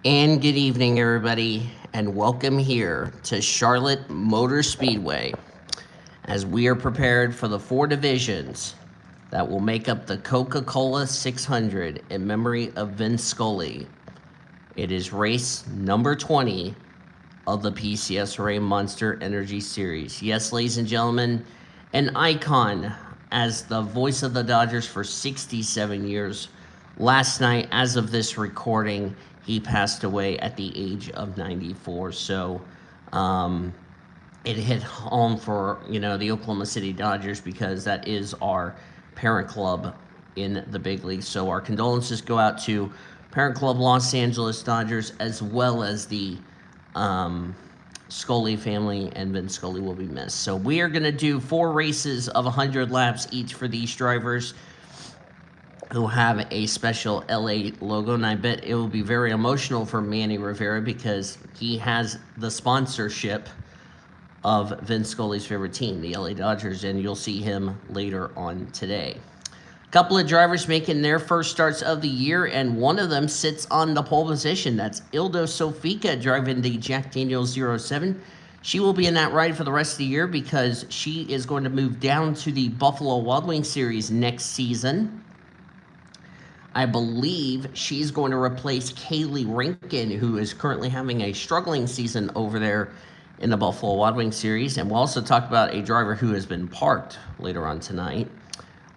And good evening, everybody, and welcome here to Charlotte Motor Speedway as we are prepared for the four divisions that will make up the Coca-Cola 600 in memory of Vince Scully. It is race number 20 of the PCSRA Monster Energy Series. Yes, ladies and gentlemen, an icon as the voice of the Dodgers for 67 years. Last night, as of this recording, he passed away at the age of 94. So it hit home for, the Oklahoma City Dodgers because that is our parent club in the big leagues. So our condolences go out to parent club Los Angeles Dodgers as well as the Scully family, and Vince Scully will be missed. So we are going to do 4 races of 100 laps each for these drivers who have a special LA logo, and I bet it will be very emotional for Manny Rivera because he has the sponsorship of Vince Scully's favorite team, the LA Dodgers, and you'll see him later on today. A couple of drivers making their first starts of the year, and one of them sits on the pole position. That's Ildo Sofika driving the Jack Daniels 07. She will be in that ride for the rest of the year because she is going to move down to the Buffalo Wild Wings Series next season. I believe she's going to replace Kaylee Rankin, who is currently having a struggling season over there in the Buffalo Wild Wings Series. And we'll also talk about a driver who has been parked later on tonight.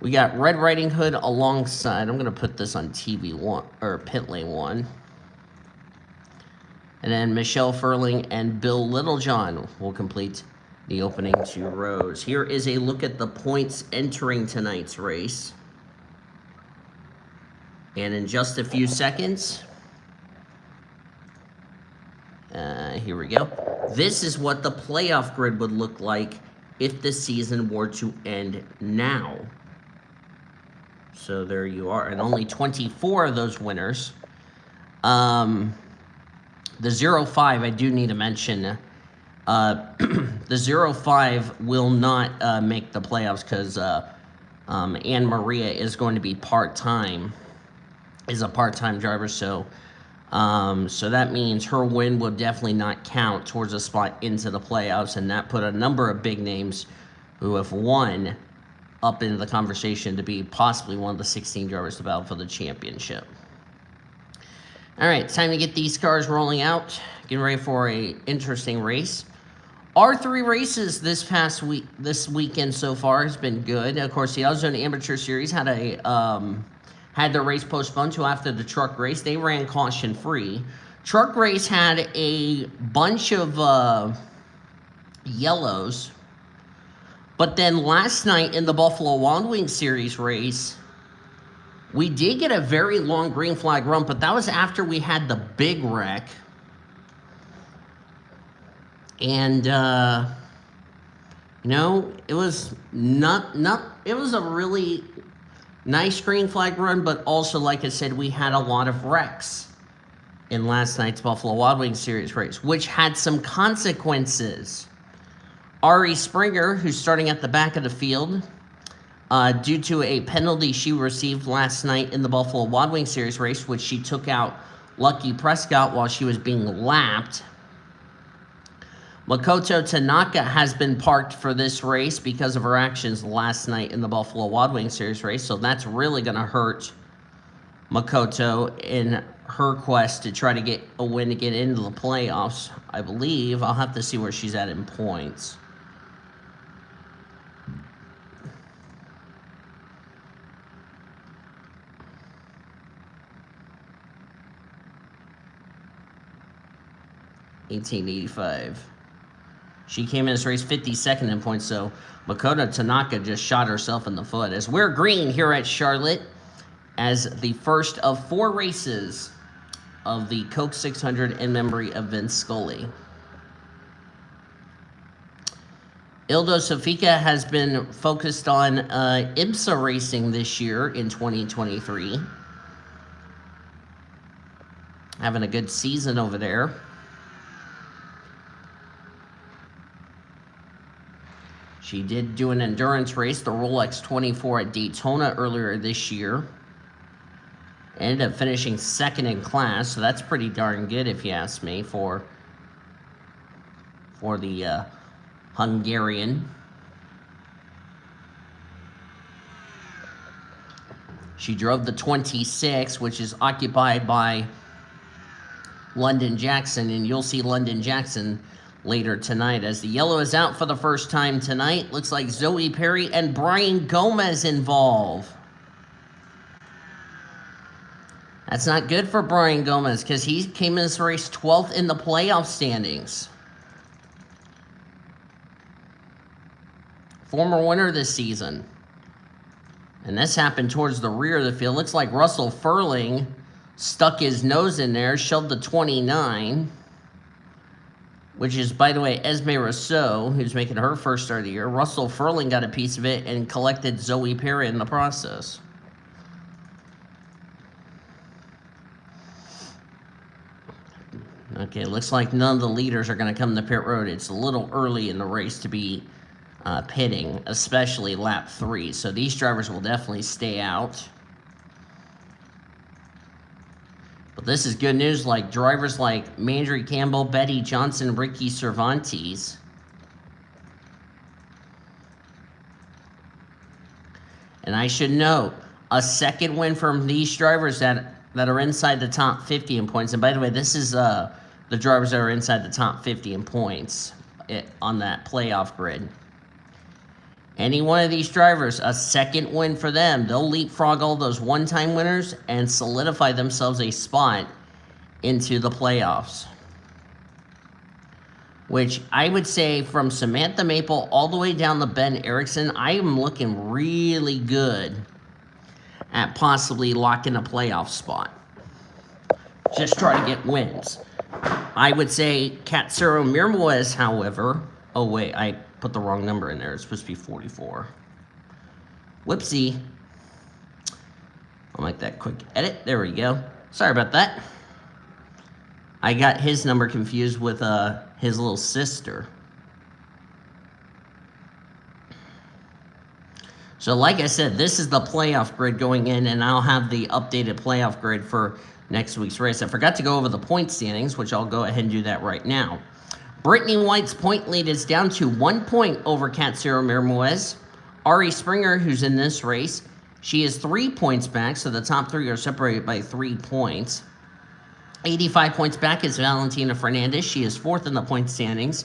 We got Red Riding Hood alongside. I'm going to put this on TV 1 or pit lane 1. And then Michelle Furling and Bill Littlejohn will complete the opening 2 rows. Here is a look at the points entering tonight's race. And in just a few seconds, here we go. This is what the playoff grid would look like if the season were to end now. So there you are, and only 24 of those winners. The 05, I do need to mention, the 05 will not make the playoffs because Anne Maria is going to be part-time. Is a part-time driver, so that means her win will definitely not count towards a spot into the playoffs, and that put a number of big names who have won up into the conversation to be possibly one of the 16 drivers to battle for the championship. All right, time to get these cars rolling out, getting ready for a interesting race. Our 3 races this weekend so far has been good. Of course, the AutoZone Amateur Series had their race postponed to after the truck race. They ran caution-free. Truck race had a bunch of yellows. But then last night in the Buffalo Wild Wings Series race, we did get a very long green flag run, but that was after we had the big wreck. And, it was it was a really nice green flag run, but also, like I said, we had a lot of wrecks in last night's Buffalo Wild Wings Series race, which had some consequences. Ari Springer, who's starting at the back of the field, due to a penalty she received last night in the Buffalo Wild Wings Series race, which she took out Lucky Prescott while she was being lapped. Makoto Tanaka has been parked for this race because of her actions last night in the Buffalo Wild Wings Series race, so that's really going to hurt Makoto in her quest to try to get a win to get into the playoffs. I believe I'll have to see where she's at in points. $18.85. She came in this race 52nd in points, so Makoto Tanaka just shot herself in the foot. As we're green here at Charlotte as the first of 4 races of the Coke 600 in memory of Vince Scully. Ildo Sofika has been focused on IMSA racing this year in 2023. Having a good season over there. She did do an endurance race, the Rolex 24 at Daytona earlier this year. Ended up finishing second in class, so that's pretty darn good if you ask me for the Hungarian. She drove the 26, which is occupied by London Jackson, and you'll see London Jackson later tonight. As the yellow is out for the first time tonight, looks like Zoe Perry and Brian Gomez involved. That's not good for Brian Gomez because he came in this race 12th in the playoff standings. Former winner this season. And this happened towards the rear of the field. Looks like Russell Furling stuck his nose in there, shoved the 29, which is, by the way, Esme Rousseau, who's making her first start of the year. Russell Furling got a piece of it and collected Zoe Perry in the process. Okay, looks like none of the leaders are going to come to pit road. It's a little early in the race to be pitting, especially lap 3. So these drivers will definitely stay out. But this is good news, like drivers like Mandry Campbell, Betty Johnson, Ricky Cervantes. And I should note, a second win from these drivers that are inside the top 50 in points. And by the way, this is the drivers that are inside the top 50 in points on that playoff grid. Any one of these drivers, a second win for them, they'll leapfrog all those one-time winners and solidify themselves a spot into the playoffs. Which I would say from Samantha Maple all the way down to Ben Erickson, I am looking really good at possibly locking a playoff spot. Just try to get wins. I would say Katsuro Mirmoez, however... Oh, wait, I put the wrong number in there. It's supposed to be 44. Whoopsie. I'll make that quick edit. There we go. Sorry about that. I got his number confused with his little sister. So like I said, this is the playoff grid going in, and I'll have the updated playoff grid for next week's race. I forgot to go over the point standings, which I'll go ahead and do that right now. Brittany White's point lead is down to 1 point over Katsuro Mirmoez. Ari Springer, who's in this race, she is 3 points back, so the top 3 are separated by 3 points. 85 points back is Valentina Fernandez. She is 4th in the point standings.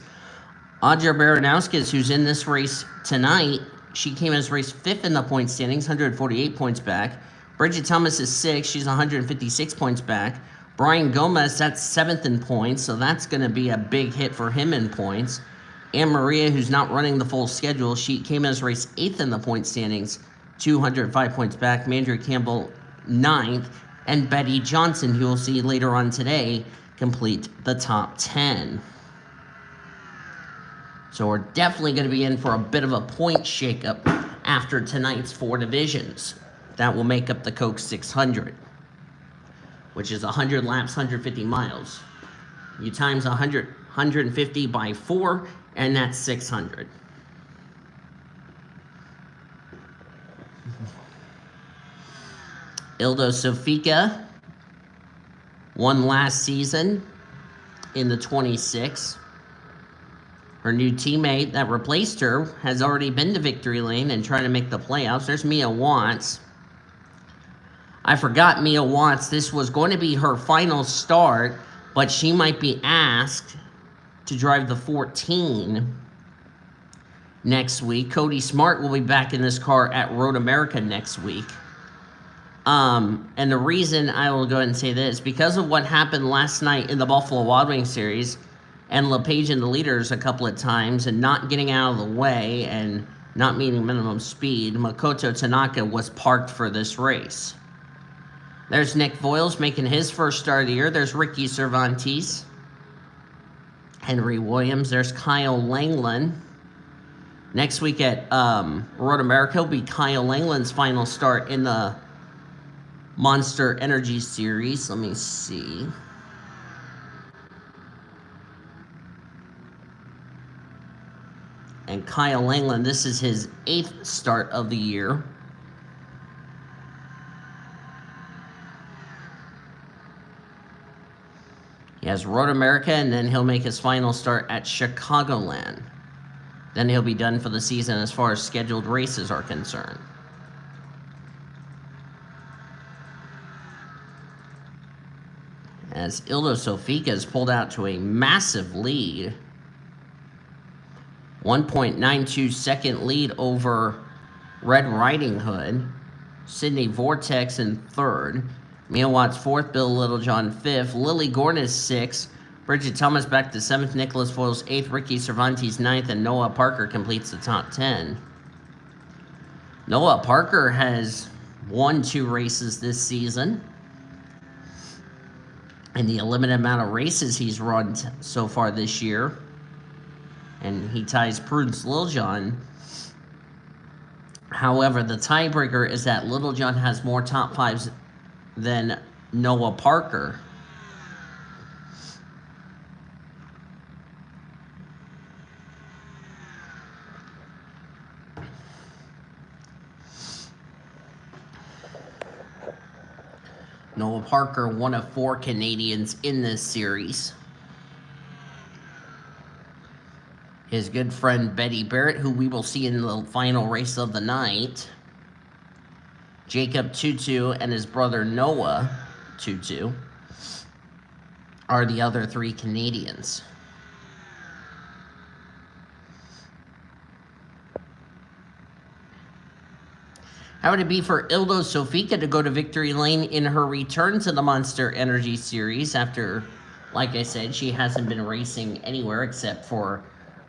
Audra Baranowskis, who's in this race tonight, she came in this race 5th in the point standings, 148 points back. Bridget Thomas is 6th. She's 156 points back. Brian Gomez, that's 7th in points, so that's going to be a big hit for him in points. Anne Maria, who's not running the full schedule, she came in as race 8th in the point standings, 205 points back. Mandry Campbell, 9th. And Betty Johnson, who we'll see later on today, complete the top 10. So we're definitely going to be in for a bit of a point shakeup after tonight's 4 divisions. That will make up the Coke 600. Which is 100 laps, 150 miles. You times 150 by 4, and that's 600. Ildo Sofika won last season in the 26. Her new teammate that replaced her has already been to victory lane and trying to make the playoffs. There's Mia Watts. I forgot Mia Watts. This was going to be her final start, but she might be asked to drive the 14 next week. Cody Smart will be back in this car at Road America next week. And the reason I will go ahead and say this, because of what happened last night in the Buffalo Wild Wings series, and LePage in the leaders a couple of times, and not getting out of the way, and not meeting minimum speed, Makoto Tanaka was parked for this race. There's Nick Voiles making his first start of the year. There's Ricky Cervantes. Henry Williams. There's Kyle Langland. Next week at Road America will be Kyle Langland's final start in the Monster Energy Series. Let me see. And Kyle Langland, this is his 8th start of the year. He has Road America, and then he'll make his final start at Chicagoland. Then he'll be done for the season as far as scheduled races are concerned. As Ildo Sofika is pulled out to a massive lead. 1.92 second lead over Red Riding Hood. Sydney Vortex in third. Mia Watts fourth. Bill Littlejohn fifth. Lily Gordon is sixth. Bridget Thomas back to seventh. Nicholas Foyles eighth. Ricky Cervantes ninth. And Noah Parker completes the top 10. Noah Parker has won 2 races this season. And the limited amount of races he's run so far this year. And he ties Prudence Littlejohn. However, the tiebreaker is that Littlejohn has more top 5s than Noah Parker. Noah Parker, one of 4 Canadians in this series. His good friend Betty Barrett, who we will see in the final race of the night. Jacob Tutu and his brother Noah Tutu are the other 3 Canadians. How would it be for Ildo Sofika to go to victory lane in her return to the Monster Energy Series after, like I said, she hasn't been racing anywhere except for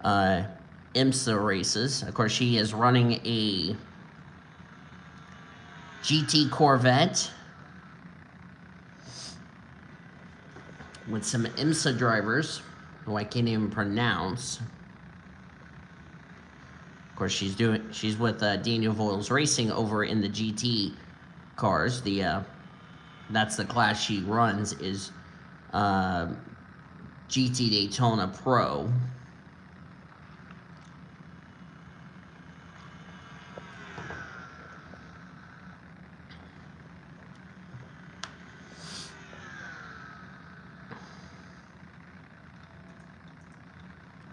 IMSA races. Of course, she is running a GT Corvette with some IMSA drivers who I can't even pronounce. Of course, she's with Daniel Voiles Racing over in the GT cars. That's the class she runs, is GT Daytona Pro.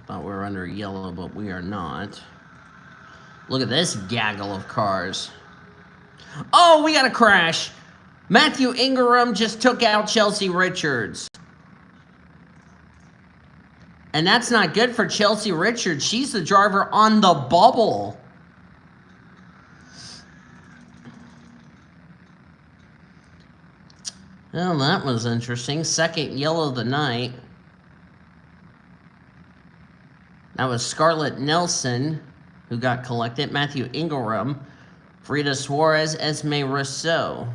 Thought we were under yellow, but we are not. Look at this gaggle of cars. Oh, we got a crash. Matthew Ingram just took out Chelsea Richards. And that's not good for Chelsea Richards. She's the driver on the bubble. Well, that was interesting. Second yellow of the night. That was Scarlett Nelson who got collected. Matthew Ingram, Frida Suarez, Esme Rousseau.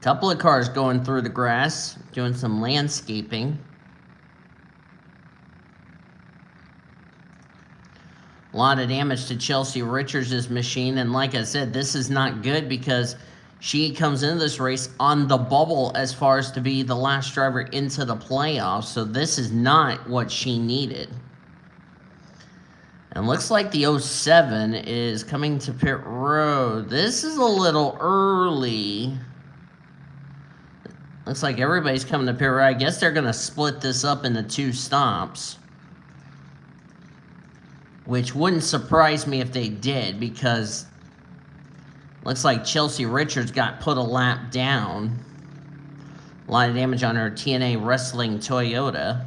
Couple of cars going through the grass, doing some landscaping. A lot of damage to Chelsea Richards' machine, and like I said, this is not good because she comes into this race on the bubble as far as to be the last driver into the playoffs, so this is not what she needed. And looks like the 07 is coming to pit road. This is a little early. Looks like everybody's coming to pit road. I guess they're going to split this up into 2 stops. Which wouldn't surprise me if they did, because looks like Chelsea Richards got put a lap down. A lot of damage on her TNA Wrestling Toyota.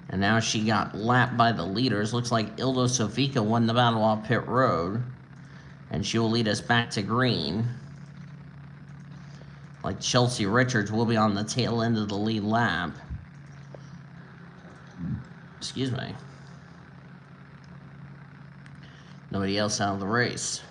And now she got lapped by the leaders. Looks like Ildo Sofika won the battle off pit road. And she will lead us back to green. Like Chelsea Richards will be on the tail end of the lead lap. Excuse me. Nobody else out of the race.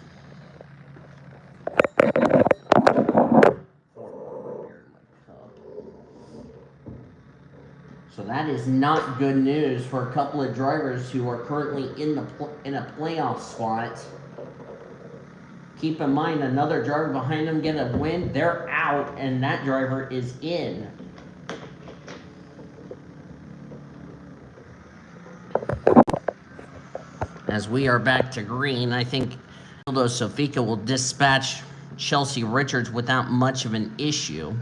So that is not good news for a couple of drivers who are currently in a playoff spot. Keep in mind, another driver behind them get a win, they're out, and that driver is in. As we are back to green, I think Ildo Sofika will dispatch Chelsea Richards without much of an issue.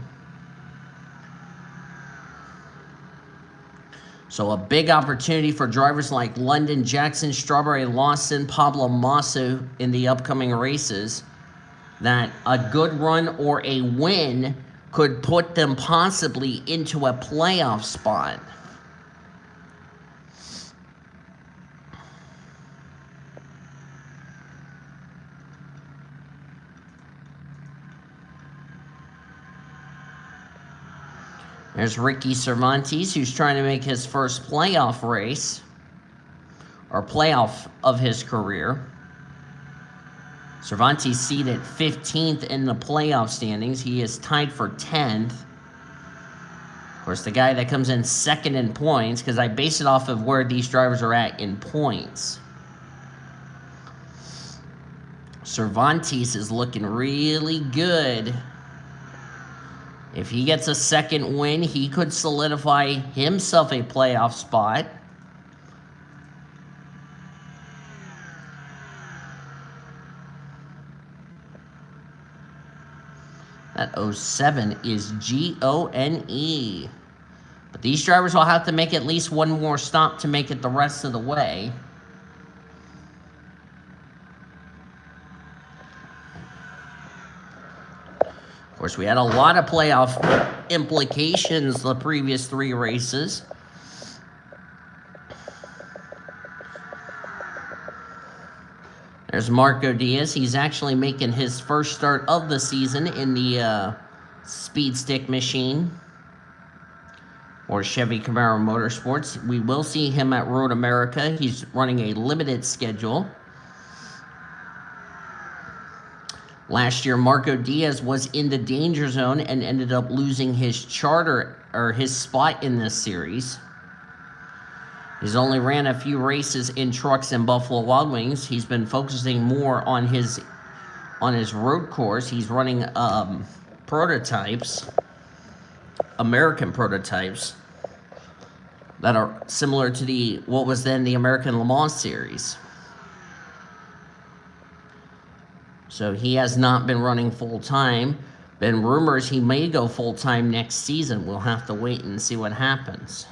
So a big opportunity for drivers like London Jackson, Strawberry Lawson, Pablo Massa in the upcoming races, that a good run or a win could put them possibly into a playoff spot. There's Ricky Cervantes, who's trying to make his first playoff race, or playoff of his career. Cervantes seated 15th in the playoff standings. He is tied for 10th. Of course, the guy that comes in second in points, because I base it off of where these drivers are at in points. Cervantes is looking really good. If he gets a second win, he could solidify himself a playoff spot. That 07 is Gone. But these drivers will have to make at least one more stop to make it the rest of the way. Of course, we had a lot of playoff implications the previous 3 races. There's Marco Diaz. He's actually making his first start of the season in the Speed Stick machine or Chevy Camaro Motorsports. We will see him at Road America. He's running a limited schedule. Last year, Marco Diaz was in the danger zone and ended up losing his charter or his spot in this series. He's only ran a few races in trucks and Buffalo Wild Wings. He's been focusing more on his road course. He's running prototypes, American prototypes, that are similar to what was then the American Le Mans series. So he has not been running full-time. Been rumors he may go full-time next season. We'll have to wait and see what happens.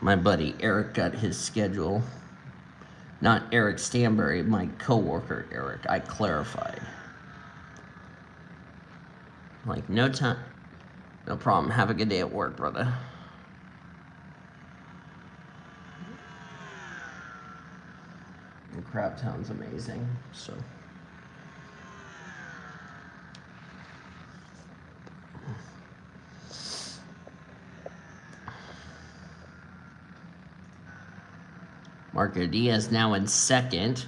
My buddy Eric got his schedule. Not Eric Stanbury, my coworker Eric. I clarified. Like, no time. No problem. Have a good day at work, brother. And Crabtown's amazing, so. Marco Diaz now in second.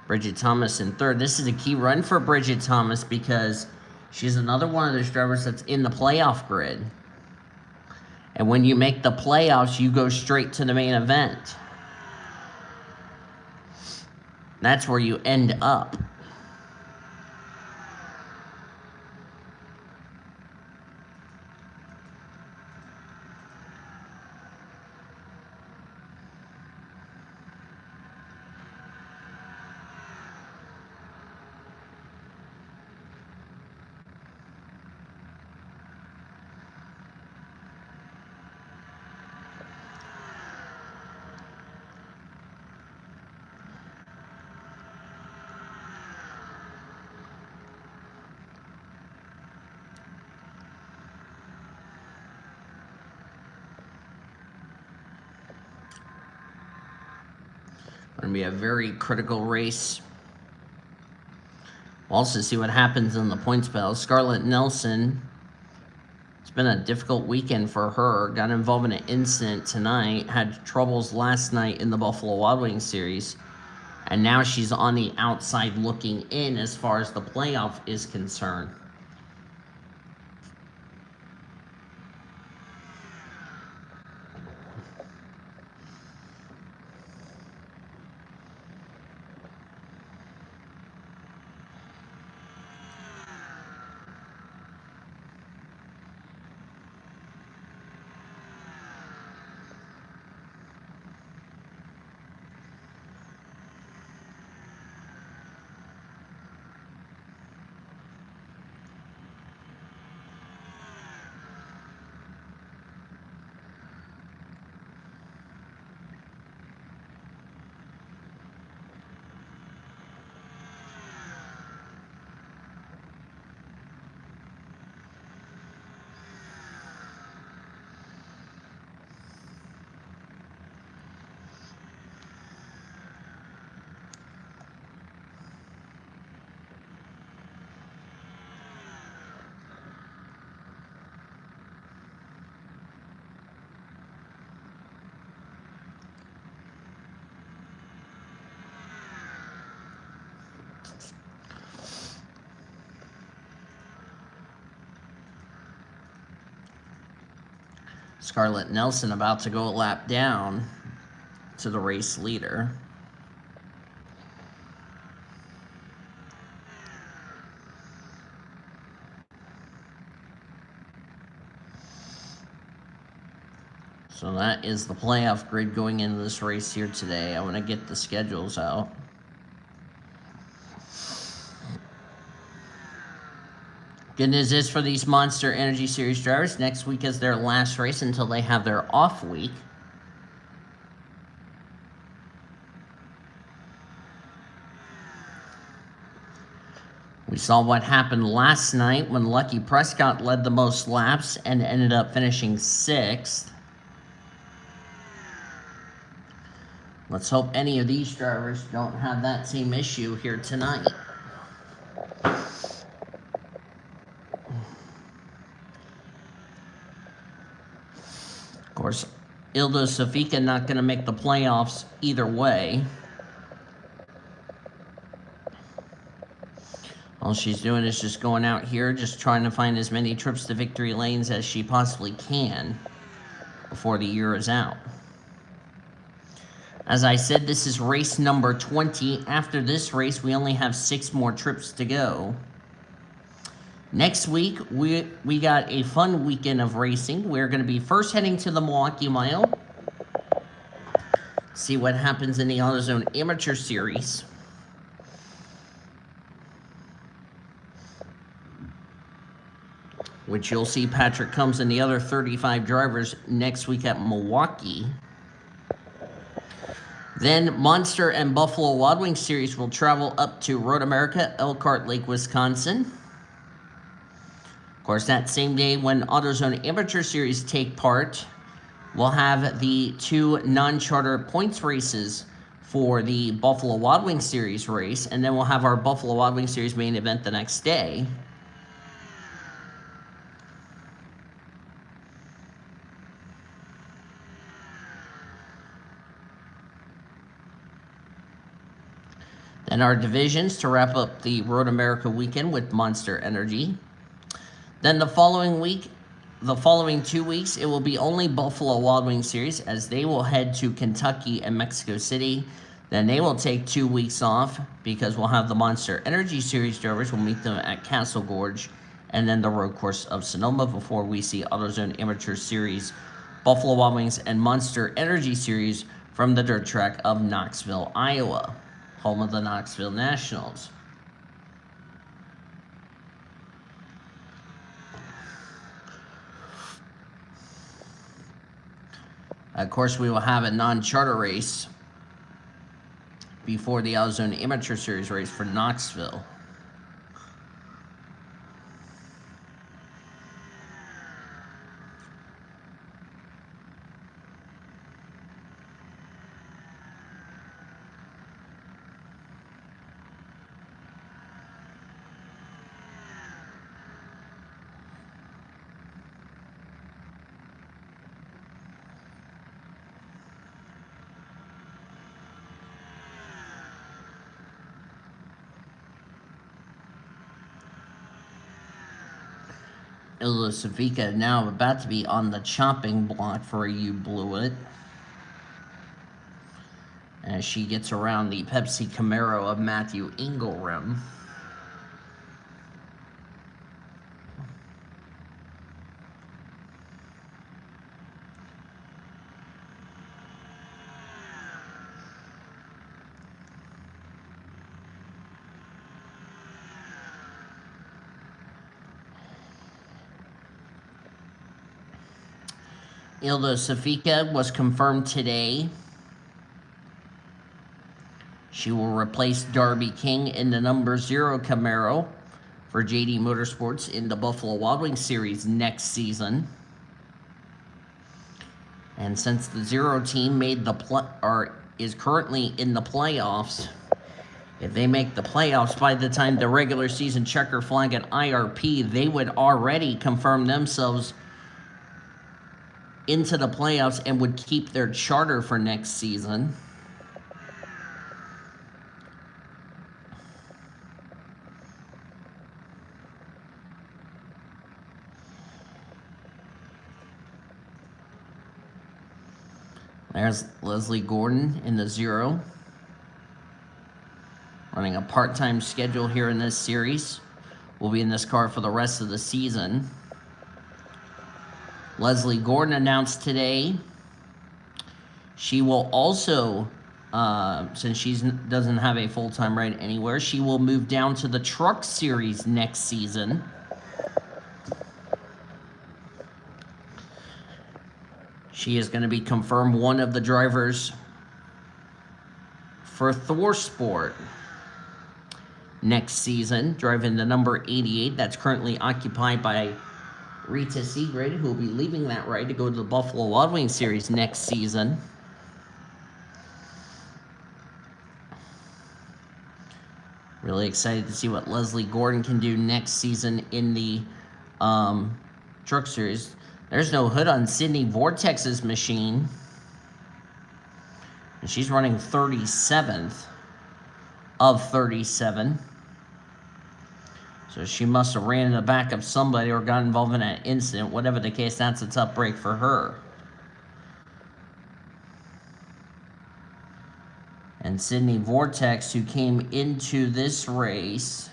Bridget Thomas in third. This is a key run for Bridget Thomas because she's another one of those drivers that's in the playoff grid. And when you make the playoffs, you go straight to the main event. That's where you end up. Going to be a very critical race. We'll also see what happens in the points battle. Scarlett Nelson, it's been a difficult weekend for her. Got involved in an incident tonight. Had troubles last night in the Buffalo Wild Wings series. And now she's on the outside looking in as far as the playoff is concerned. Scarlett Nelson about to go a lap down to the race leader. So that is the playoff grid going into this race here today. I want to get the schedules out. Good news is for these Monster Energy Series drivers, next week is their last race until they have their off week. We saw what happened last night when Lucky Prescott led the most laps and ended up finishing 6th. Let's hope any of these drivers don't have that same issue here tonight. Of course, Ildo Safika not going to make the playoffs either way. All she's doing is just going out here, just trying to find as many trips to victory lanes as she possibly can before the year is out. As I said, this is race number 20. After this race, we only have 6 more trips to go. Next week, we got a fun weekend of racing. We're going to be first heading to the Milwaukee Mile. See what happens in the AutoZone Amateur Series. Which you'll see Patrick Combs and the other 35 drivers next week at Milwaukee. Then Monster and Buffalo Wild Wings Series will travel up to Road America, Elkhart Lake, Wisconsin. Of course, that same day when AutoZone Amateur Series take part, we'll have the 2 non-charter points races for the Buffalo Wild Wings Series race, and then we'll have our Buffalo Wild Wings Series main event the next day. And our divisions to wrap up the Road America weekend with Monster Energy. Then the following 2 weeks, it will be only Buffalo Wild Wings Series as they will head to Kentucky and Mexico City. Then they will take 2 weeks off because we'll have the Monster Energy Series drivers. We'll meet them at Castle Gorge and then the road course of Sonoma before we see AutoZone Amateur Series, Buffalo Wild Wings, and Monster Energy Series from the dirt track of Knoxville, Iowa, home of the Knoxville Nationals. Of course, we will have a non-charter race before the AutoZone Amateur Series race for Knoxville. Ilda Savika now about to be on the chopping block for You Blew It, as she gets around the Pepsi Camaro of Matthew Ingram. Ilda Safika was confirmed today. She will replace Darby King in the number 0 Camaro for JD Motorsports in the Buffalo Wild Wings Series next season. And since the 0 team made the is currently in the playoffs, if they make the playoffs by the time the regular season checker flag at IRP, they would already confirm themselves into the playoffs and would keep their charter for next season. There's Leslie Gordon in the 0. Running a part-time schedule here in this series. Will be in this car for the rest of the season. Leslie Gordon announced today she will also, since she doesn't have a full-time ride anywhere, she will move down to the Truck Series next season. She is going to be confirmed one of the drivers for Thor Sport next season, driving the number 88. That's currently occupied by Rita Seagrid, who will be leaving that ride to go to the Buffalo Wild Wings Series next season. Really excited to see what Leslie Gordon can do next season in the Truck Series. There's no hood on Sydney Vortex's machine. And she's running 37th of 37. So she must have ran in the back of somebody or got involved in an incident. Whatever the case, that's a tough break for her. And Sydney Vortex, who came into this race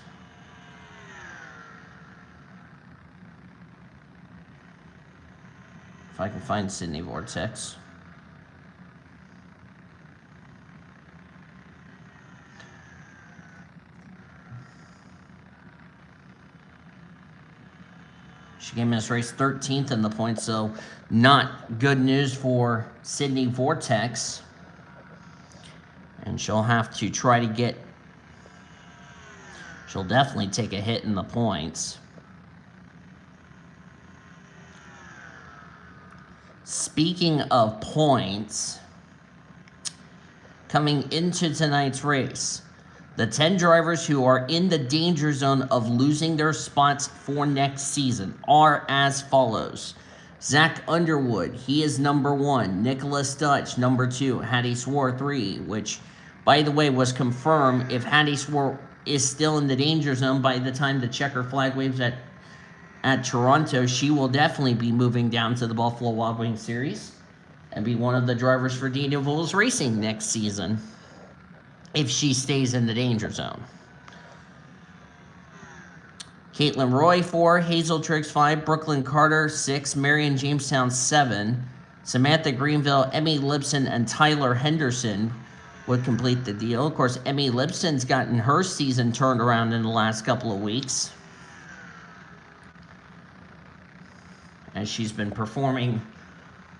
if I can find Sydney Vortex. She came in this race 13th in the points, so not good news for Sydney Vortex. And she'll have to try to get... She'll definitely take a hit in the points. Speaking of points, coming into tonight's race, the 10 drivers who are in the danger zone of losing their spots for next season are as follows. Zach Underwood, he is number 1. Nicholas Dutch, number 2. Hattie Swore, 3, which, by the way, was confirmed. If Hattie Swore is still in the danger zone by the time the checker flag waves at Toronto, she will definitely be moving down to the Buffalo Wild Wings Series and be one of the drivers for Daniel Vols Racing next season if she stays in the danger zone. Caitlin Roy, 4. Hazel Triggs, 5. Brooklyn Carter, 6. Marion Jamestown, 7. Samantha Greenville, Emmy Lipson, and Tyler Henderson would complete the deal. Of course, Emmy Lipson's gotten her season turned around in the last couple of weeks, as she's been performing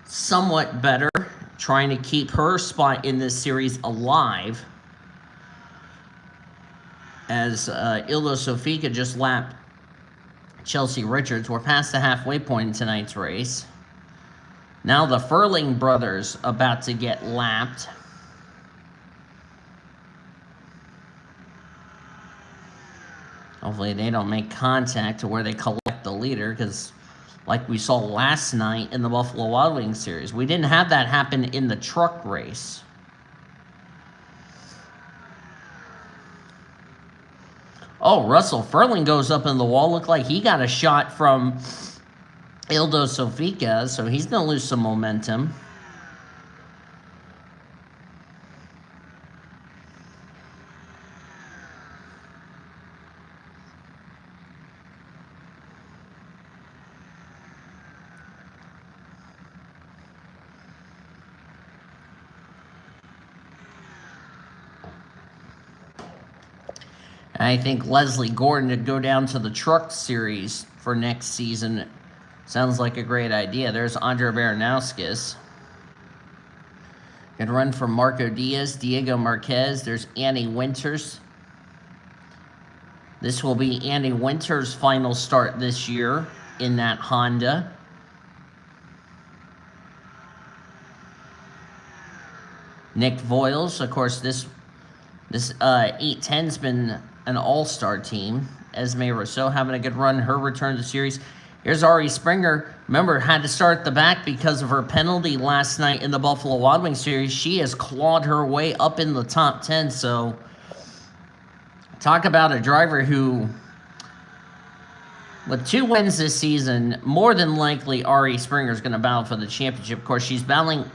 somewhat better, trying to keep her spot in this series alive, as Ildo Sofika just lapped Chelsea Richards. We're past the halfway point in tonight's race. Now the Furling brothers about to get lapped. Hopefully they don't make contact to where they collect the leader, because like we saw last night in the Buffalo Wild Wings Series, we didn't have that happen in the truck race. Oh, Russell Furling goes up in the wall. Looked like he got a shot from Ildo Sofika, so he's going to lose some momentum. I think Leslie Gordon to go down to the Truck Series for next season sounds like a great idea. There's Andrea Baranowskis. Good run from Marco Diaz, Diego Marquez. There's Annie Winters. This will be Annie Winters' final start this year in that Honda. Nick Voiles, of course, this 810's been an all-star team. Esme Rousseau having a good run, her return to the series. Here's Ari Springer. Remember, had to start at the back because of her penalty last night in the Buffalo Wild Wings Series. She has clawed her way up in the top 10. So, talk about a driver who, with 2 wins this season, more than likely Ari Springer is going to battle for the championship. Of course, she's battling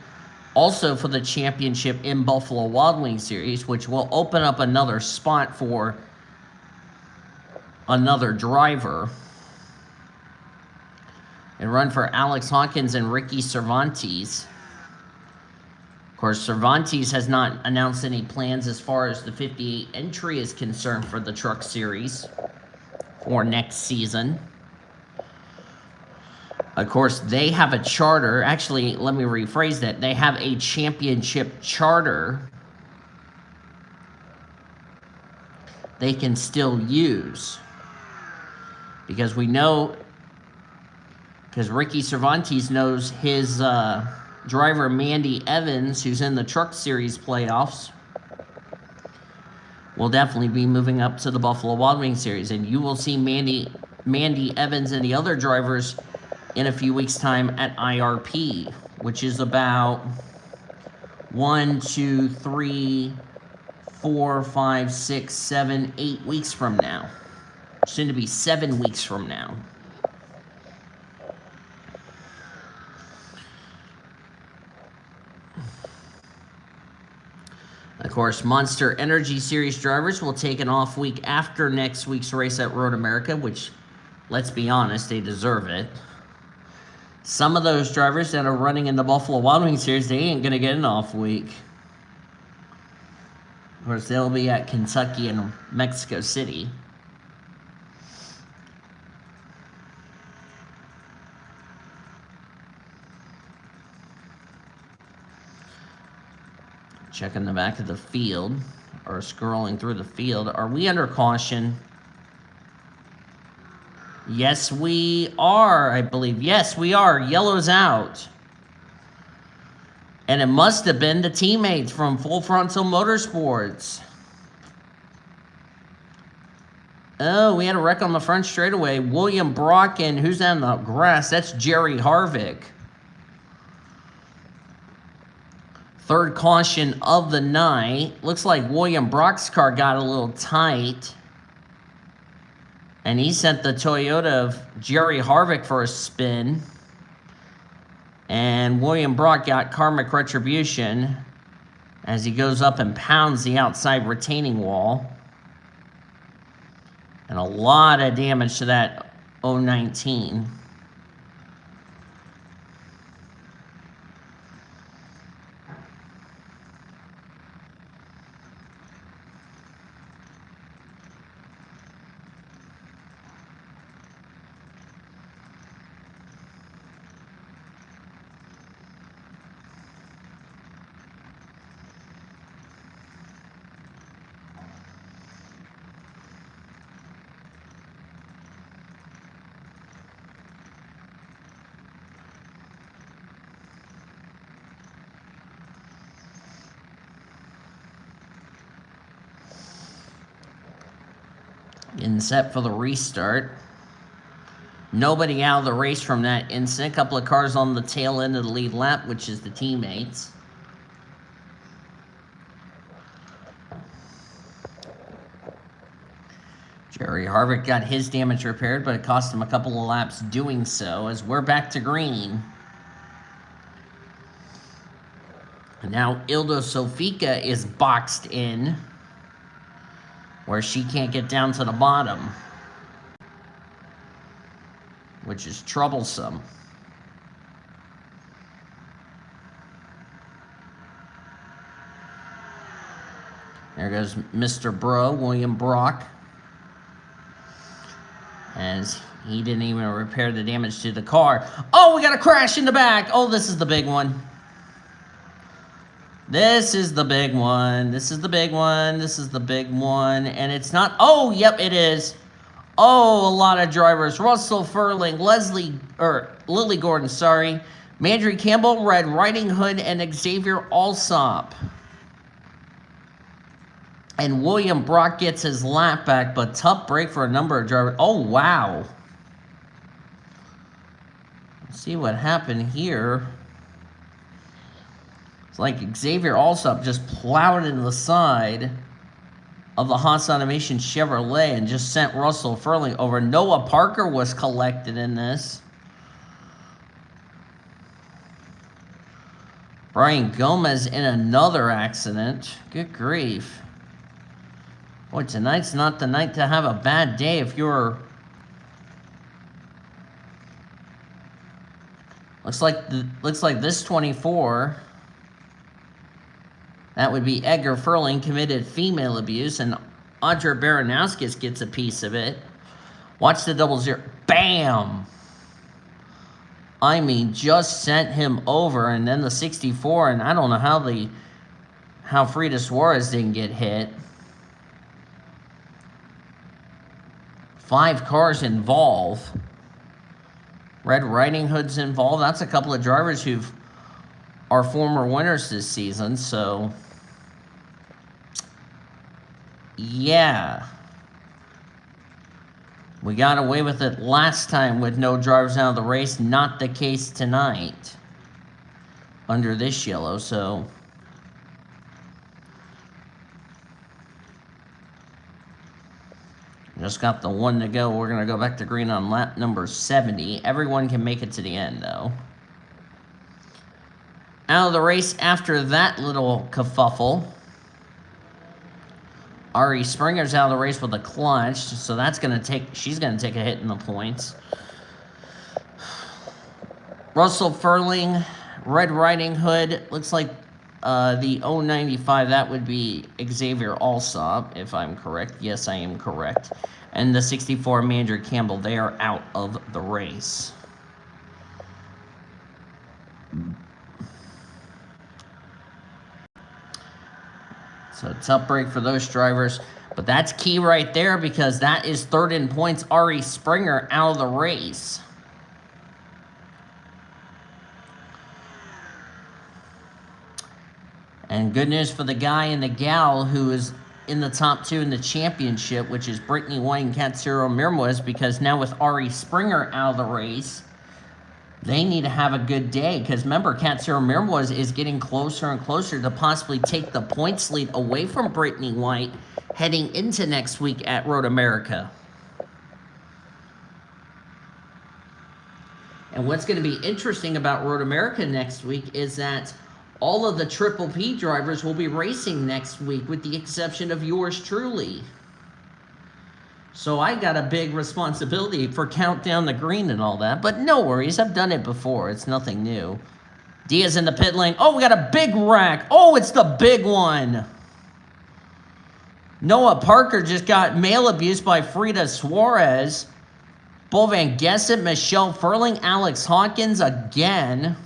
Also for the championship in Buffalo Wild Wings Series, which will open up another spot for another driver. And run for Alex Hawkins and Ricky Cervantes. Of course, Cervantes has not announced any plans as far as the 58 entry is concerned for the Truck Series for next season. Of course, they have a charter. Actually, let me rephrase that. They have a championship charter they can still use. Because we know, because Ricky Cervantes knows his driver Mandy Evans, who's in the Truck Series playoffs, will definitely be moving up to the Buffalo Wild Wings Series. And you will see Mandy Evans and the other drivers in a few weeks' time at IRP, which is about 1, 2, 3, 4, 5, 6, 7, 8 weeks from now. Soon to be 7 weeks from now. Of course, Monster Energy Series drivers will take an off week after next week's race at Road America, which, let's be honest, they deserve it. Some of those drivers that are running in the Buffalo Wild Wings Series, they ain't going to get an off week. Of course, they'll be at Kentucky and Mexico City. Checking the back of the field, or scrolling through the field. Are we under caution? Yes, we are, I believe. Yes, we are. Yellow's out. And it must have been the teammates from Full Frontal Motorsports. Oh, we had a wreck on the front straightaway. William Brock and who's on the grass? That's Jerry Harvick. Third caution of the night. Looks like William Brock's car got a little tight. And he sent the Toyota of Jerry Harvick for a spin. And William Brock got karmic retribution as he goes up and pounds the outside retaining wall. And a lot of damage to that 019. Getting set for the restart. Nobody out of the race from that incident. A couple of cars on the tail end of the lead lap, which is the teammates. Jerry Harvick got his damage repaired, but it cost him a couple of laps doing so, as we're back to green. And now Ildo Sofika is boxed in, where she can't get down to the bottom, which is troublesome. There goes Mr. Bro, William Brock, as he didn't even repair the damage to the car. Oh, we got a crash in the back. Oh, this is the big one. This is the big one. This is the big one. This is the big one. And it's not. Oh, yep, it is. Oh, a lot of drivers. Russell Furling, Lily Gordon, sorry. Mandry Campbell, Red Riding Hood, and Xavier Alsop. And William Brock gets his lap back, but tough break for a number of drivers. Oh, wow. Let's see what happened here. It's like Xavier Alsop just plowed into the side of the Haas Automation Chevrolet and just sent Russell Furling over. Noah Parker was collected in this. Brian Gomez in another accident. Good grief. Boy, tonight's not the night to have a bad day if you're... Looks like this 24. That would be Edgar Furling committed female abuse, and Audra Baranowskis gets a piece of it. Watch the 00. Bam! I mean, just sent him over, and then the 64, and I don't know how Frida Suarez didn't get hit. 5 cars involved. Red Riding Hood's involved. That's a couple of drivers who are former winners this season, so yeah. We got away with it last time with no drivers out of the race. Not the case tonight under this yellow, so just got the 1 to go. We're going to go back to green on lap number 70. Everyone can make it to the end, though. Out of the race after that little kerfuffle. Ari Springer's out of the race with a clutch, so that's going to take... She's going to take a hit in the points. Russell Furling, Red Riding Hood. Looks like the 095, that would be Xavier Alsop, if I'm correct. Yes, I am correct. And the 64, Mandra Campbell, they are out of the race. So tough break for those drivers. But that's key right there because that is third in points. Ari Springer out of the race. And good news for the guy and the gal who is in the top 2 in the championship, which is Brittany White and Katsuro Mirmoes, because now with Ari Springer out of the race, they need to have a good day. Because remember, Katsuro Mirmoes is getting closer and closer to possibly take the points lead away from Brittany White heading into next week at Road America. And what's going to be interesting about Road America next week is that all of the Triple P drivers will be racing next week with the exception of yours truly. So I got a big responsibility for countdown the green and all that. But no worries, I've done it before. It's nothing new. Diaz in the pit lane. Oh, we got a big wreck. Oh, it's the big one. Noah Parker just got male abuse by Frida Suarez. Bull Van Gesset, Michelle Furling, Alex Hawkins again.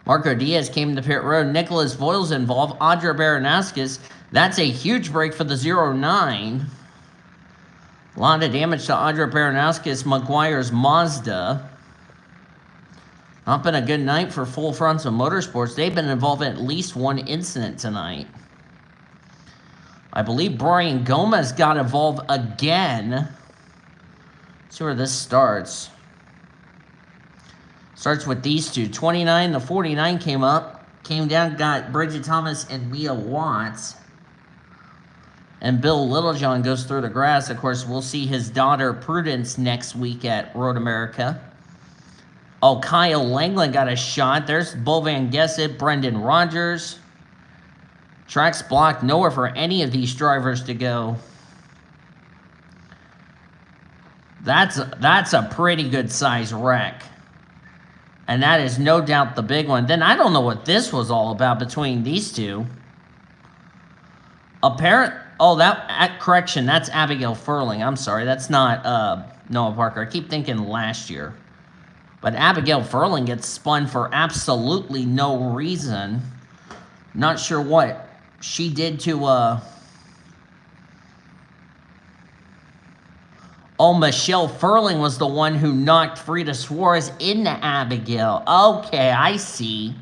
Marco Diaz came to pit road. Nicholas Voiles involved. Audra Baranowskis. That's a huge break for the 09. A lot of damage to Audra Baranowskis, McGuire's Mazda. Not been a good night for Full Frontal Motorsports. They've been involved in at least one incident tonight. I believe Brian Gomez got involved again. Let's see where this starts. Starts with these two. 29, the 49 came up. Came down, got Bridget Thomas and Mia Watts. And Bill Littlejohn goes through the grass. Of course, we'll see his daughter Prudence next week at Road America. Oh, Kyle Langland got a shot. There's Bull Van Gesset, Brendan Rogers. Track's blocked. Nowhere for any of these drivers to go. That's a pretty good size wreck. And that is no doubt the big one. Then I don't know what this was all about between these two. Correction, that's Abigail Furling. I'm sorry, that's not Noah Parker. I keep thinking last year. But Abigail Furling gets spun for absolutely no reason. Not sure what she did to Michelle Furling was the one who knocked Frida Suarez into Abigail. Okay, I see.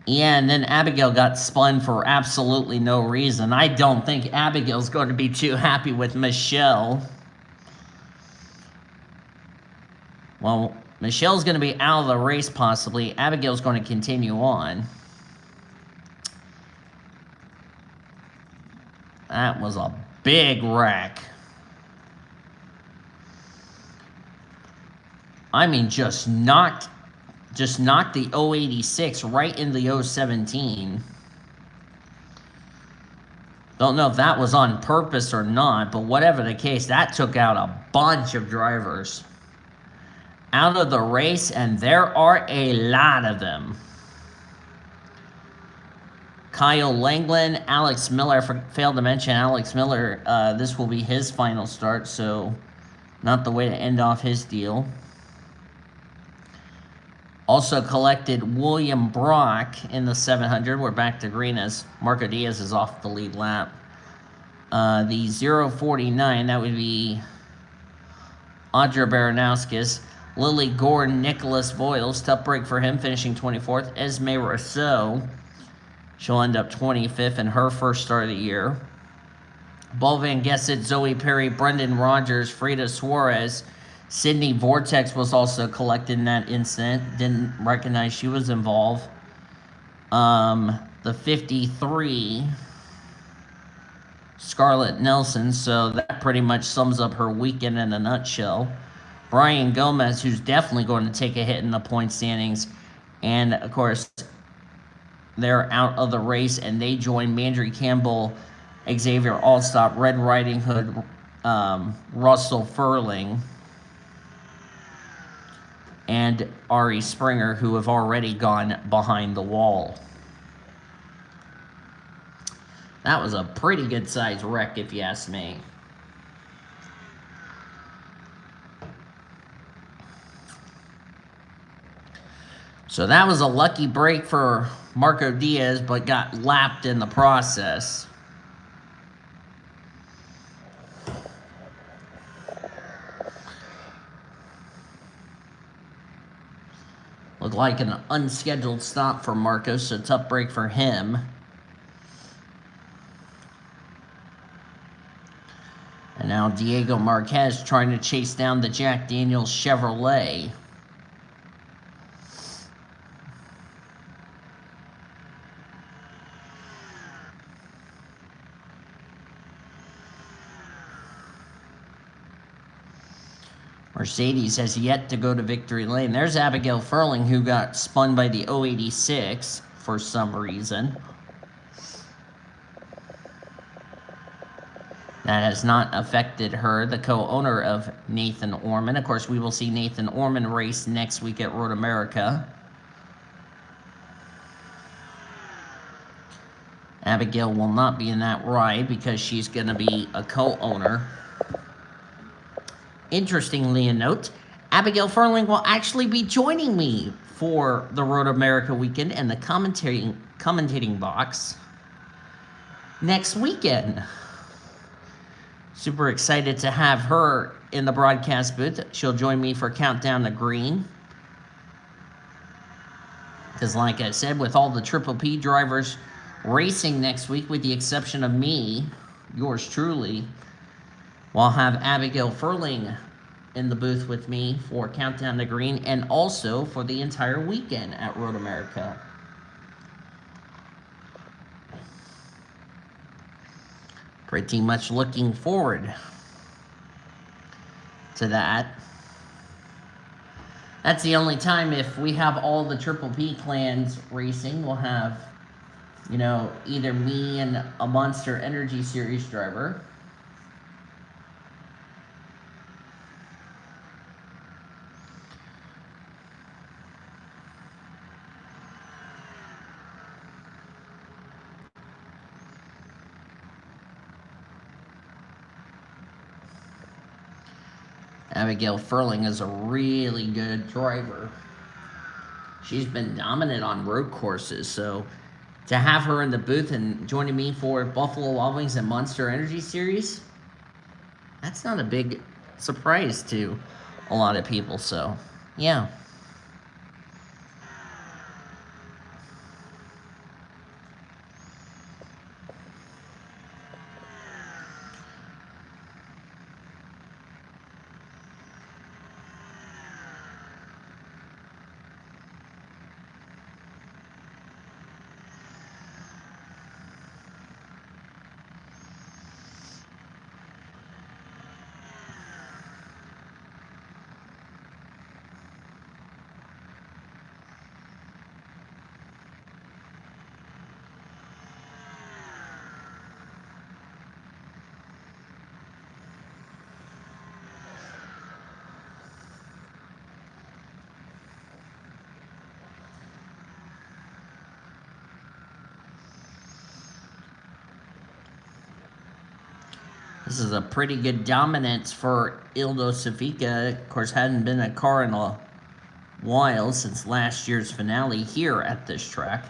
Yeah, and then Abigail got spun for absolutely no reason. I don't think Abigail's going to be too happy with Michelle. Well, Michelle's going to be out of the race possibly. Abigail's going to continue on. That was a big wreck. I mean, just knocked the 086 right in the 017. Don't know if that was on purpose or not, but whatever the case, that took out a bunch of drivers out of the race, and there are a lot of them. Kyle Langland, Alex Miller, I failed to mention Alex Miller. This will be his final start, so not the way to end off his deal. Also collected William Brock in the 700. We're back to green as Marco Diaz is off the lead lap. The 049, that would be Audra Baranowskis. Lily Gordon, Nicholas Voiles, tough break for him, finishing 24th. Esme Rousseau, she'll end up 25th in her first start of the year. Paul Van Gesset, Zoe Perry, Brendan Rogers, Frida Suarez. Sydney Vortex was also collected in that incident. Didn't recognize she was involved. The 53, Scarlett Nelson. So that pretty much sums up her weekend in a nutshell. Brian Gomez, who's definitely going to take a hit in the point standings. And, of course, they're out of the race, and they join Mandry Campbell, Xavier Allstop, Red Riding Hood, Russell Furling, and Ari Springer, who have already gone behind the wall. That was a pretty good-sized wreck, if you ask me. So that was a lucky break for Marco Diaz, but got lapped in the process. Looked like an unscheduled stop for Marco, so tough break for him. And now Diego Marquez trying to chase down the Jack Daniels Chevrolet. Mercedes has yet to go to victory lane. There's Abigail Furling, who got spun by the 086 for some reason. That has not affected her, the co-owner of Nathan Orman. Of course, we will see Nathan Orman race next week at Road America. Abigail will not be in that ride because she's going to be a co-owner. Interestingly a note, Abigail Furling will actually be joining me for the Road America weekend and the commentating box next weekend. Super excited to have her in the broadcast booth. She'll join me for Countdown to Green. Because like I said, with all the Triple P drivers racing next week, with the exception of me, yours truly, we'll have Abigail Furling in the booth with me for Countdown to Green and also for the entire weekend at Road America. Pretty much looking forward to that. That's the only time if we have all the Triple P clans racing, we'll have, either me and a Monster Energy Series driver. Abigail Furling is a really good driver. She's been dominant on road courses, so to have her in the booth and joining me for Buffalo Wild Wings and Monster Energy Series, that's not a big surprise to a lot of people, so yeah. this is a pretty good dominance for Ildo Sofika. Of course, hadn't been a car in a while since last year's finale here at this track.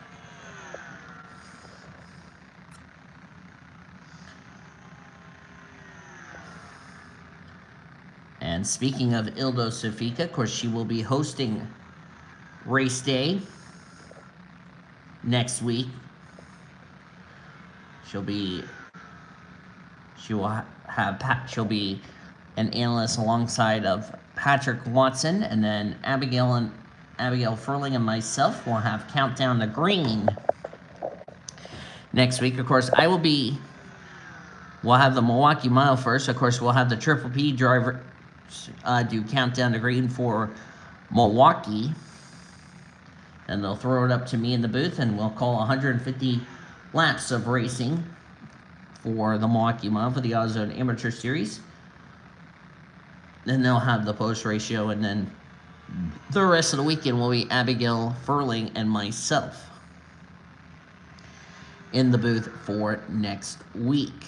And speaking of Ildo Sofika, of course, she will be hosting race day next week. She'll be an analyst alongside of Patrick Watson, and then Abigail Furling and myself will have Countdown to Green next week. Of course, we'll have the Milwaukee Mile first. Of course, we'll have the Triple P driver do Countdown to Green for Milwaukee, and they'll throw it up to me in the booth, and we'll call 150 laps of racing for the Milwaukee Mile for the AutoZone Amateur Series. Then they'll have the post-race show, and then the rest of the weekend will be Abigail Furling and myself in the booth for next week.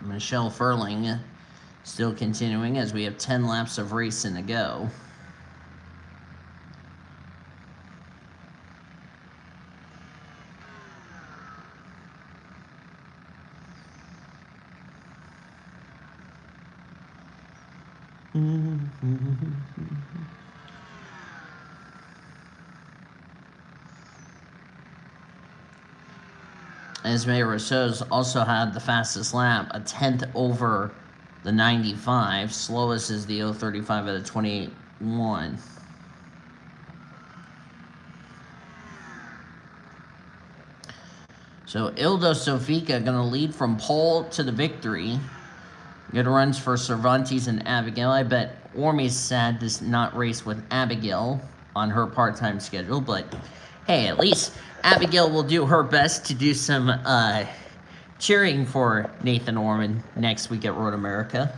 Michelle Furling still continuing as we have 10 laps of racing to go. Esme Rousseau's also had the fastest lap, a 10th over the 95. Slowest is the 035 out of 21. So Ildo Sofika going to lead from pole to the victory. Good runs for Cervantes and Abigail. I bet Ormy's sad to not race with Abigail on her part-time schedule, but hey, at least Abigail will do her best to do some cheering for Nathan Orman next week at Road America.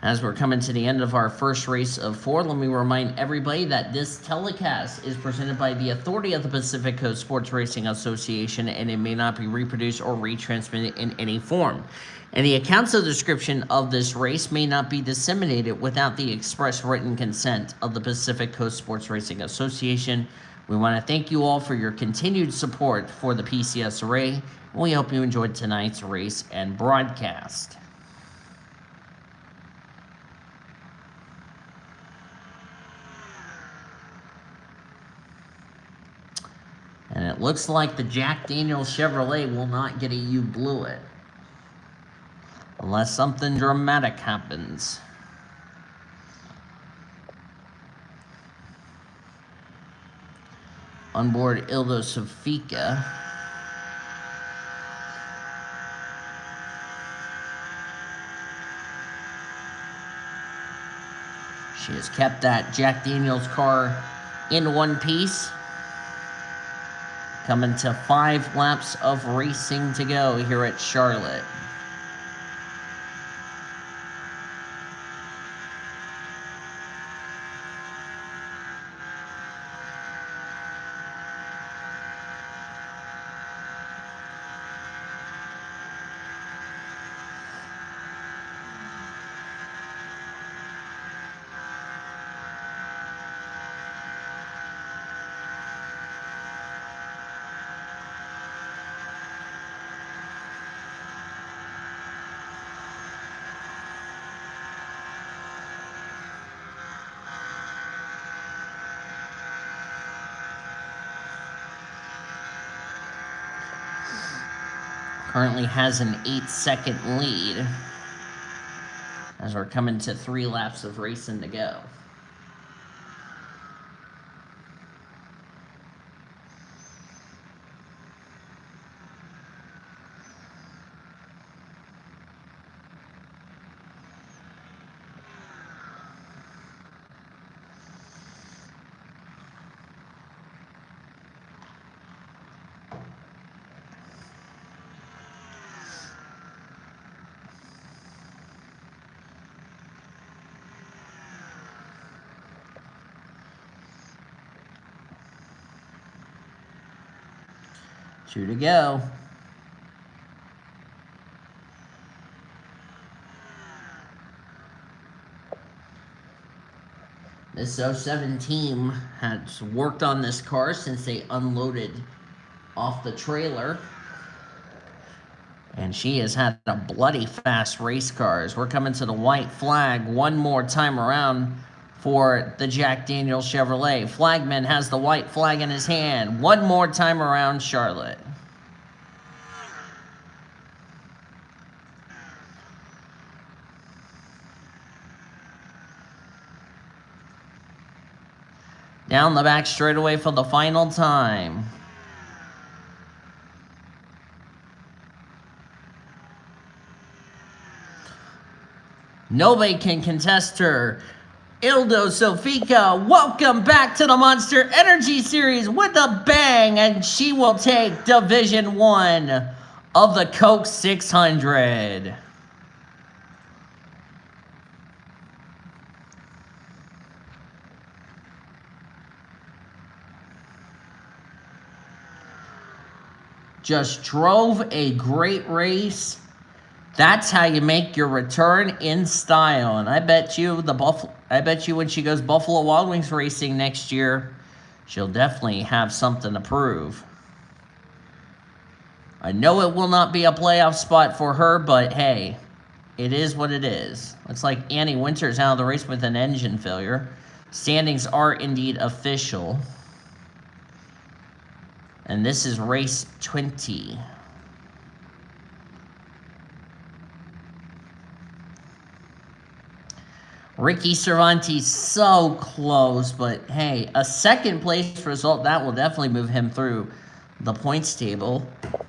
As we're coming to the end of our first race of 4, let me remind everybody that this telecast is presented by the authority of the Pacific Coast Sports Racing Association, and it may not be reproduced or retransmitted in any form. And the accounts of the description of this race may not be disseminated without the express written consent of the Pacific Coast Sports Racing Association. We want to thank you all for your continued support for the PCSRA, and we hope you enjoyed tonight's race and broadcast. And it looks like the Jack Daniels Chevrolet will not get a "You Blew It" unless something dramatic happens. Onboard Ildo Sofika. She has kept that Jack Daniels car in one piece. Coming to 5 laps of racing to go here at Charlotte. Currently has an 8-second lead as we're coming to 3 laps of racing to go. 2 to go. This 07 team has worked on this car since they unloaded off the trailer. And she has had a bloody fast race car. As we're coming to the white flag one more time around for the Jack Daniels Chevrolet. Flagman has the white flag in his hand. One more time around Charlotte. Down the back straightaway for the final time. Nobody can contest her. Ildo Sofika, welcome back to the Monster Energy Series with a bang, and she will take Division 1 of the Coke 600. Just drove a great race. That's how you make your return in style. And I bet you when she goes Buffalo Wild Wings racing next year, she'll definitely have something to prove. I know it will not be a playoff spot for her, but hey, it is what it is. Looks like Annie Winters out of the race with an engine failure. Standings are indeed official. And this is race 20. Ricky Cervantes so close, but hey, a second place result, that will definitely move him through the points table.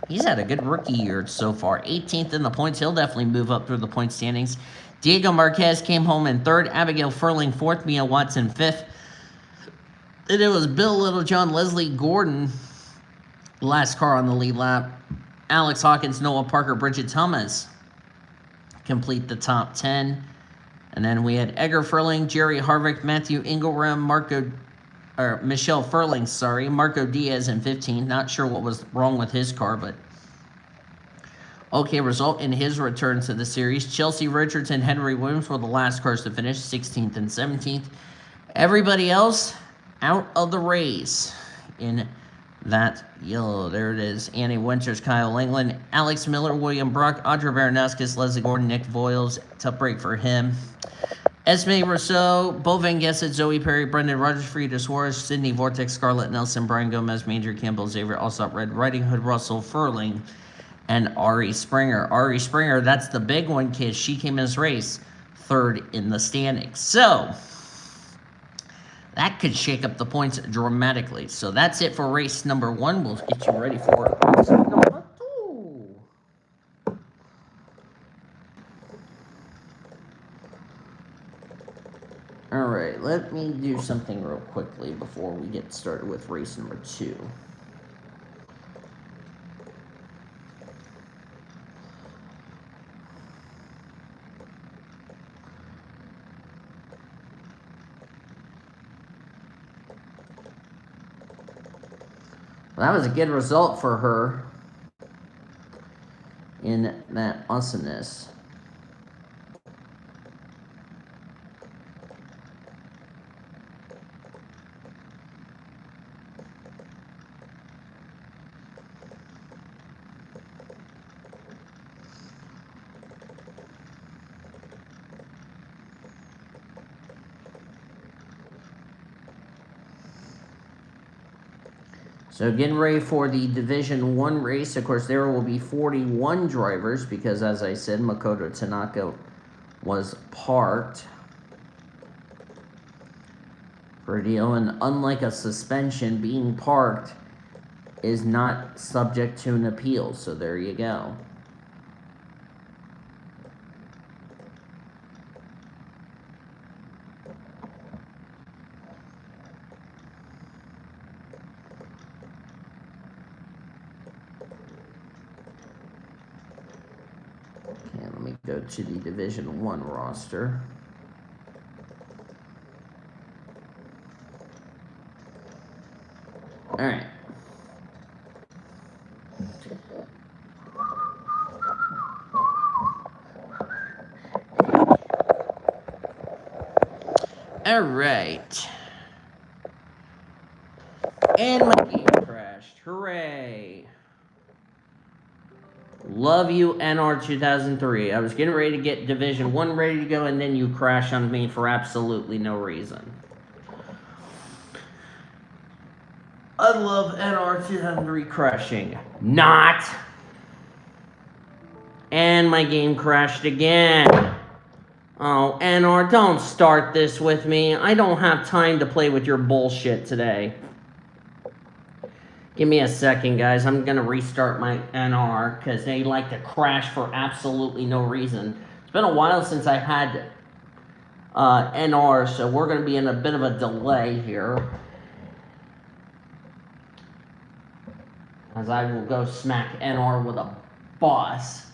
He's had a good rookie year so far. 18th in the points. He'll definitely move up through the point standings. Diego Marquez came home in 3rd. Abigail Furling 4th. Mia Watson 5th. Then it was Bill Littlejohn, Leslie Gordon, last car on the lead lap. Alex Hawkins, Noah Parker, Bridget Thomas complete the top 10. And then we had Edgar Furling, Jerry Harvick, Matthew Ingram, Michelle Furling, sorry, Marco Diaz in 15th. Not sure what was wrong with his car, but okay result in his return to the series. Chelsea Richards and Henry Williams were the last cars to finish, 16th and 17th. Everybody else out of the race in that yellow. There it is. Annie Winters, Kyle England, Alex Miller, William Brock, Audra Baranowskis, Leslie Gordon, Nick Voiles. Tough break for him. Esme Rousseau, Bo Van Gesset, Zoe Perry, Brendan Rogers, Frida Suarez, Sydney Vortex, Scarlett Nelson, Brian Gomez, Major Campbell, Xavier Alsop, Red Riding Hood, Russell Furling, and Ari Springer. Ari Springer, that's the big one, kids. She came in this race 3rd in the standings. So that could shake up the points dramatically. So that's it for race number 1. We'll get you ready for race number 2. Alright, let me do something real quickly before we get started with race number 2. Well, that was a good result for her in that awesomeness. So getting ready for the Division 1 race. Of course, there will be 41 drivers because, as I said, Makoto Tanaka was parked for a deal. And unlike a suspension, being parked is not subject to an appeal. So there you go. Go to the Division 1 roster. Alright. Alright. And my game crashed. Hooray. Love you, NR 2003. I was getting ready to get Division 1 ready to go, and then you crash on me for absolutely no reason. I love NR 2003 crashing. Not. And my game crashed again. Oh, NR, don't start this with me. I don't have time to play with your bullshit today. Give me a second, guys. I'm going to restart my NR because they like to crash for absolutely no reason. It's been a while since I had NR, so we're going to be in a bit of a delay here. As I will go smack NR with a bus.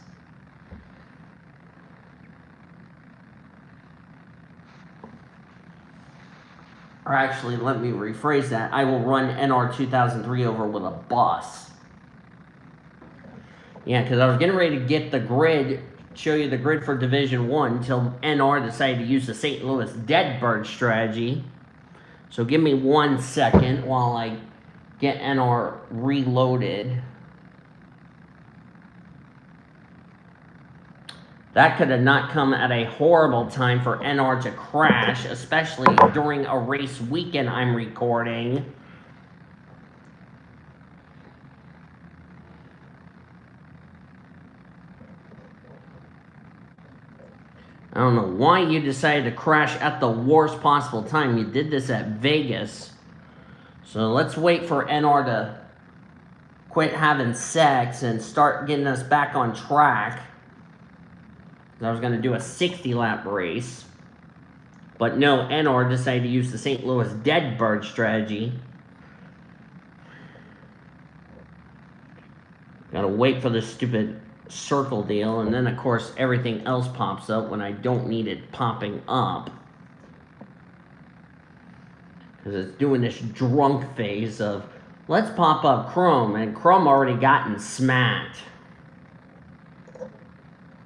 Or actually, let me rephrase that. I will run NR 2003 over with a bus. Yeah, because I was getting ready to get the grid, show you the grid for Division 1 until NR decided to use the St. Louis Dead Bird strategy. So give me 1 second while I get NR reloaded. That could have not come at a horrible time for NR to crash, especially during a race weekend I'm recording. I don't know why you decided to crash at the worst possible time. You did this at Vegas. So let's wait for NR to quit having sex and start getting us back on track. I was going to do a 60-lap race. But no, NR decided to use the St. Louis Dead Bird strategy. Gotta wait for this stupid circle deal, and then of course everything else pops up when I don't need it popping up. Because it's doing this drunk phase of, let's pop up Chrome, and Chrome already gotten smacked.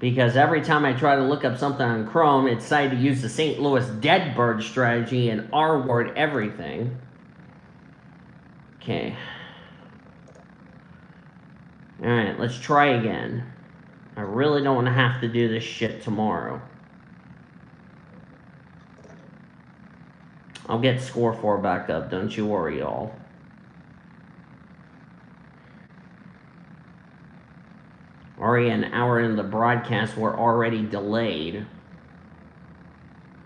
Because every time I try to look up something on Chrome, it decided to use the St. Louis Dead Bird strategy and R-word everything. Okay. Alright, let's try again. I really don't want to have to do this shit tomorrow. I'll get score 4 back up, don't you worry, y'all. Already an hour into the broadcast, we're already delayed.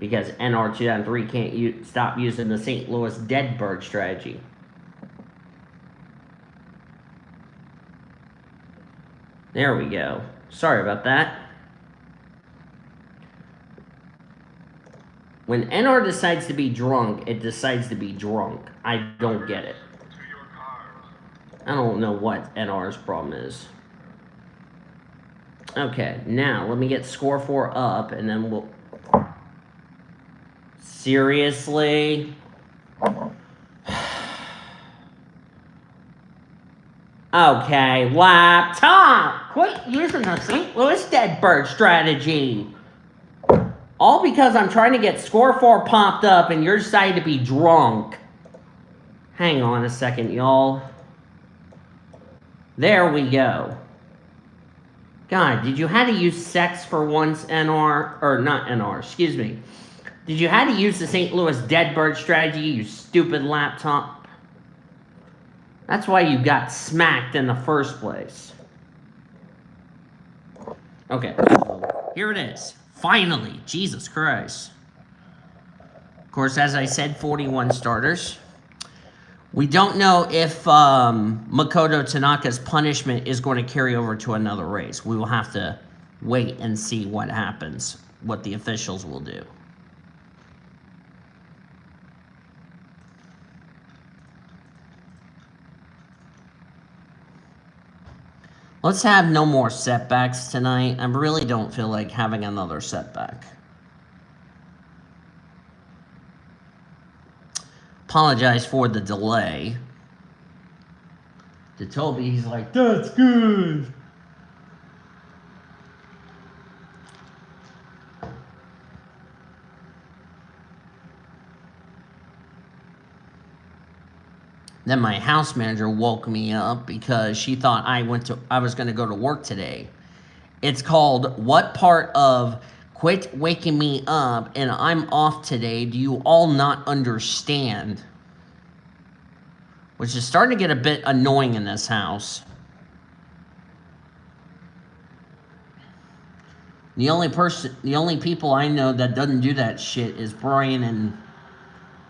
Because NR 2003 can't stop using the St. Louis Dead Bird strategy. There we go. Sorry about that. When NR decides to be drunk, it decides to be drunk. I don't get it. I don't know what NR's problem is. Okay, now let me get score 4 up, and then we'll... Seriously? Okay, laptop! Quit using the St. Louis Dead Bird strategy. All because I'm trying to get score 4 popped up and you're deciding to be drunk. Hang on a second, y'all. There we go. God, did you have to use sex for once, NR? Or not NR, excuse me. Did you have to use the St. Louis Dead Bird strategy, you stupid laptop? That's why you got smacked in the first place. Okay, so here it is. Finally, Jesus Christ. Of course, as I said, 41 starters. We don't know if Makoto Tanaka's punishment is going to carry over to another race. We will have to wait and see what happens, what the officials will do. Let's have no more setbacks tonight. I really don't feel like having another setback. Apologize for the delay. To Toby, he's like, that's good. Then my house manager woke me up because she thought I was going to go to work today. It's called "What part of quit waking me up and I'm off today do you all not understand?" Which is starting to get a bit annoying in this house. The only people I know that doesn't do that shit is Brian and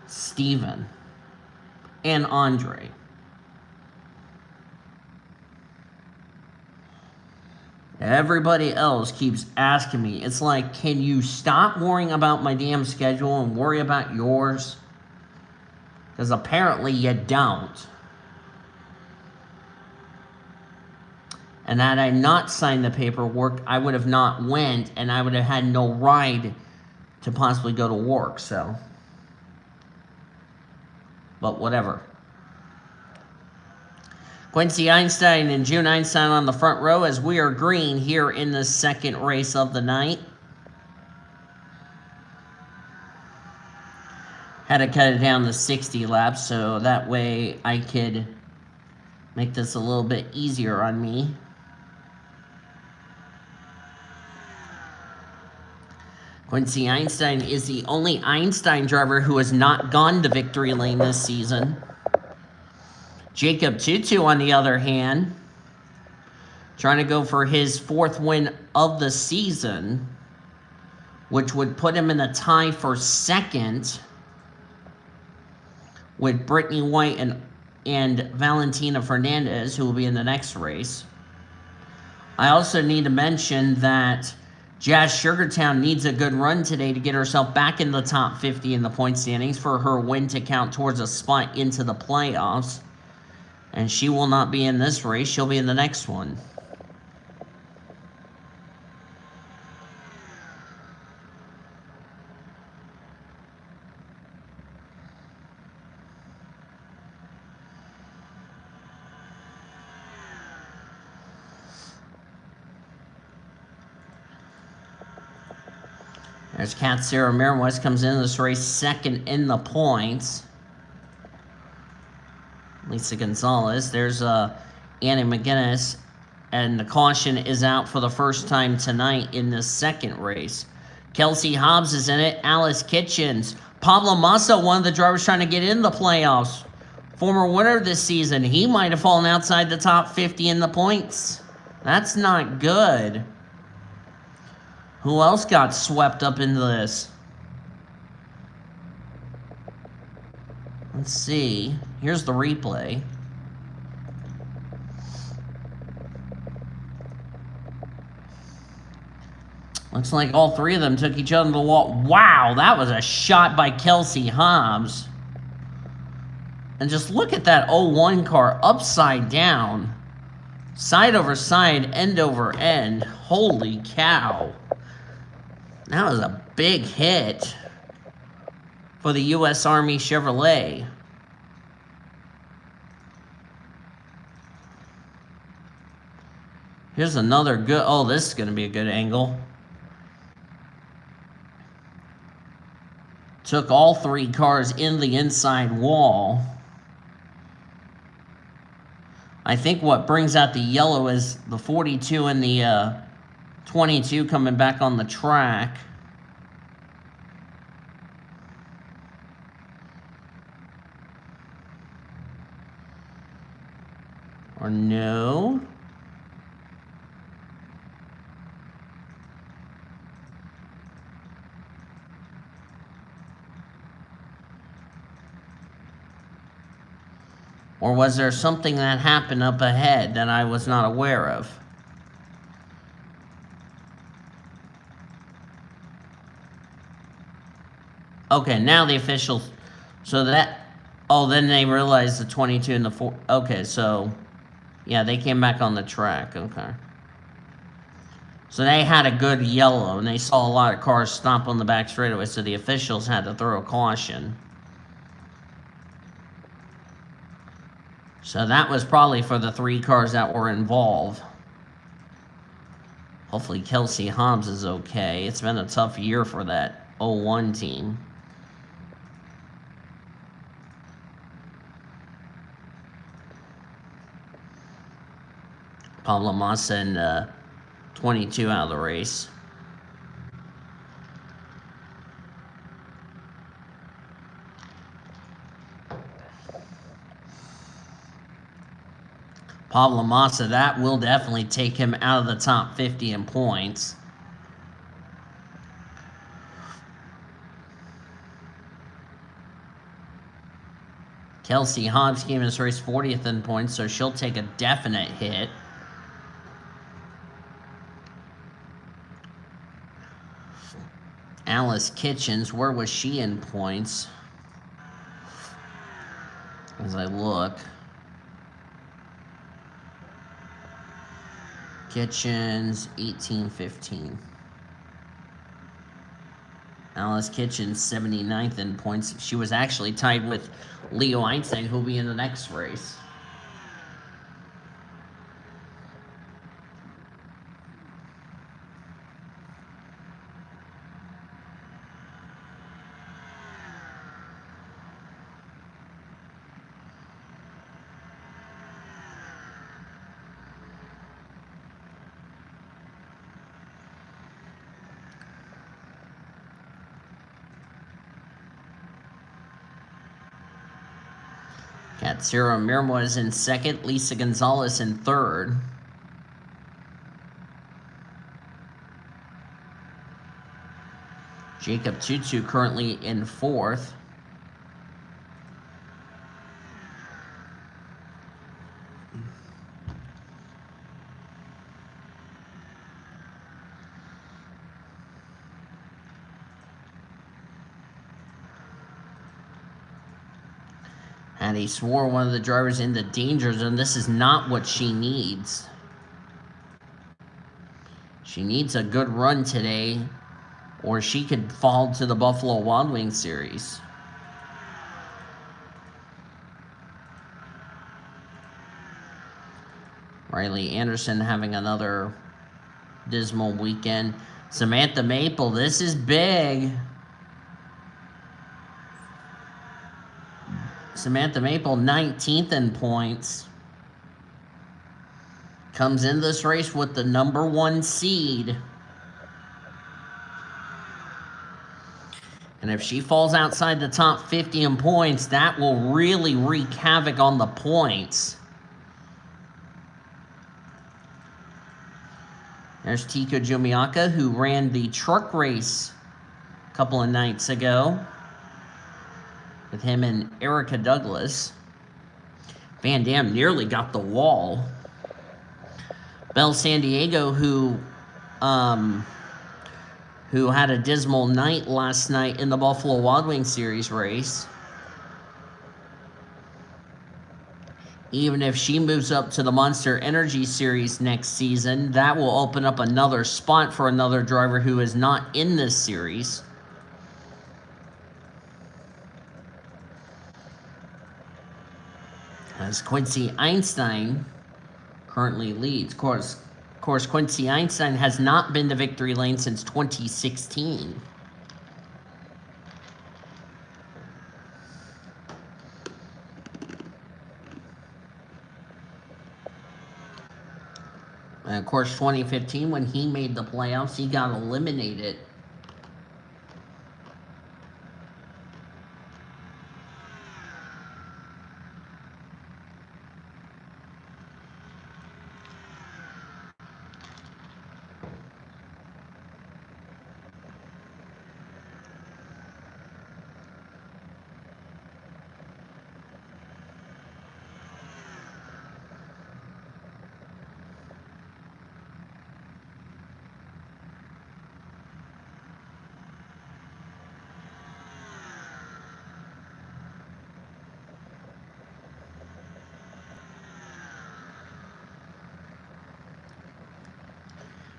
Steven and Andre. Everybody else keeps asking me. It's like, can you stop worrying about my damn schedule and worry about yours? Because apparently you don't. And had I not signed the paperwork, I would have not went, and I would have had no ride to possibly go to work, so. But whatever. Quincy Einstein and June Einstein on the front row as we are green here in the second race of the night. Had to cut it down to 60 laps so that way I could make this a little bit easier on me. Quincy Einstein is the only Einstein driver who has not gone to victory lane this season. Jacob Tutu, on the other hand, trying to go for his 4th win of the season, which would put him in a tie for 2nd with Brittany White and Valentina Fernandez, who will be in the next race. I also need to mention that Jazz Sugartown needs a good run today to get herself back in the top 50 in the point standings for her win to count towards a spot into the playoffs. And she will not be in this race. She'll be in the next one. There's Kat Sarah Marinwest comes into this race 2nd in the points. Lisa Gonzalez. There's Annie McGinnis. And the caution is out for the first time tonight in the 2nd race. Kelsey Hobbs is in it. Alice Kitchens. Pablo Massa, one of the drivers trying to get in the playoffs. Former winner this season. He might have fallen outside the top 50 in the points. That's not good. Who else got swept up into this? Let's see. Here's the replay. Looks like all 3 of them took each other to the wall. Wow, that was a shot by Kelsey Hobbs. And just look at that 01 car upside down. Side over side, end over end. Holy cow. That was a big hit for the U.S. Army Chevrolet. Here's another good... Oh, this is going to be a good angle. Took all 3 cars in the inside wall. I think what brings out the yellow is the 42 and the 22 coming back on the track. Or no? Or was there something that happened up ahead that I was not aware of? Okay, now the officials... So that... Oh, then they realized the 22 and the 4... Okay, so... Yeah, they came back on the track. Okay. So they had a good yellow, and they saw a lot of cars stop on the back straightaway, so the officials had to throw a caution. So that was probably for the 3 cars that were involved. Hopefully Kelsey Hobbs is okay. It's been a tough year for that 01 team. Pablo Massa in 22 out of the race. Pablo Massa, that will definitely take him out of the top 50 in points. Kelsey Hobbs came in this race 40th in points, so she'll take a definite hit. Alice Kitchens, where was she in points? As I look. Kitchens, 18-15. Alice Kitchens, 79th in points. She was actually tied with Leo Einstein, who'll be in the next race. Got Sarah Mirmoz in second, Lisa Gonzalez in third. Jacob Tutu currently in fourth. Hattie Swore, one of the drivers in the danger zone. This is not what she needs. She needs a good run today, or she could fall to the Buffalo Wild Wings series. Riley Anderson having another dismal weekend. Samantha Maple, this is big. Samantha Maple, 19th in points. Comes in this race with the #1 seed. And if she falls outside the top 50 in points, that will really wreak havoc on the points. There's Tico Jomiaka, who ran the truck race a couple of nights ago with him and Erica Douglas. Van Dam nearly got the wall. Belle San Diego, who had a dismal night last night in the Buffalo Wild Wings Series race. Even if she moves up to the Monster Energy Series next season, that will open up another spot for another driver who is not in this series. As Quincy Einstein currently leads. Of course, Quincy Einstein has not been to victory lane since 2016. And of course, 2015, when he made the playoffs, he got eliminated.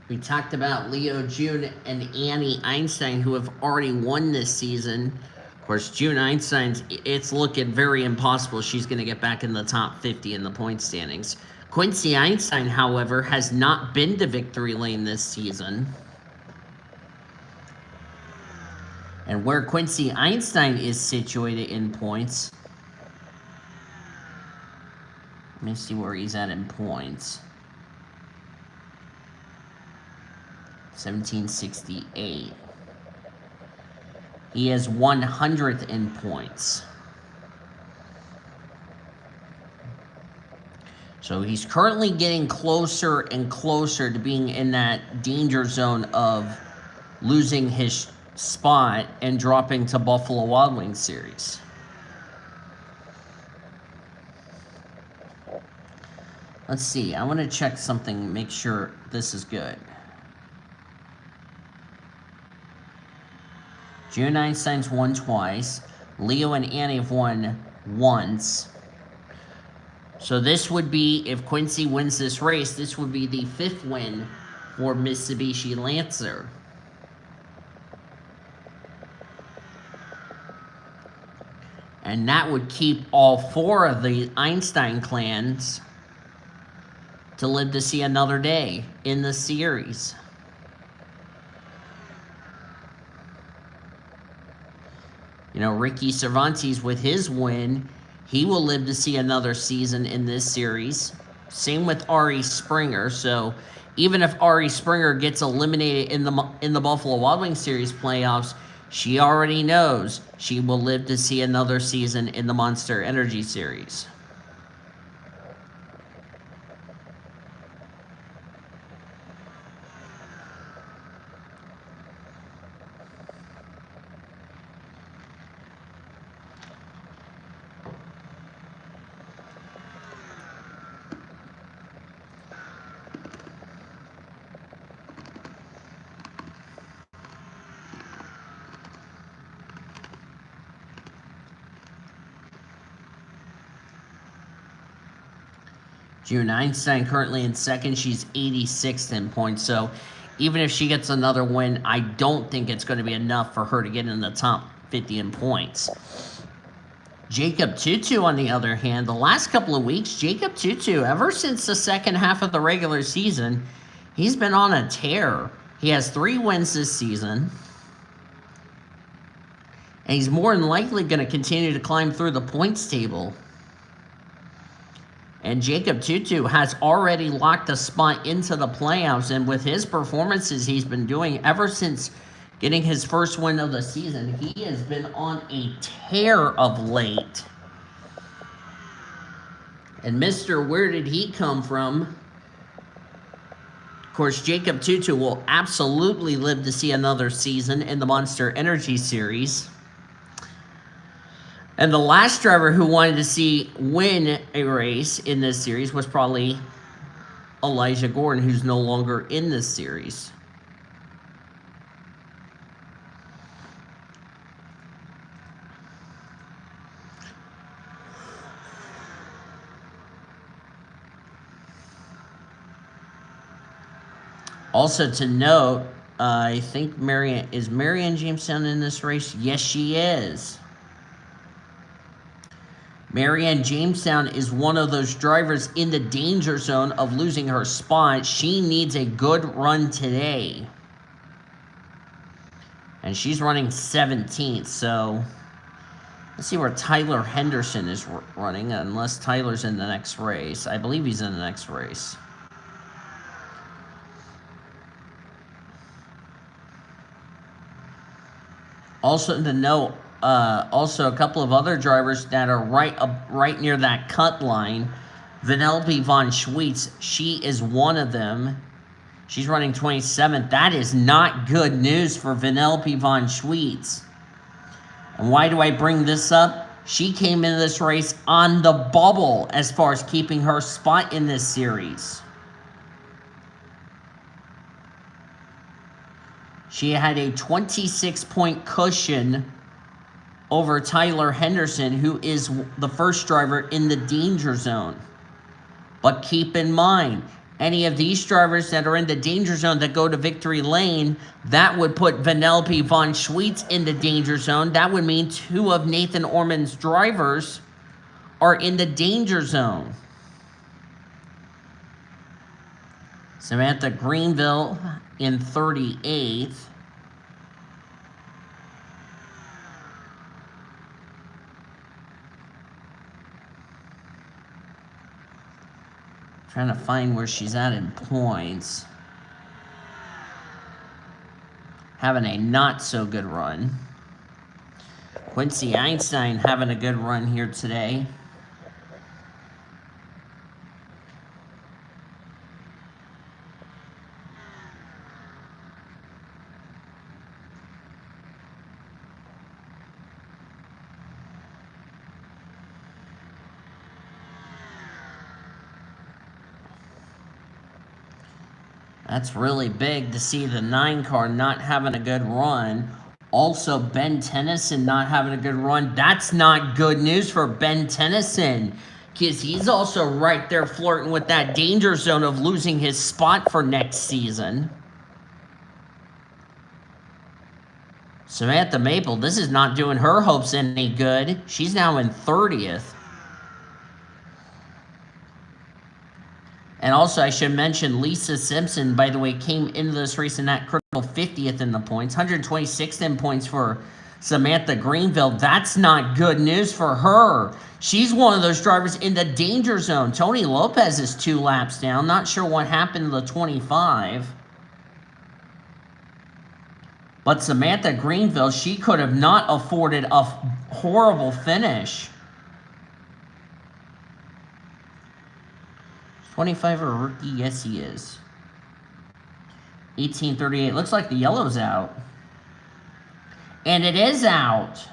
We talked about Leo June and Annie Einstein, who have already won this season. Of course, June Einstein's, it's looking very impossible she's going to get back in the top 50 in the point standings. Quincy Einstein, however, has not been to victory lane this season. And where Quincy Einstein is situated in points, let me see where he's at in points. 1768. He is 100th in points. So he's currently getting closer and closer to being in that danger zone of losing his spot and dropping to Buffalo Wild Wings series. Let's see. I want to check something, make sure this is good. June Einstein's won twice. Leo and Annie have won once. So this would be, if Quincy wins this race, this would be the 5th win for Mitsubishi Lancer. And that would keep all 4 of the Einstein clans to live to see another day in the series. You know, Ricky Cervantes, with his win, he will live to see another season in this series. Same with Ari Springer. So even if Ari Springer gets eliminated in the Buffalo Wild Wings series playoffs, she already knows she will live to see another season in the Monster Energy series. June Einstein currently in 2nd. She's 86th in points. So even if she gets another win, I don't think it's going to be enough for her to get in the top 50 in points. Jacob Tutu, on the other hand, the last couple of weeks, Jacob Tutu, ever since the second half of the regular season, he's been on a tear. He has 3 wins this season. And he's more than likely going to continue to climb through the points table. And Jacob Tutu has already locked a spot into the playoffs. And with his performances he's been doing ever since getting his first win of the season, he has been on a tear of late. And Mr. Where did he come from? Of course, Jacob Tutu will absolutely live to see another season in the Monster Energy series. And the last driver who wanted to see win a race in this series was probably Elijah Gordon, who's no longer in this series. Also to note, I think is Marianne Jamestown in this race? Yes, she is. Marianne Jamestown is one of those drivers in the danger zone of losing her spot. She needs a good run today. And she's running 17th, so let's see where Tyler Henderson is running, unless Tyler's in the next race. I believe he's in the next race. Also to note, also a couple of other drivers that are right near that cut line. Vanellope von Schweetz, she is one of them. She's running 27th. That is not good news for Vanellope von Schweetz. And why do I bring this up? She came into this race on the bubble as far as keeping her spot in this series. She had a 26-point cushion over Tyler Henderson, who is the first driver in the danger zone. But keep in mind, any of these drivers that are in the danger zone that go to victory lane, that would put Vanellope von Schweetz in the danger zone. That would mean 2 of Nathan Orman's drivers are in the danger zone. Samantha Greenville in 38th. Trying to find where she's at in points. having a not-so-good run. Quincy Einstein having a good run here today. That's really big to see the 9 car not having a good run. Also, Ben Tennyson not having a good run. That's not good news for Ben Tennyson, because he's also right there flirting with that danger zone of losing his spot for next season. Samantha Maple, this is not doing her hopes any good. She's now in 30th. And also, I should mention Lisa Simpson, by the way, came into this race in that critical 50th in the points. 126th in points for Samantha Greenville. That's not good news for her. She's one of those drivers in the danger zone. Tony Lopez is 2 laps down. Not sure what happened to the 25. But Samantha Greenville, she could have not afforded a horrible finish. 25 or rookie? Yes, he is. 1838. Looks like the yellow's out. And it is out.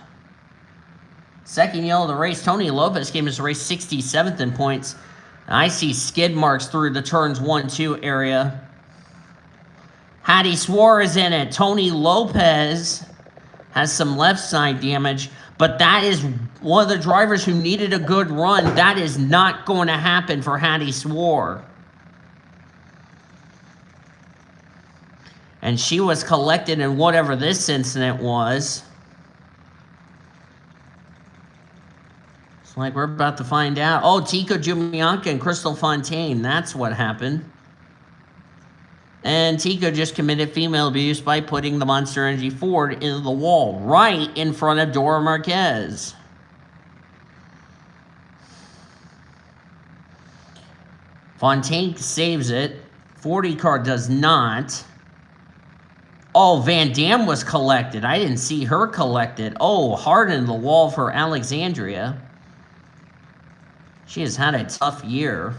Second yellow of the race. Tony Lopez came into the race 67th in points. I see skid marks through the turns 1-2 area. Hattie Suarez in it. Tony Lopez has some left side damage. But that is one of the drivers who needed a good run. That is not going to happen for Hattie Swore. And she was collected in whatever this incident was. It's like we're about to find out. Oh, Tico Jumianka and Crystal Fontaine. That's what happened. And Tico just committed female abuse by putting the Monster Energy Ford into the wall right in front of Dora Marquez. Fontaine saves it. 40 car does not. Oh, Van Dam was collected. I didn't see her collected. Oh, hard in the wall for Alexandria. She has had a tough year.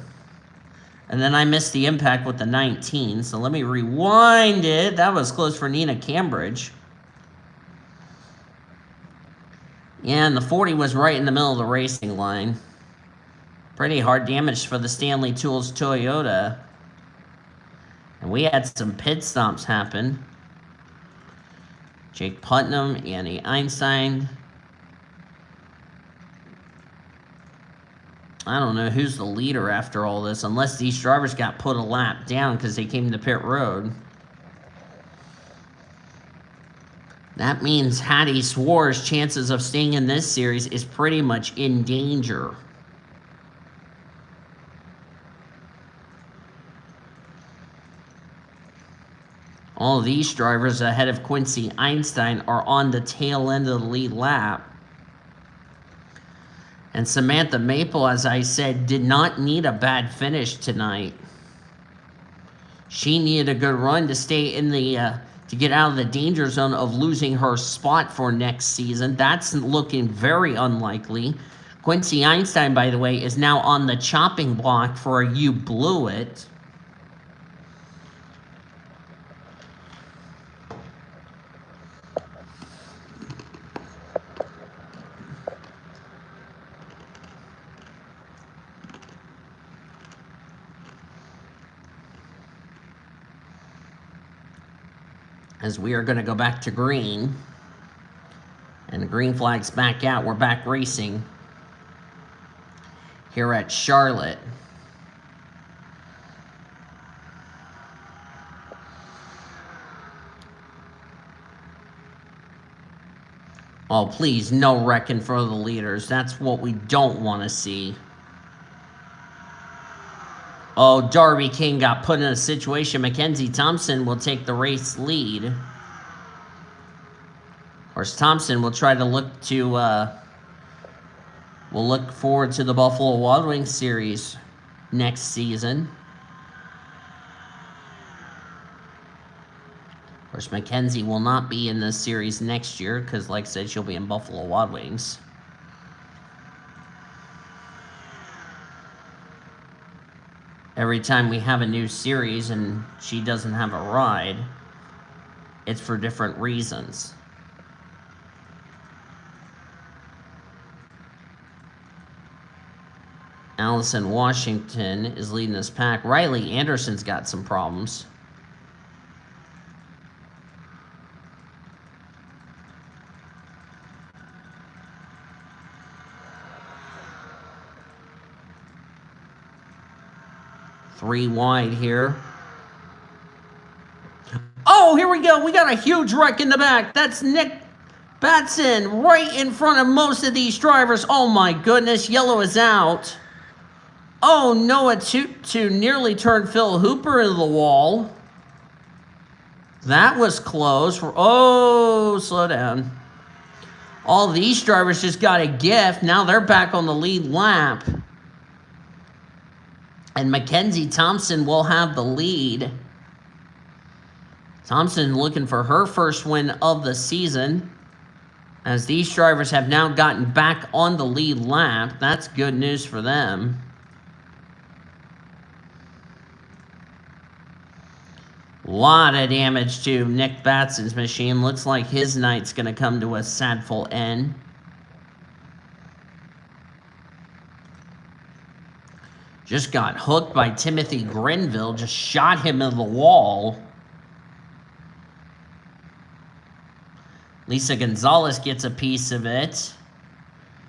And then I missed the impact with the 19, so let me rewind it. That was close for Nina Cambridge. Yeah, and the 40 was right in the middle of the racing line. Pretty hard damage for the Stanley Tools Toyota. And we had some pit stops happen. Jake Putnam, Annie Einstein. I don't know who's the leader after all this, unless these drivers got put a lap down because they came to pit road. That means Hattie Sware's chances of staying in this series is pretty much in danger. All of these drivers ahead of Quincy Einstein are on the tail end of the lead lap. And Samantha Maple, as I said, did not need a bad finish tonight. She needed a good run to stay in the, to get out of the danger zone of losing her spot for next season. That's looking very unlikely. Quincy Einstein, by the way, is now on the chopping block for a You Blew It. As we are going to go back to green. And the green flag's back out. We're back racing here at Charlotte. Oh, please, no wrecking for the leaders. That's what we don't want to see. Oh, Darby King got put in a situation. Mackenzie Thompson will take the race lead. Of course, Thompson will try to look to, we'll look forward to the Buffalo Wild Wings series next season. Of course, Mackenzie will not be in this series next year because, like I said, she'll be in Buffalo Wild Wings. Every time we have a new series and she doesn't have a ride, it's for different reasons. Allison Washington is leading this pack. Riley Anderson's got some problems. Three wide here. Oh, here we go. We got a huge wreck in the back. That's Nick Batson right in front of most of these drivers. Oh my goodness, yellow is out. Oh, Noah Tutu nearly turned Phil Hooper into the wall. That was close. Oh, slow down. All these drivers just got a gift. Now they're back on the lead lap. And Mackenzie Thompson will have the lead. Thompson looking for her first win of the season. As these drivers have now gotten back on the lead lap. That's good news for them. A lot of damage to Nick Batson's machine. Looks like his night's going to come to a sadful end. Just got hooked by Timothy Grenville. Just shot him in the wall. Lisa Gonzalez gets a piece of it.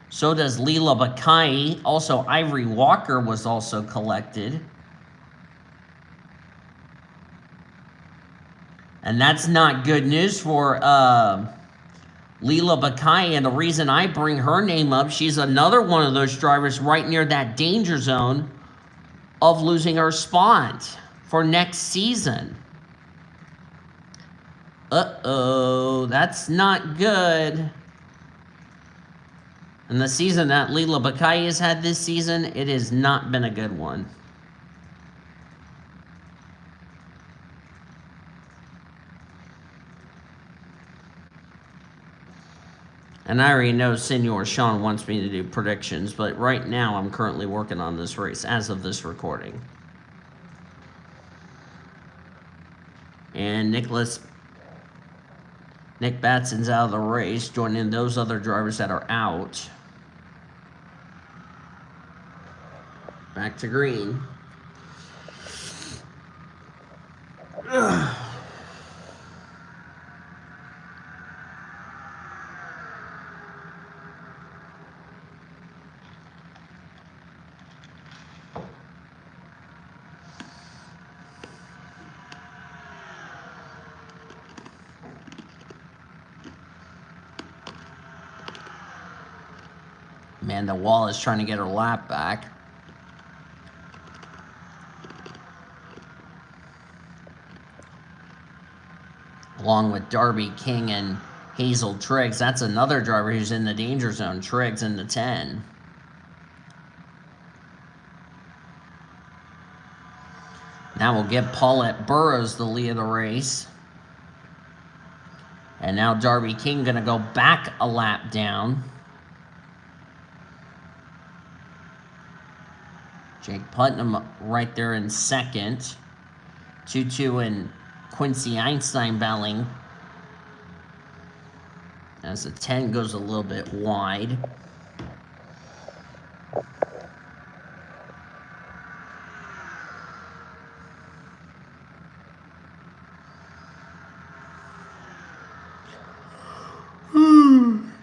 So does Leela Bakai. Also, Ivory Walker was also collected. And that's not good news for Leela Bakai. And the reason I bring her name up, she's another one of those drivers right near that danger zone of losing her spot for next season. Uh-oh, that's not good. And the season that Leela Bakai has had this season, it has not been a good one. And I already know Senor Sean wants me to do predictions, but right now I'm currently working on this race as of this recording. And Nick Batson's out of the race, joining those other drivers that are out. Back to green. Ugh. Amanda Wall is trying to get her lap back. Along with Darby King and Hazel Triggs. That's another driver who's in the danger zone. Triggs in the 10. Now we'll give Paulette Burrows the lead of the race. And now Darby King going to go back a lap down. Jake Putnam right there in second. Tutu and Quincy Einstein battling as the 10 goes a little bit wide.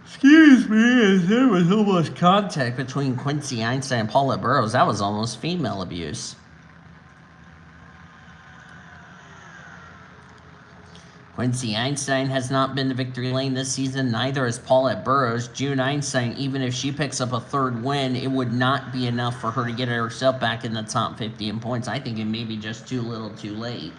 Excuse me, there was almost contact between Quincy Einstein and Paulette Burrows. That was almost female abuse. Quincy Einstein has not been to victory lane this season. Neither has Paulette Burrows. June Einstein, even if she picks up a third win, it would not be enough for her to get herself back in the top 50 in points. I think it may be just too little too late.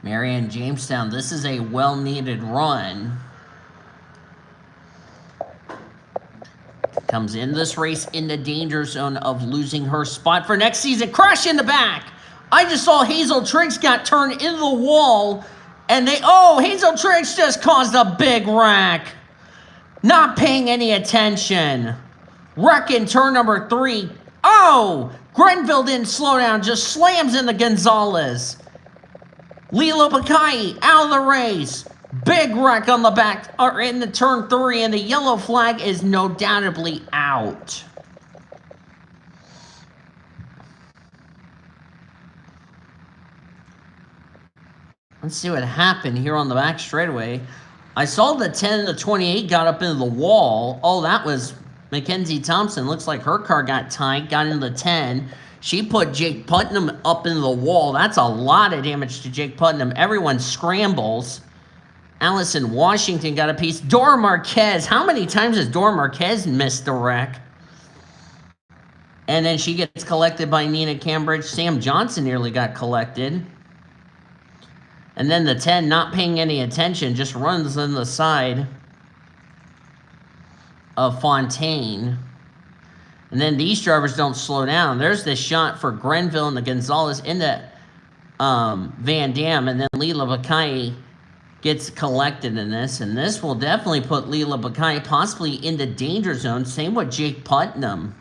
Marion Jamestown, this is a well-needed run. Comes in this race in the danger zone of losing her spot for next season. Crash in the back. I just saw Hazel Triggs got turned into the wall. And Hazel Triggs just caused a big wreck. Not paying any attention. Wreck in turn number 3. Oh! Grenville didn't slow down. Just slams into Gonzalez. Lila Bakai out of the race. Big wreck on the back, or in the turn 3, and the yellow flag is no doubtably out. Let's see what happened here on the back straightaway. I saw the 10 and the 28 got up into the wall. Oh, that was Mackenzie Thompson. Looks like her car got tight, got into the 10. She put Jake Putnam up into the wall. That's a lot of damage to Jake Putnam. Everyone scrambles. Allison Washington got a piece. Dora Marquez. How many times has Dora Marquez missed the wreck? And then she gets collected by Nina Cambridge. Sam Johnson nearly got collected. And then the 10 not paying any attention, just runs on the side of Fontaine. And then these drivers don't slow down. There's this shot for Grenville and the Gonzalez into Van Dam. And then Lila Bakai gets collected in this. And this will definitely put Lila Bakai possibly in the danger zone. Same with Jake Putnam.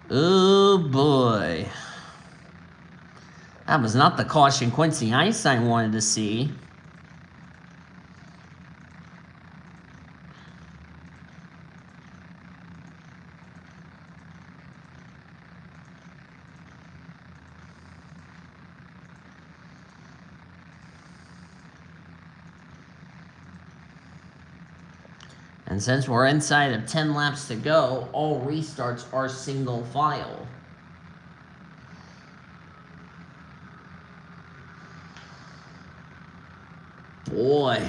Oh, boy. That was not the caution Quincy Einstein wanted to see. And since we're inside of 10 laps to go, all restarts are single file. Boy.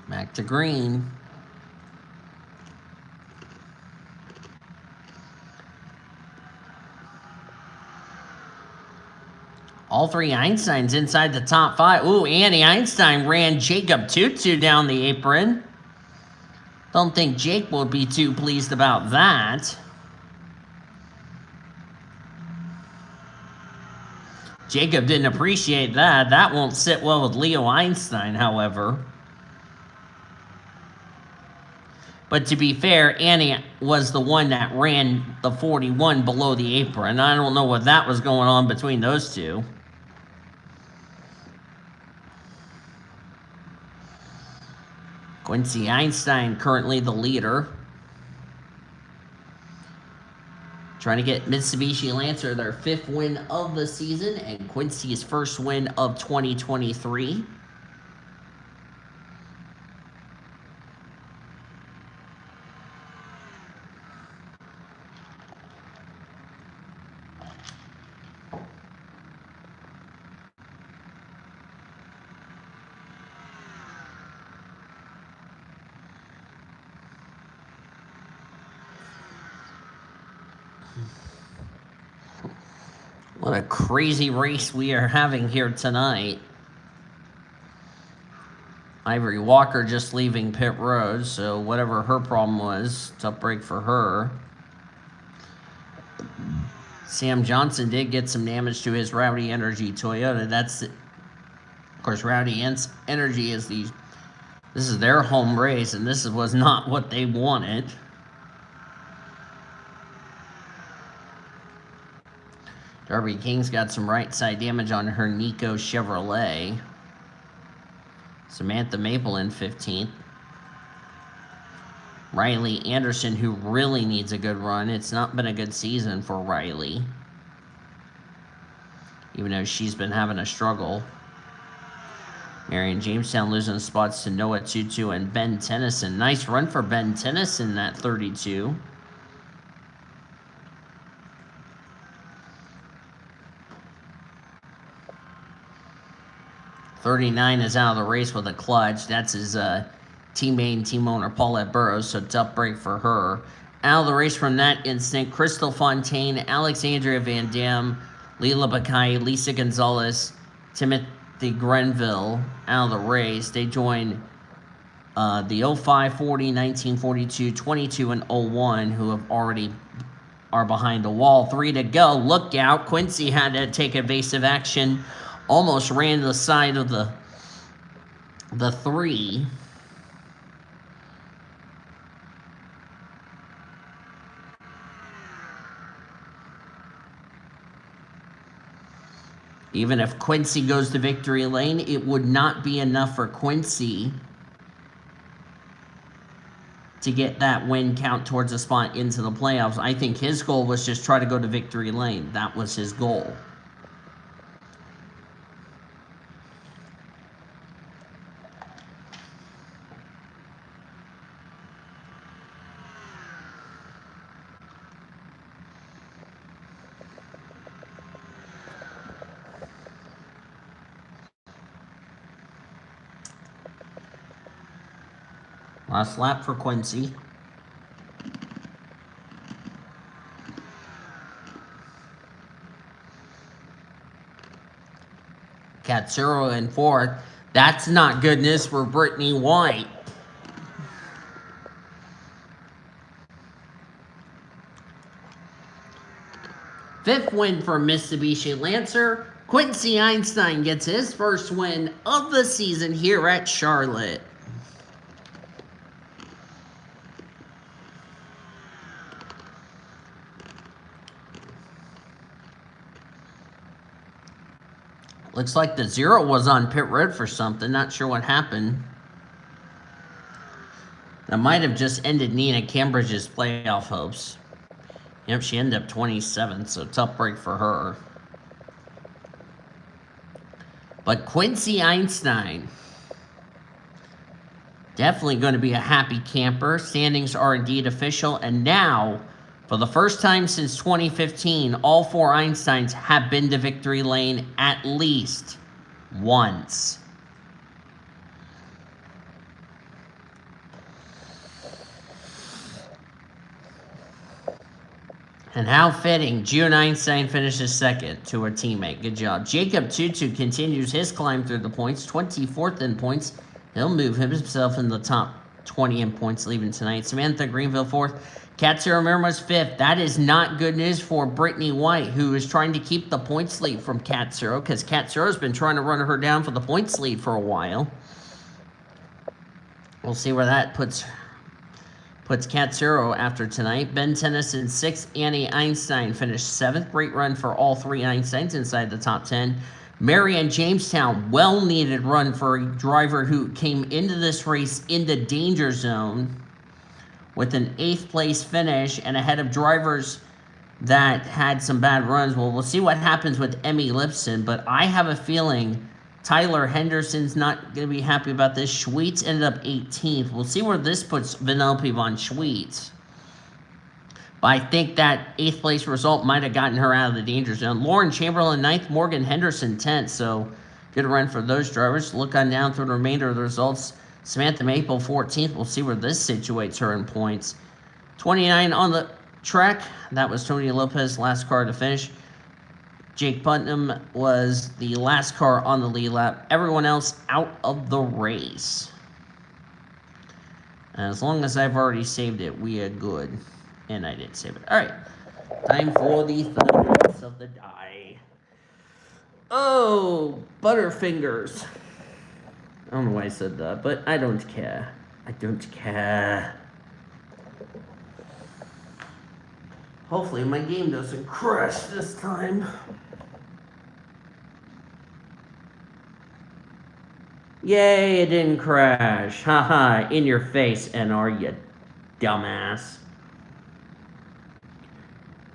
Back to green. All three Einsteins inside the top 5. Ooh, Annie Einstein ran Jacob Tutu down the apron. Don't think Jake will be too pleased about that. Jacob didn't appreciate that. That won't sit well with Leo Einstein, however. But to be fair, Annie was the one that ran the 41 below the apron. I don't know what that was going on between those two. Quincy Einstein currently the leader. Trying to get Mitsubishi Lancer their 5th win of the season and Quincy's 1st win of 2023. What a crazy race we are having here tonight. Ivory Walker just leaving pit road, so whatever her problem was, tough break for her. Sam Johnson did get some damage to his Rowdy Energy Toyota. That's, of course, Rowdy Energy is this is their home race, and this was not what they wanted. Darby King's got some right side damage on her Nico Chevrolet. Samantha Maple in 15th. Riley Anderson, who really needs a good run. It's not been a good season for Riley, even though she's been having a struggle. Marion Jamestown losing spots to Noah Tutu and Ben Tennyson. Nice run for Ben Tennyson at 32. .39 is out of the race with a clutch. That's his team owner Paulette Burrows, so tough break for her. Out of the race from that instant, Crystal Fontaine, Alexandria Van Dam, Leela Bakai, Lisa Gonzalez, Timothy Grenville out of the race. They join the 05, 40, 19, 42, 22, and 01, who have already are behind the wall. 3 to go. Look out. Quincy had to take evasive action. Almost ran to the side of the 3. Even if Quincy goes to victory lane, it would not be enough for Quincy to get that win count towards a spot into the playoffs. I think his goal was just try to go to victory lane. That was his goal. Last lap for Quincy. Katsuro in 4th. That's not good news for Brittany White. Fifth win for Mitsubishi Lancer. Quincy Einstein gets his first win of the season here at Charlotte. Looks like the 0 was on pit road for something. Not sure what happened. That might have just ended Nina Cambridge's playoff hopes. Yep, she ended up 27th, so tough break for her. But Quincy Einstein, definitely going to be a happy camper. Standings are indeed official, and now, for the first time since 2015, all 4 Einsteins have been to victory lane at least once. And how fitting, June Einstein finishes second to her teammate. Good job. Jacob Tutu continues his climb through the points, 24th in points. He'll move himself in the top 20 in points leaving tonight. Samantha Greenville 4th. Katsuro Miramo's 5th. That is not good news for Brittany White, who is trying to keep the points lead from Katsuro, because Katsuro's been trying to run her down for the points lead for a while. We'll see where that puts Katsuro after tonight. Ben Tennyson 6th. Annie Einstein finished 7th. Great run for all 3 Einsteins inside the top 10. Marianne Jamestown, well-needed run for a driver who came into this race in the danger zone with an 8th place finish and ahead of drivers that had some bad runs. Well, we'll see what happens with Emmy Lipson, but I have a feeling Tyler Henderson's not going to be happy about this. Schweetz ended up 18th. We'll see where this puts Vanellope von Schweetz. But I think that 8th place result might have gotten her out of the danger zone. Lauren Chamberlain 9th, Morgan Henderson 10th. So good run for those drivers. Look on down through the remainder of the results. Samantha Maple 14th. We'll see where this situates her in points. 29 on the track. That was Tony Lopez, last car to finish. Jake Putnam was the last car on the lead lap. Everyone else out of the race. And as long as I've already saved it, we are good. And I did save it. All right. Time for the thunders of the die. Oh, Butterfingers. I don't know why I said that, but I don't care. I don't care. Hopefully my game doesn't crash this time. Yay, it didn't crash. Haha, in your face, NR, you dumbass.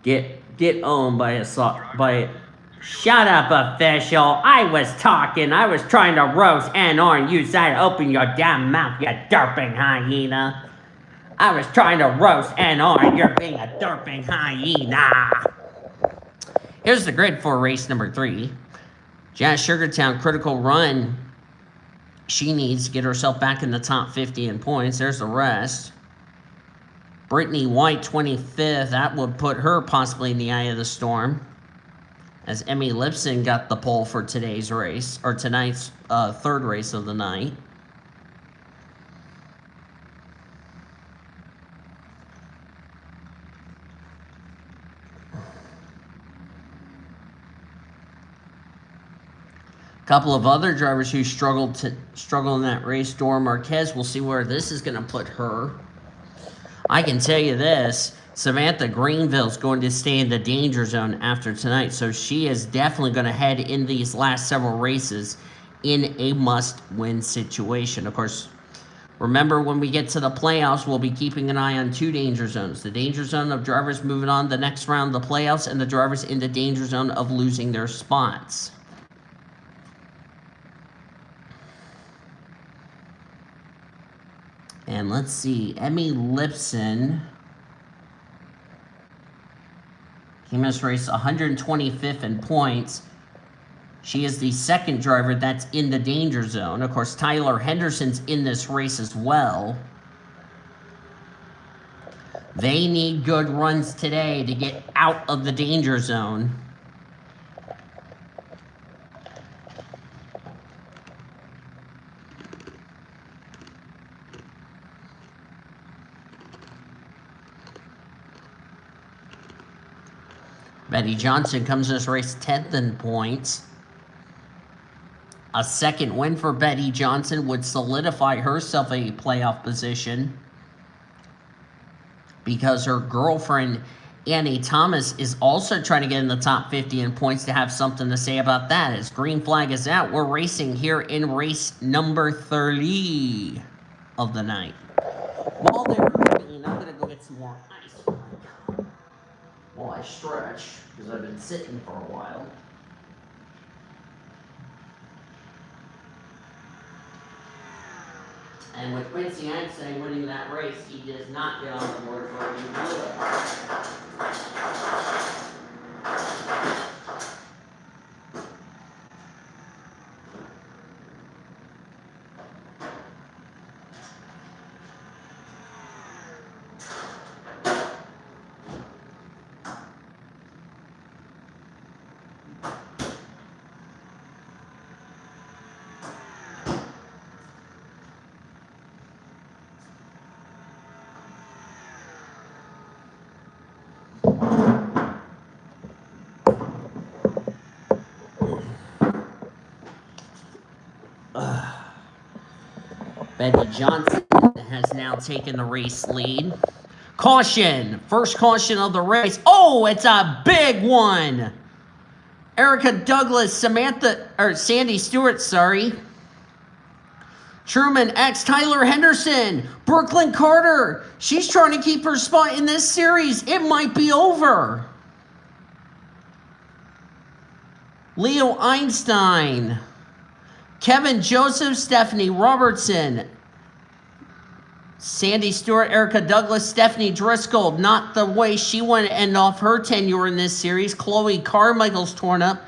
Get owned by a Shut up, official. I was talking. I was trying to roast NR and you decided to open your damn mouth, you derping hyena. I was trying to roast NR and you're being a derping hyena. Here's the grid for race number 3. Jazz Sugartown Critical Run. She needs to get herself back in the top 50 in points. There's the rest. Brittany White, 25th. That would put her possibly in the eye of the storm, as Emmy Lipson got the pole for today's race, or tonight's third race of the night. A couple of other drivers who struggled in that race. Dora Marquez, we'll see where this is going to put her. I can tell you this, Samantha Greenville's going to stay in the danger zone after tonight, so she is definitely going to head in these last several races in a must-win situation. Of course, remember when we get to the playoffs, we'll be keeping an eye on 2 danger zones. The danger zone of drivers moving on the next round of the playoffs, and the drivers in the danger zone of losing their spots. And let's see, Emmy Lipson came in this race 125th in points. She is the second driver that's in the danger zone. Of course, Tyler Henderson's in this race as well. They need good runs today to get out of the danger zone. Betty Johnson comes in this race 10th in points. A second win for Betty Johnson would solidify herself a playoff position, because her girlfriend, Annie Thomas, is also trying to get in the top 50 in points to have something to say about that. As green flag is out, we're racing here in race number 30 of the night. While they're cooking, I'm going to go get some more ice while I stretch, because I've been sitting for a while. And with Quincy Einstein winning that race, he does not get on the board for a new Betty Johnson has now taken the race lead. Caution! First caution of the race. Oh, it's a big one! Erica Douglas, Sandy Stewart, sorry. Truman X, Tyler Henderson, Brooklyn Carter. She's trying to keep her spot in this series. It might be over. Leo Einstein, Kevin Joseph, Stephanie Robertson, Sandy Stewart, Erica Douglas, Stephanie Driscoll. Not the way she wanted to end off her tenure in this series. Chloe Carmichael's torn up.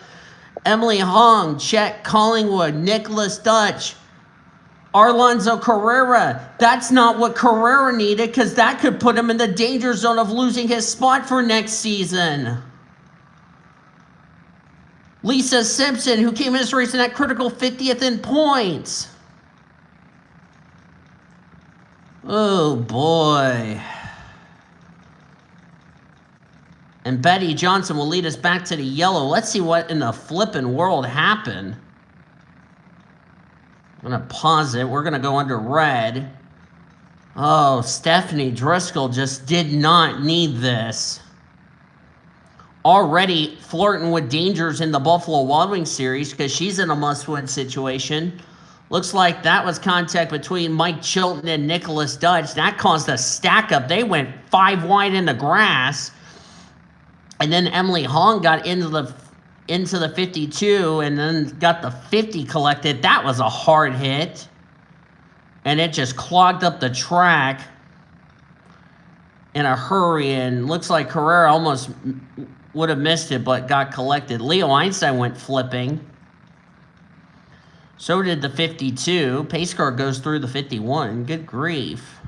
Emily Hong, Chet Collingwood, Nicholas Dutch, Arlonzo Carrera. That's not what Carrera needed, because that could put him in the danger zone of losing his spot for next season. Lisa Simpson, who came in this race in that critical 50th in points. Oh, boy. And Betty Johnson will lead us back to the yellow. Let's see what in the flippin' world happened. I'm going to pause it. We're going to go under red. Oh, Stephanie Driscoll just did not need this. Already flirting with dangers in the Buffalo Wild Wings series, because she's in a must-win situation. Looks like that was contact between Mike Chilton and Nicholas Dutch. That caused a stack up. They went 5 wide in the grass. And then Emily Hong got into the 52 and then got the 50 collected. That was a hard hit. And it just clogged up the track in a hurry. And looks like Carrera almost would have missed it, but got collected. Leo Einstein went flipping. So did the 52. Pace car goes through the 51. Good grief.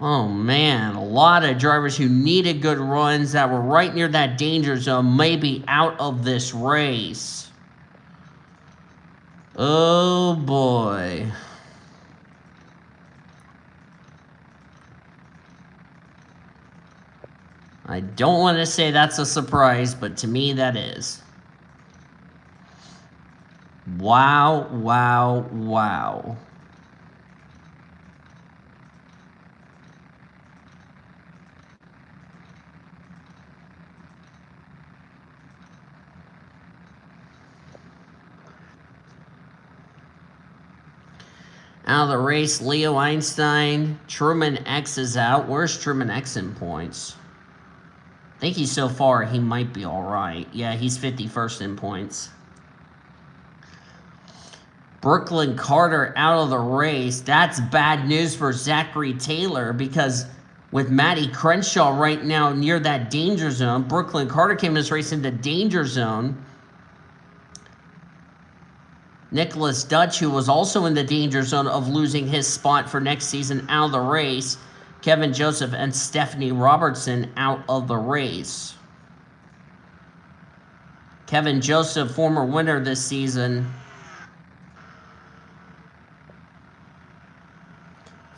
Oh man, a lot of drivers who needed good runs that were right near that danger zone may be out of this race. Oh boy. I don't want to say that's a surprise, but to me that is. Wow, wow, wow. Out of the race, Leo Einstein. Truman X is out. Where's Truman X in points? I think he's so far, he might be all right. Yeah, he's 51st in points. Brooklyn Carter out of the race. That's bad news for Zachary Taylor because with Matty Crenshaw right now near that danger zone, Brooklyn Carter came in this race into danger zone. Nicholas Dutch, who was also in the danger zone of losing his spot for next season, out of the race. Kevin Joseph and Stephanie Robertson out of the race. Kevin Joseph, former winner this season,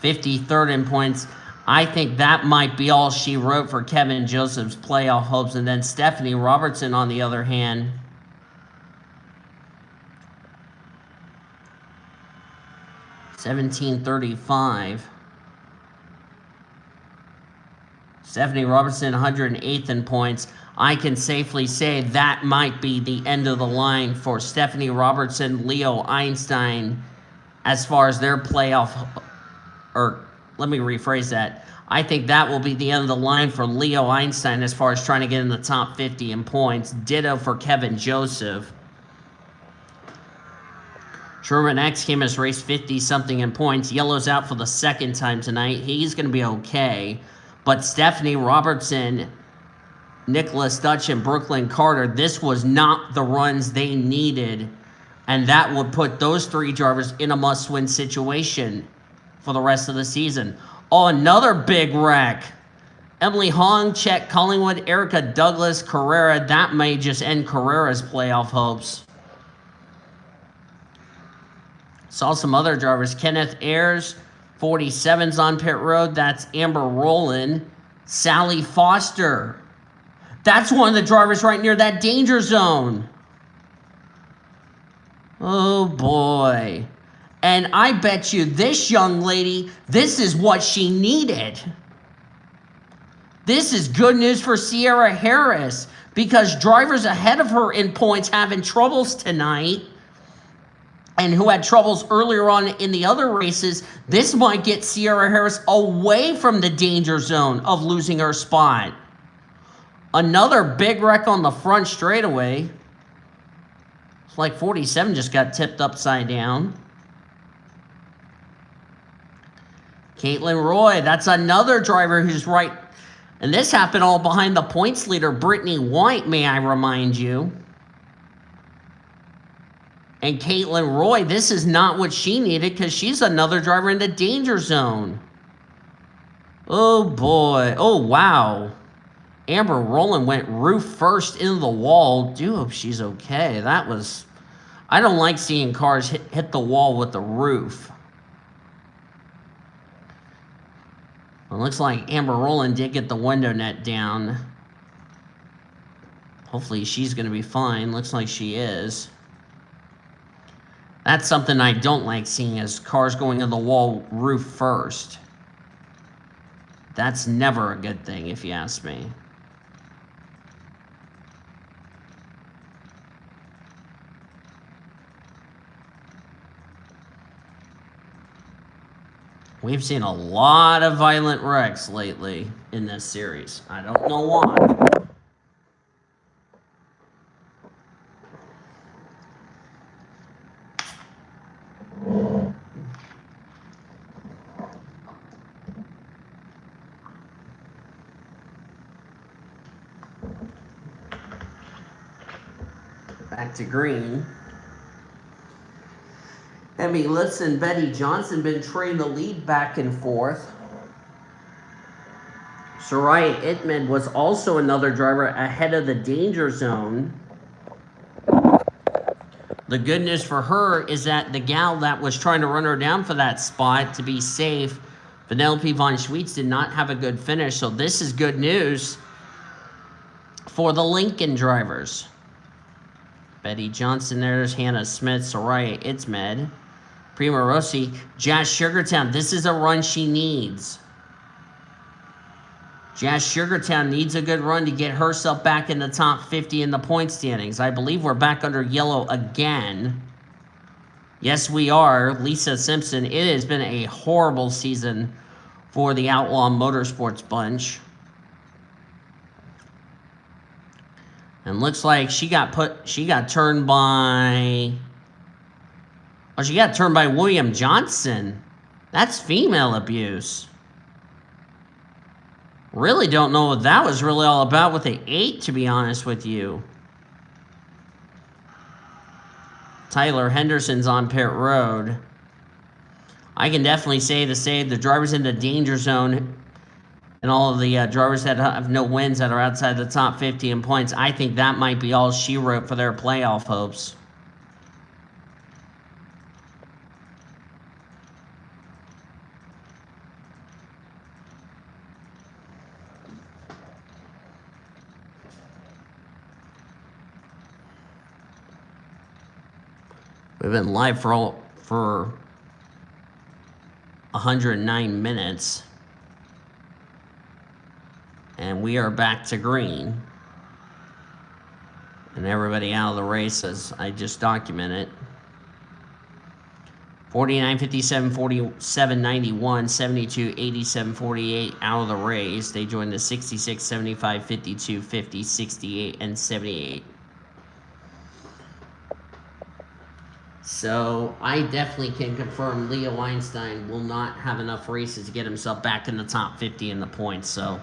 53rd in points. I think that might be all she wrote for Kevin Joseph's playoff hopes. And then Stephanie Robertson, on the other hand, $17.35. Stephanie Robertson, 108th in points. I can safely say that might be the end of the line for Stephanie Robertson, Leo Einstein, as far as their playoff, or let me rephrase that. I think that will be the end of the line for Leo Einstein as far as trying to get in the top 50 in points. Ditto for Kevin Joseph. Truman X came in his race 50-something in points. Yellow's out for the second time tonight. He's going to be okay. But Stephanie Robertson, Nicholas Dutch, and Brooklyn Carter, this was not the runs they needed. And that would put those three drivers in a must-win situation for the rest of the season. Oh, another big wreck. Emily Hong, Chet Collingwood, Erica Douglas, Carrera. That may just end Carrera's playoff hopes. Saw some other drivers. Kenneth Ayers, 47's on pit road. That's Amber Rowland. Sally Foster. That's one of the drivers right near that danger zone. Oh boy. And I bet you this young lady, this is what she needed. This is good news for Sierra Harris because drivers ahead of her in points having troubles tonight and who had troubles earlier on in the other races, this might get Sierra Harris away from the danger zone of losing her spot. Another big wreck on the front straightaway. It's like 47 just got tipped upside down. Caitlin Roy, that's another driver who's right. And this happened all behind the points leader, Brittany White, may I remind you. And Caitlin Roy, this is not what she needed because she's another driver in the danger zone. Oh boy. Oh wow. Amber Rowland went roof first into the wall. Do hope she's okay. That was... I don't like seeing cars hit the wall with the roof. Well, it looks like Amber Rowland did get the window net down. Hopefully she's going to be fine. Looks like she is. That's something I don't like seeing, is cars going in the wall roof first. That's never a good thing, if you ask me. We've seen a lot of violent wrecks lately in this series. I don't know why. Back to green. Emmy Lipson, Betty Johnson been trading the lead back and forth. Soraya Itman was also another driver ahead of the danger zone. The good news for her is that the gal that was trying to run her down for that spot to be safe, Vanellope von Schweetz, did not have a good finish. So this is good news for the Lincoln drivers. Betty Johnson, there's Hannah Smith, Soraya Itzmed, Prima Rossi, Jazz Sugartown. This is a run she needs. Jazz Sugartown needs a good run to get herself back in the top 50 in the point standings. I believe we're back under yellow again. Yes, we are. Lisa Simpson. It has been a horrible season for the Outlaw Motorsports bunch. And looks like she got turned by... Oh, she got turned by William Johnson. That's female abuse. Really don't know what that was really all about with the 8, to be honest with you. Tyler Henderson's on pit road. I can definitely say the drivers in the danger zone and all of the drivers that have no wins that are outside the top 50 in points, I think that might be all she wrote for their playoff hopes. We've been live for 109 minutes. And we are back to green. And everybody out of the race, as I just documented. 49, 57, 47, 91, 72, 87, 48 out of the race. They joined the 66, 75, 52, 50, 68, and 78. So I definitely can confirm Leo Weinstein will not have enough races to get himself back in the top 50 in the points. So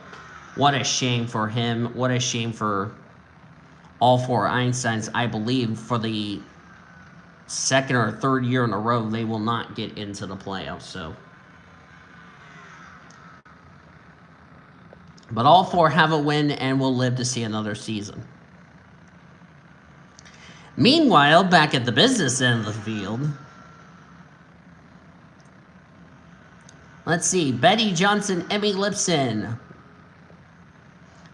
what a shame for him. What a shame for all 4 Einsteins. I believe for the second or third year in a row, they will not get into the playoffs. So, but all 4 have a win and will live to see another season. Meanwhile, back at the business end of the field, let's see, Betty Johnson, Emmy Lipson.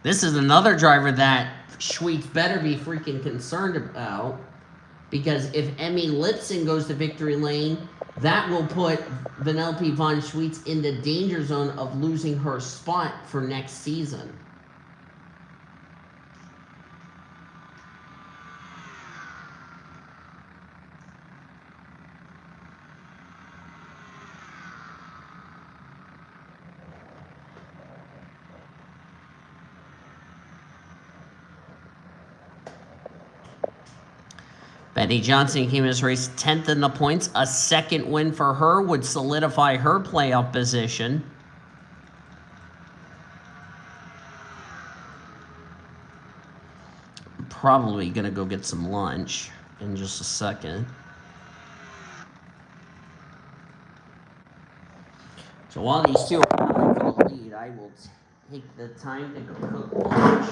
This is another driver that Schweetz better be freaking concerned about, because if Emmy Lipson goes to victory lane, that will put Vanellope von Schweetz in the danger zone of losing her spot for next season. Betty Johnson came in this race 10th in the points. A second win for her would solidify her playoff position. I'm probably going to go get some lunch in just a second. So while these two are battling for the lead, I will take the time to go cook lunch.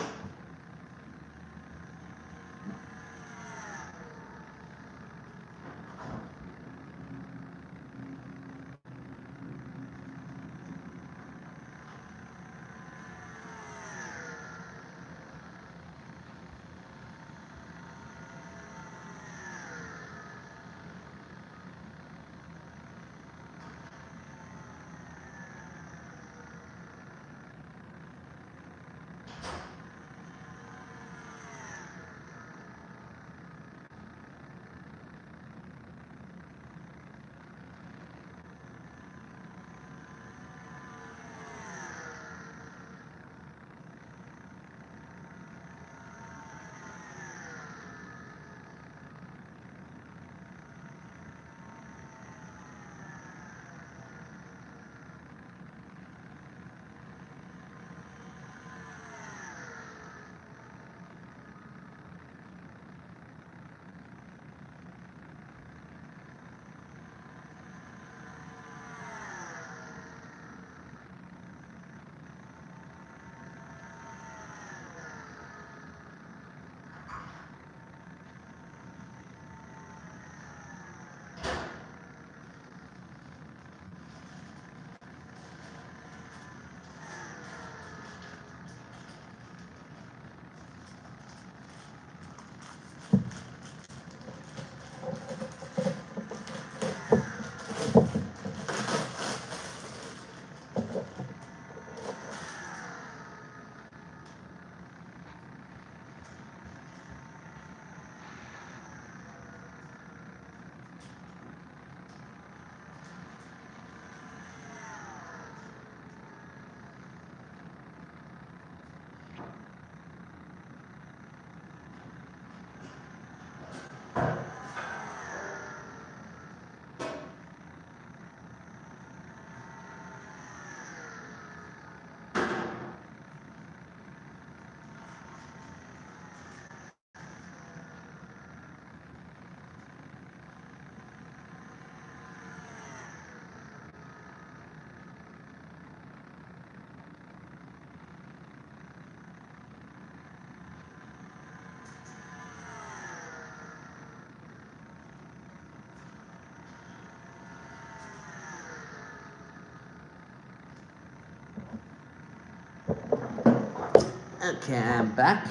Okay, I'm back.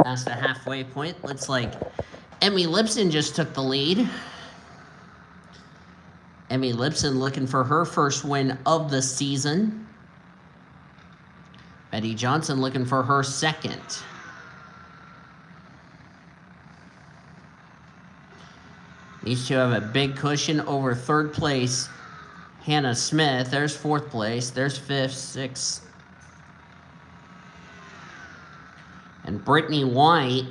Past the halfway point. Looks like Emmy Lipson just took the lead. Emmy Lipson looking for her first win of the season. Betty Johnson looking for her second. These two have a big cushion over third place. Hannah Smith, there's fourth place. There's fifth, sixth. And Brittany White,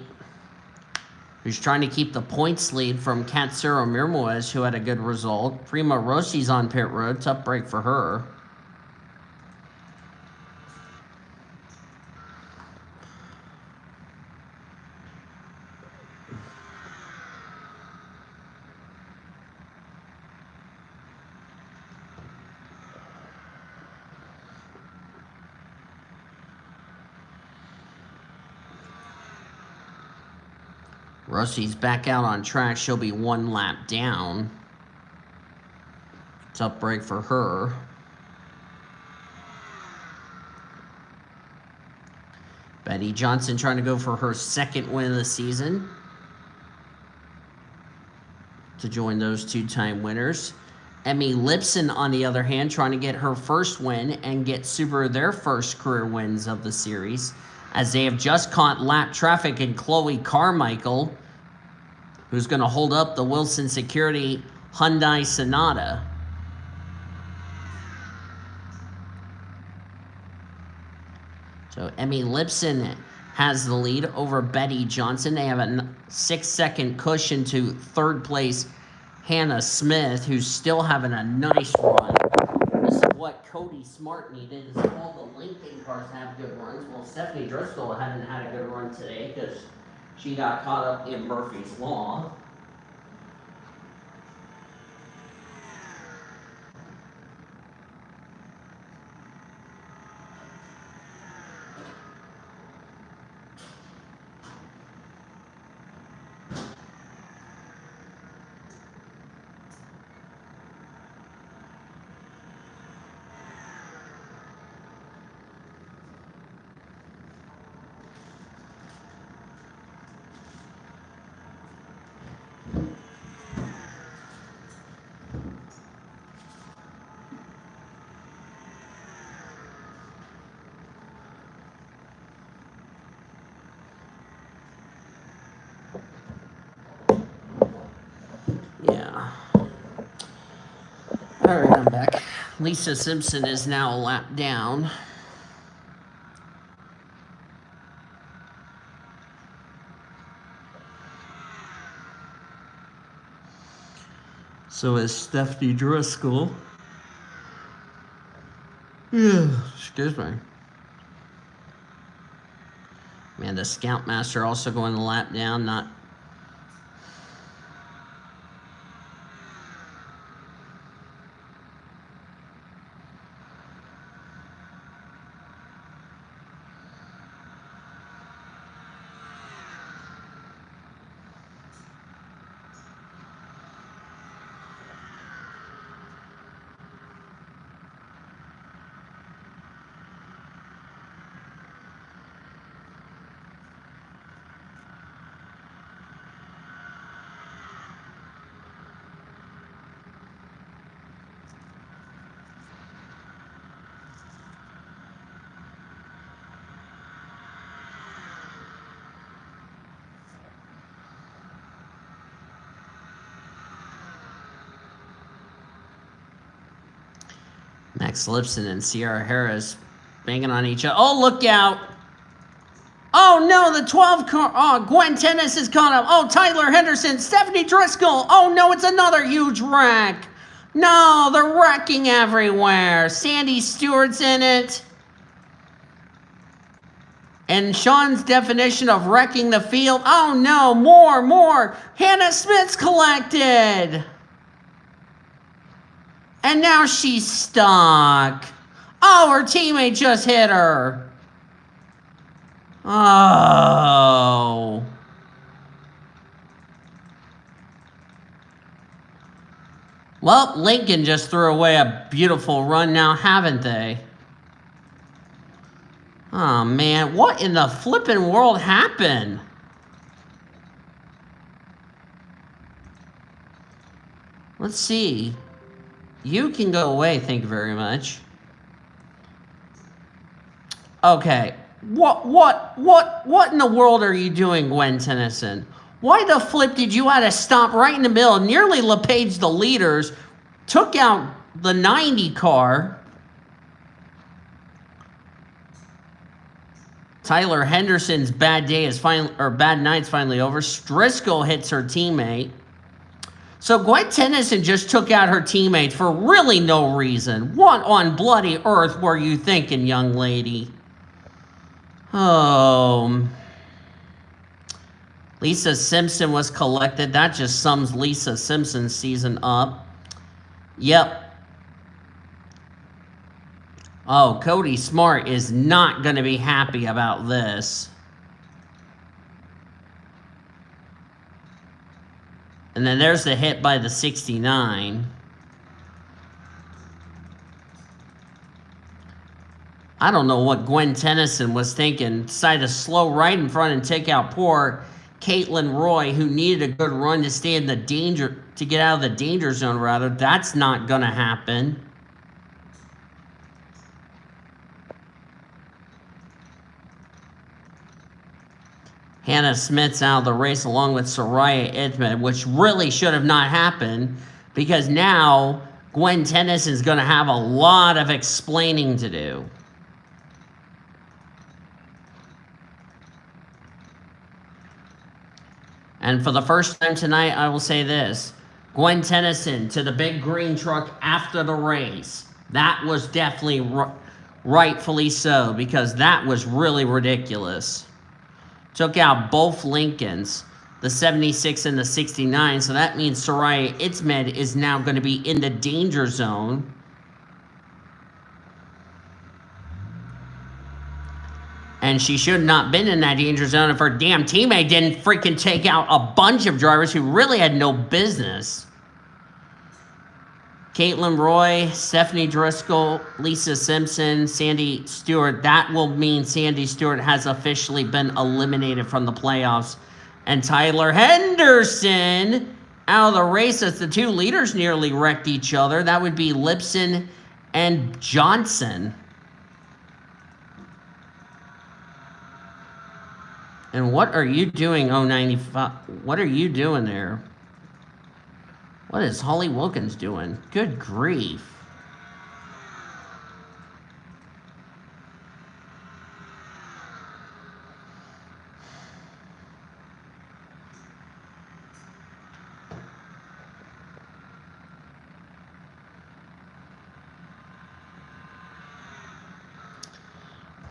who's trying to keep the points lead from Katsura Mirmoez, who had a good result. Prima Rossi's on pit road. Tough break for her. Rossi's back out on track. She'll be one lap down. Tough break for her. Betty Johnson trying to go for her second win of the season to join those two-time winners. Emmy Lipson, on the other hand, trying to get her first win and get Subaru their first career wins of the series, as they have just caught lap traffic in Chloe Carmichael, who's going to hold up the Wilson Security Hyundai Sonata. So Emmy Lipson has the lead over Betty Johnson. They have a 6-second cushion to third place Hannah Smith, who's still having a nice run. This is what Cody Smart needed, is all the Lincoln cars have good runs. Well, Stephanie Driscoll hadn't had a good run today because she got caught up in Murphy's Law. Yeah. All right, I'm back. Lisa Simpson is now a lap down. So is Stephanie Driscoll. Yeah, excuse me. Man, the Scoutmaster also going a lap down, not. Max Lipson and Sierra Harris banging on each other. Oh, look out! Oh no, the 12 car. Oh, Gwen Tennis is caught up. Oh, Tyler Henderson, Stephanie Driscoll. Oh no, it's another huge wreck. No, they're wrecking everywhere. Sandy Stewart's in it. And Sean's definition of wrecking the field. Oh no, more. Hannah Smith's collected. And now she's stuck. Oh, her teammate just hit her. Oh. Well, Lincoln just threw away a beautiful run now, haven't they? Oh, man. What in the flippin' world happened? Let's see. You can go away, thank you very much. Okay. What in the world are you doing, Gwen Tennyson? Why the flip did you have to stop right in the middle, nearly LePage the leaders, took out the 90 car? Tyler Henderson's bad day is finally, or bad night's finally over. Driscoll hits her teammate. So Gwen Tennyson just took out her teammate for really no reason. What on bloody earth were you thinking, young lady? Oh. Lisa Simpson was collected. That just sums Lisa Simpson's season up. Yep. Oh, Cody Smart is not going to be happy about this. And then there's the hit by the 69. I don't know what Gwen Tennyson was thinking. Decided to slow right in front and take out poor Caitlin Roy, who needed a good run to stay in the danger, to get out of the danger zone, rather. That's not going to happen. Hannah Smith's out of the race along with Soraya Edmond, which really should have not happened because now Gwen Tennyson's going to have a lot of explaining to do. And for the first time tonight, I will say this. Gwen Tennyson to the big green truck after the race. That was definitely rightfully so because that was really ridiculous. Took out both Lincolns, the 76 and the 69. So that means Soraya Itzmed is now going to be in the danger zone. And she should not have been in that danger zone if her damn teammate didn't freaking take out a bunch of drivers who really had no business. Caitlin Roy, Stephanie Driscoll, Lisa Simpson, Sandy Stewart. That will mean Sandy Stewart has officially been eliminated from the playoffs. And Tyler Henderson out of the race as the two leaders nearly wrecked each other. That would be Lipson and Johnson. And what are you doing, 095? What are you doing there? What is Holly Wilkins doing? Good grief.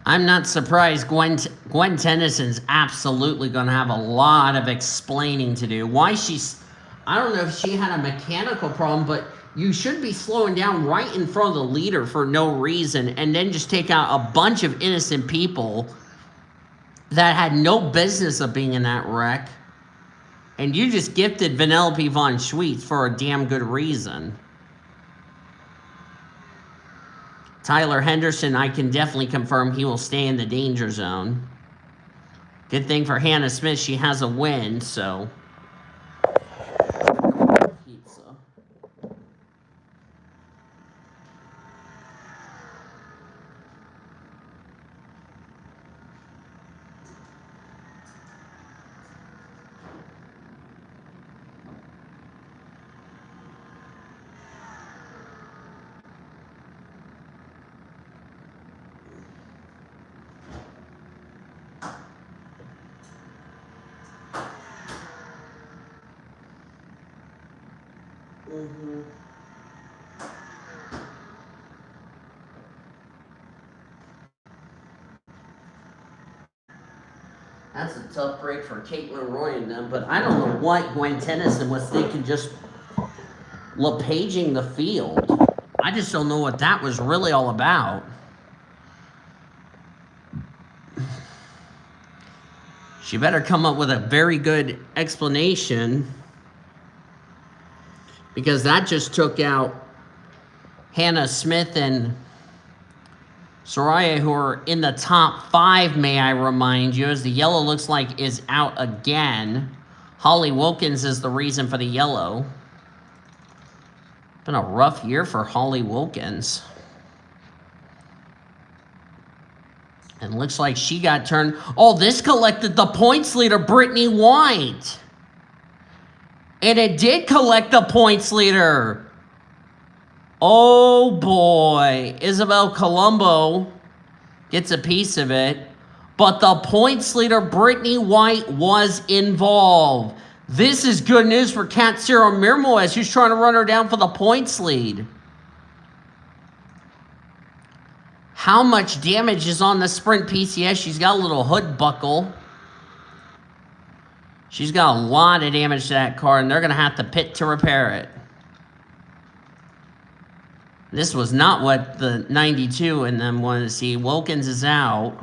I'm not surprised Gwen Tennyson's absolutely going to have a lot of explaining to do. Why she's... I don't know if she had a mechanical problem, but you should be slowing down right in front of the leader for no reason and then just take out a bunch of innocent people that had no business of being in that wreck. And you just gifted Vanellope von Schweetz for a damn good reason. Tyler Henderson, I can definitely confirm he will stay in the danger zone. Good thing for Hannah Smith, she has a win, so... Pizza. Mm-hmm. That's a tough break for Caitlin Roy and them, but I don't know what Gwen Tennyson was thinking just LePaging the field. I just don't know what that was really all about. She better come up with a very good explanation because that just took out Hannah Smith and Soraya, who are in the top 5, may I remind you, as the yellow looks like is out again. Holly Wilkins is the reason for the yellow. Been a rough year for Holly Wilkins. And looks like she got turned. Oh, this collected the points leader, Brittany White. And it did collect the points leader. Oh boy. Isabel Colombo gets a piece of it. But the points leader, Brittany White, was involved. This is good news for Katsura Mirmoez, who's trying to run her down for the points lead. How much damage is on the Sprint PCS? She's got a little hood buckle. She's got a lot of damage to that car, and they're going to have to pit to repair it. This was not what the 92 and them wanted to see. Wilkins is out.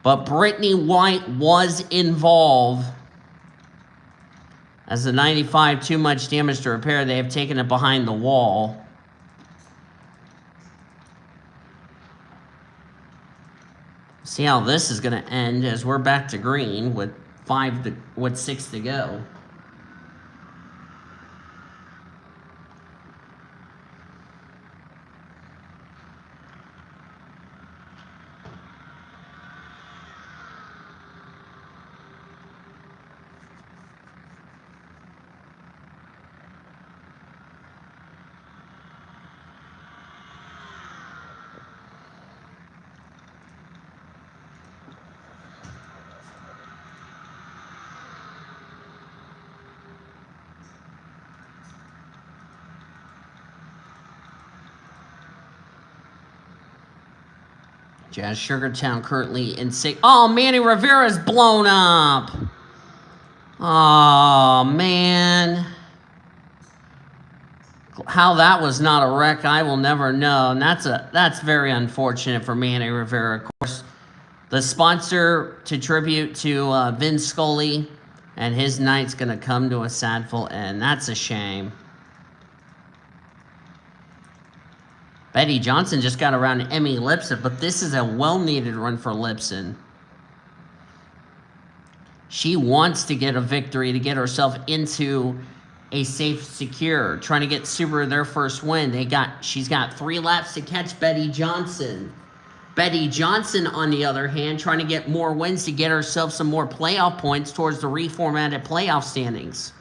But Brittany White was involved. As the 95, too much damage to repair. They have taken it behind the wall. See how this is going to end as we're back to green with 6 to go. Jazz Sugartown currently in 6. Oh, Manny Rivera's blown up. Oh, man. How that was not a wreck, I will never know. And that's very unfortunate for Manny Rivera. Of course, the sponsor to tribute to Vin Scully and his night's going to come to a sad full end. That's a shame. Betty Johnson just got around Emmy Lipson, but this is a well-needed run for Lipson. She wants to get a victory to get herself into a safe, secure, trying to get Subaru their first win. She's got 3 laps to catch Betty Johnson. Betty Johnson, on the other hand, trying to get more wins to get herself some more playoff points towards the reformatted playoff standings.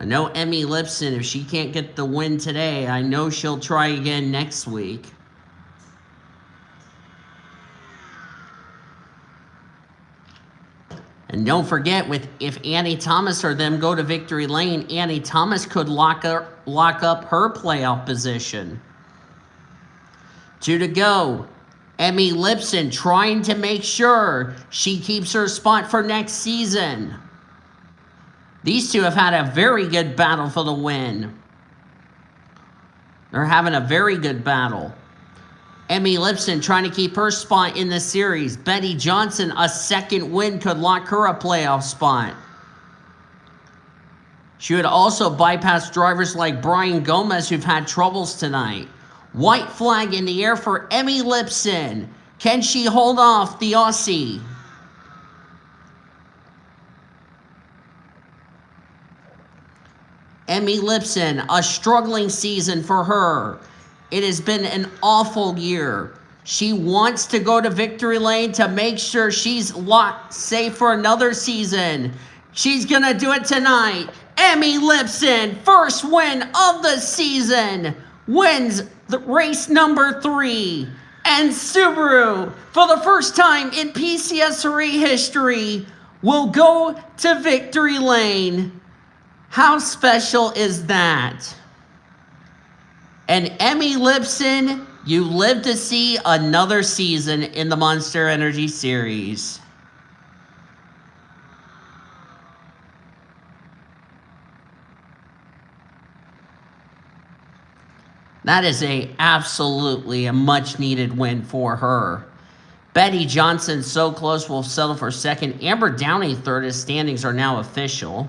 I know Emmy Lipson, if she can't get the win today, I know she'll try again next week. And don't forget, if Annie Thomas or them go to victory lane, Annie Thomas could lock up her playoff position. 2 to go. Emmy Lipson trying to make sure she keeps her spot for next season. These two have had a very good battle for the win. They're having a very good battle. Emmy Lipson trying to keep her spot in the series. Betty Johnson, a second win could lock her a playoff spot. She would also bypass drivers like Brian Gomez, who've had troubles tonight. White flag in the air for Emmy Lipson. Can she hold off the Aussie? Emmy Lipson, a struggling season for her. It has been an awful year. She wants to go to victory lane to make sure she's locked safe for another season. She's going to do it tonight. Emmy Lipson, first win of the season, wins the race number 3. And Subaru, for the first time in PCSRA history, will go to victory lane. How special is that? And Emmy Lipson, you live to see another season in the Monster Energy Series. That is absolutely a much needed win for her. Betty Johnson so close will settle for second. Amber Downey third. His standings are now official.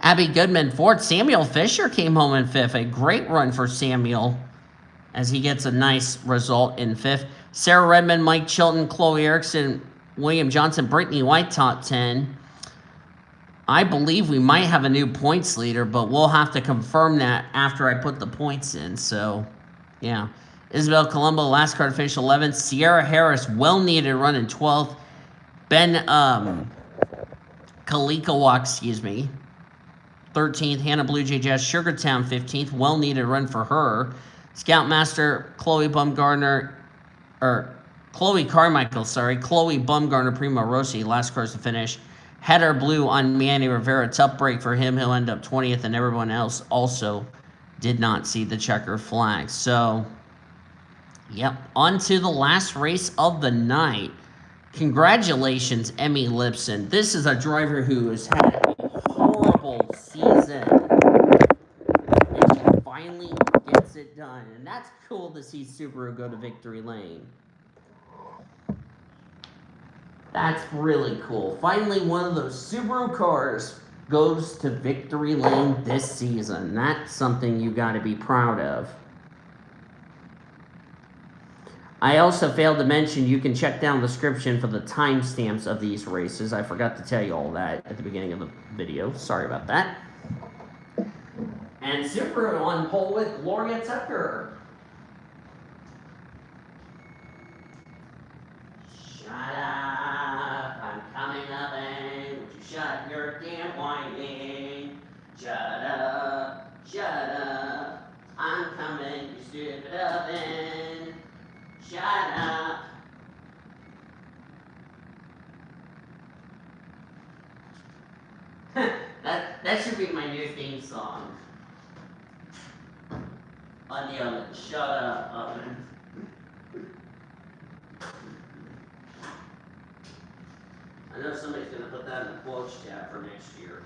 Abby Goodman fourth. Samuel Fisher came home in fifth. A great run for Samuel as he gets a nice result in fifth. Sarah Redmond, Mike Chilton, Chloe Erickson, William Johnson, Brittany White top 10. I believe we might have a new points leader, but we'll have to confirm that after I put the points in. So, yeah. Isabel Colombo, last card finish 11th. Sierra Harris, well-needed run in 12th. Ben Kalikawa, 13th. Hannah Blue Jay Jazz, Sugartown, 15th. Well-needed run for her. Scoutmaster, Chloe Carmichael, Chloe Bumgarner, Primo Rossi, last cars to finish. Header Blue on Manny Rivera, tough break for him. He'll end up 20th, and everyone else also did not see the checker flag. So, yep, on to the last race of the night. Congratulations, Emmy Lipson. This is a driver who has had a horrible season, and she finally gets it done. And that's cool to see Subaru go to victory lane. That's really cool. Finally, one of those Subaru cars goes to victory lane this season. That's something you got to be proud of. I also failed to mention you can check down the description for the timestamps of these races. I forgot to tell you all that at the beginning of the video. Sorry about that. And Subaru on pole with Gloria Tucker. Shut up, I'm coming up, and would you shut your damn whining? Shut up, I'm coming, you stupid oven. Shut up. that should be my new theme song. On the oven, shut up, oven. I know somebody's going to put that in the quotes tab for next year.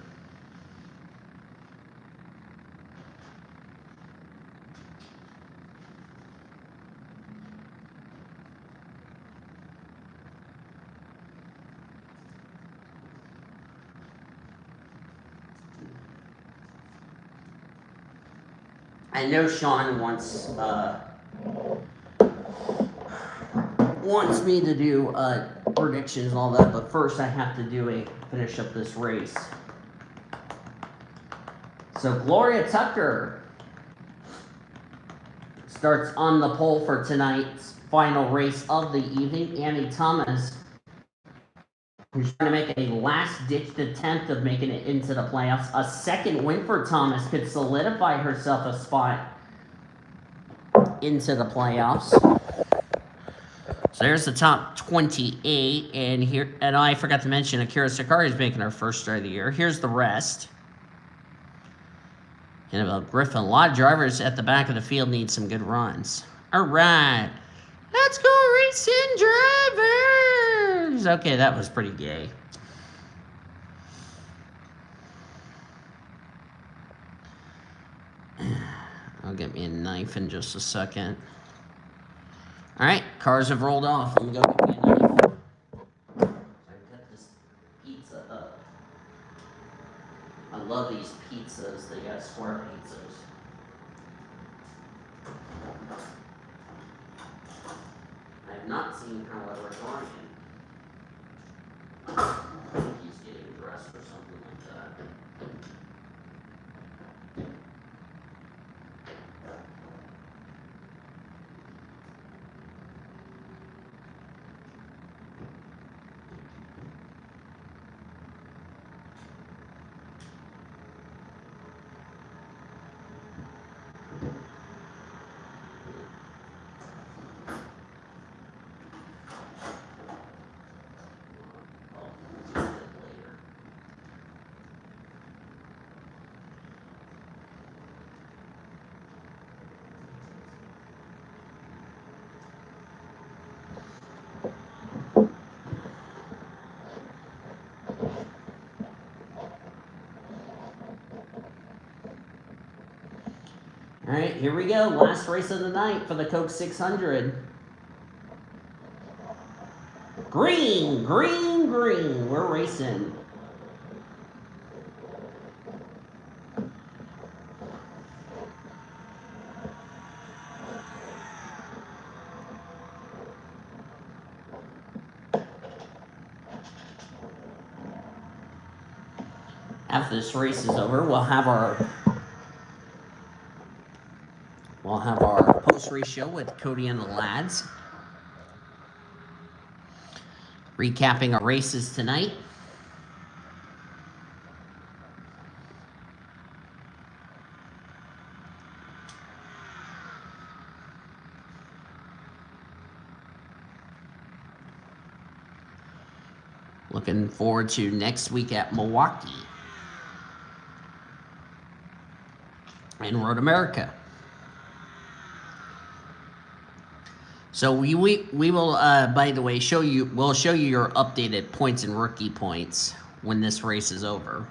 I know Sean wants me to do predictions and all that, but first I have to finish up this race. So Gloria Tucker starts on the pole for tonight's final race of the evening. Annie Thomas, who's trying to make a last-ditch attempt of making it into the playoffs. A second win for Thomas could solidify herself a spot into the playoffs. So there's the top 28, and I forgot to mention Akira Sakari is making her first start of the year. Here's the rest. Annabelle Griffin, a lot of drivers at the back of the field need some good runs. All right, let's go racing drivers. Okay, that was pretty gay. I'll get me a knife in just a second. All right, cars have rolled off. Let me go get me a knife. I cut this pizza up. I love these pizzas. They got square pizzas. I have not seen However Ryan. I think he's getting dressed or something like that. All right, here we go. Last race of the night for the Coke 600. Green, green, green. We're racing. After this race is over, we'll have our post-race show with Cody and the lads, recapping our races tonight. Looking forward to next week at Milwaukee and Road America. So we will, by the way, we'll show you your updated points and rookie points when this race is over.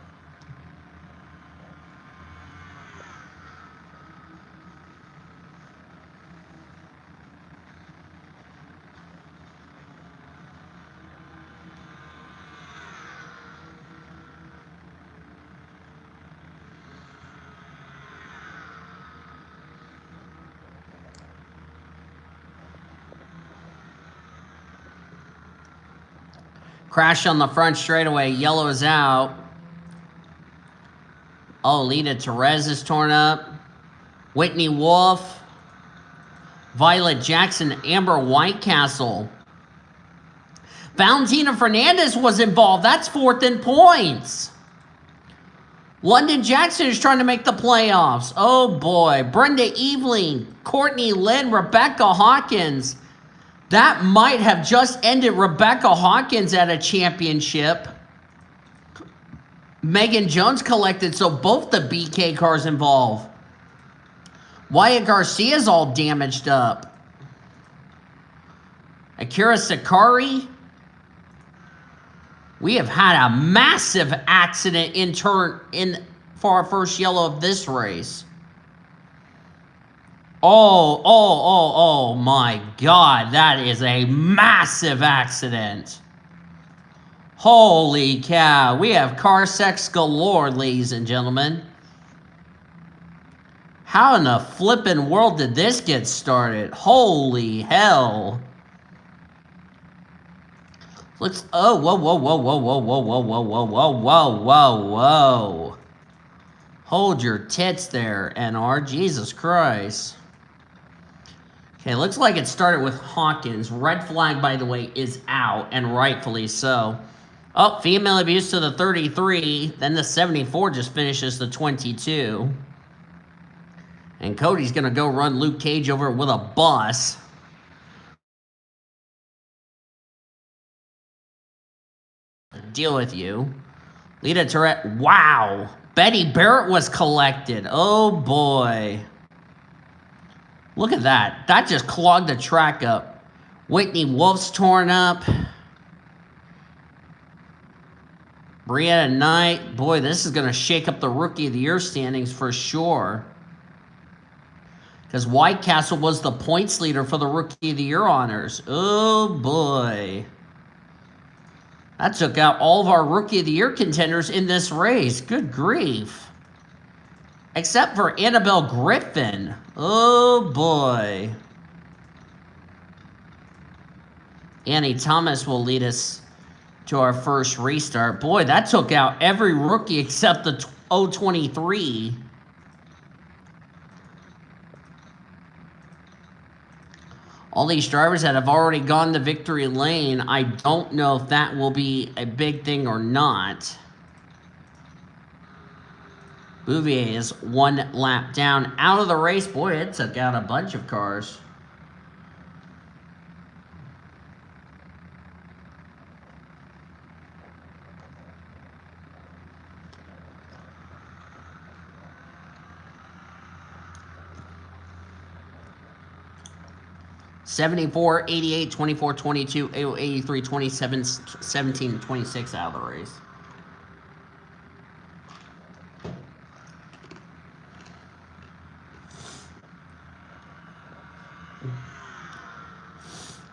Crash on the front straightaway. Yellow is out. Oh, Lita Perez is torn up. Whitney Wolf. Violet Jackson. Amber Whitecastle. Valentina Fernandez was involved. That's 4th in points. London Jackson is trying to make the playoffs. Oh, boy. Brenda Eveling. Courtney Lynn. Rebecca Hawkins. That might have just ended Rebecca Hawkins at a championship. Megan Jones collected, so both the BK cars involved. Wyatt Garcia's all damaged up. Akira Sakari. We have had a massive accident for our first yellow of this race. Oh my God, that is a massive accident. Holy cow, we have car sex galore, ladies and gentlemen. How in the flippin' world did this get started? Holy hell. Whoa. Hold your tits there, NR, Jesus Christ. Okay, looks like it started with Hawkins. Red flag, by the way, is out, and rightfully so. Oh, female abuse to the 33. Then the 74 just finishes the 22. And Cody's going to go run Luke Cage over with a bus. Deal with you. Lita Tourette. Wow. Betty Barrett was collected. Oh, boy. Look at that. That just clogged the track up. Whitney Wolf's torn up. Brianna Knight. Boy, this is going to shake up the Rookie of the Year standings for sure. Because Whitecastle was the points leader for the Rookie of the Year honors. Oh, boy. That took out all of our Rookie of the Year contenders in this race. Good grief. Except for Annabelle Griffin. Oh, boy. Annie Thomas will lead us to our first restart. Boy, that took out every rookie except the 023. All these drivers that have already gone to victory lane, I don't know if that will be a big thing or not. Bouvier is 1 lap down out of the race. Boy, it took out a bunch of cars. $74, $88, $24, $22, $83, $27, $17, $26 out of the race.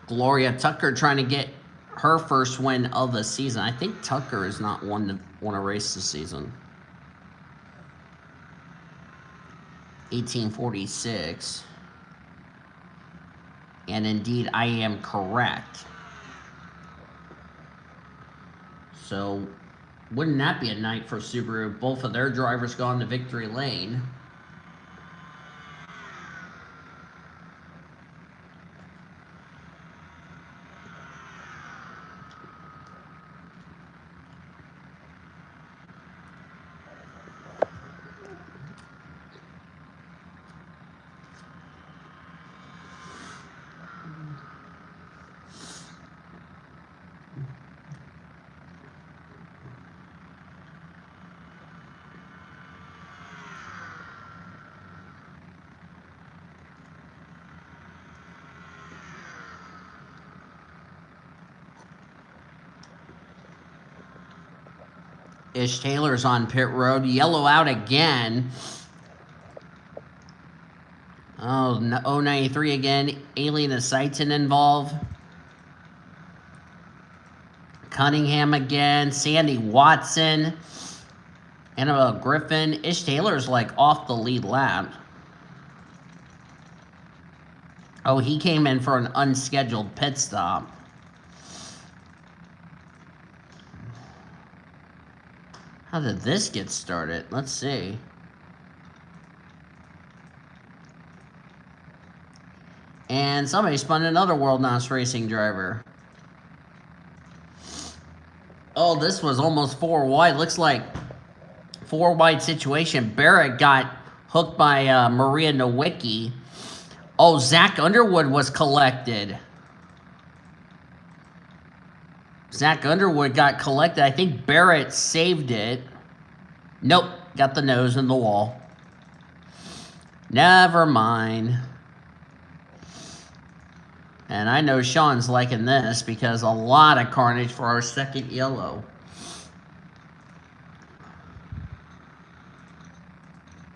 Gloria Tucker trying to get her first win of the season. I think Tucker has not won a race this season. 1846. And indeed, I am correct. So, wouldn't that be a night for Subaru? Both of their drivers gone to victory lane. Ish Taylor's on pit road. Yellow out again. Oh, 093 again. Alien Seitan involved. Cunningham again. Sandy Watson. Annabelle Griffin. Ish Taylor's like off the lead lap. Oh, he came in for an unscheduled pit stop. How did this get started? Let's see. And somebody spun another World NOS Racing driver. Oh, this was almost 4 wide. Looks like 4 wide situation. Barrett got hooked by Maria Nowicki. Oh, Zach Underwood was collected. Zach Underwood got collected. I think Barrett saved it. Nope, got the nose in the wall. Never mind. And I know Sean's liking this because a lot of carnage for our second yellow.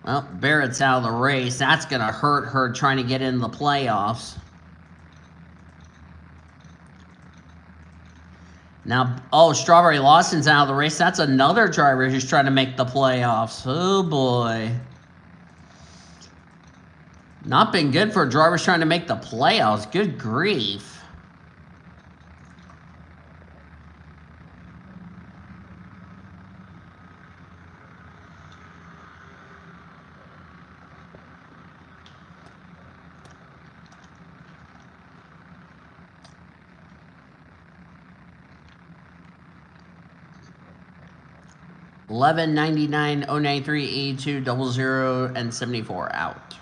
Well, Barrett's out of the race. That's going to hurt her trying to get in the playoffs. Now, oh, Strawberry Lawson's out of the race. That's another driver who's trying to make the playoffs. Oh, boy. Not been good for drivers trying to make the playoffs. Good grief. $11.99, 093, 82, 00, and 74 out.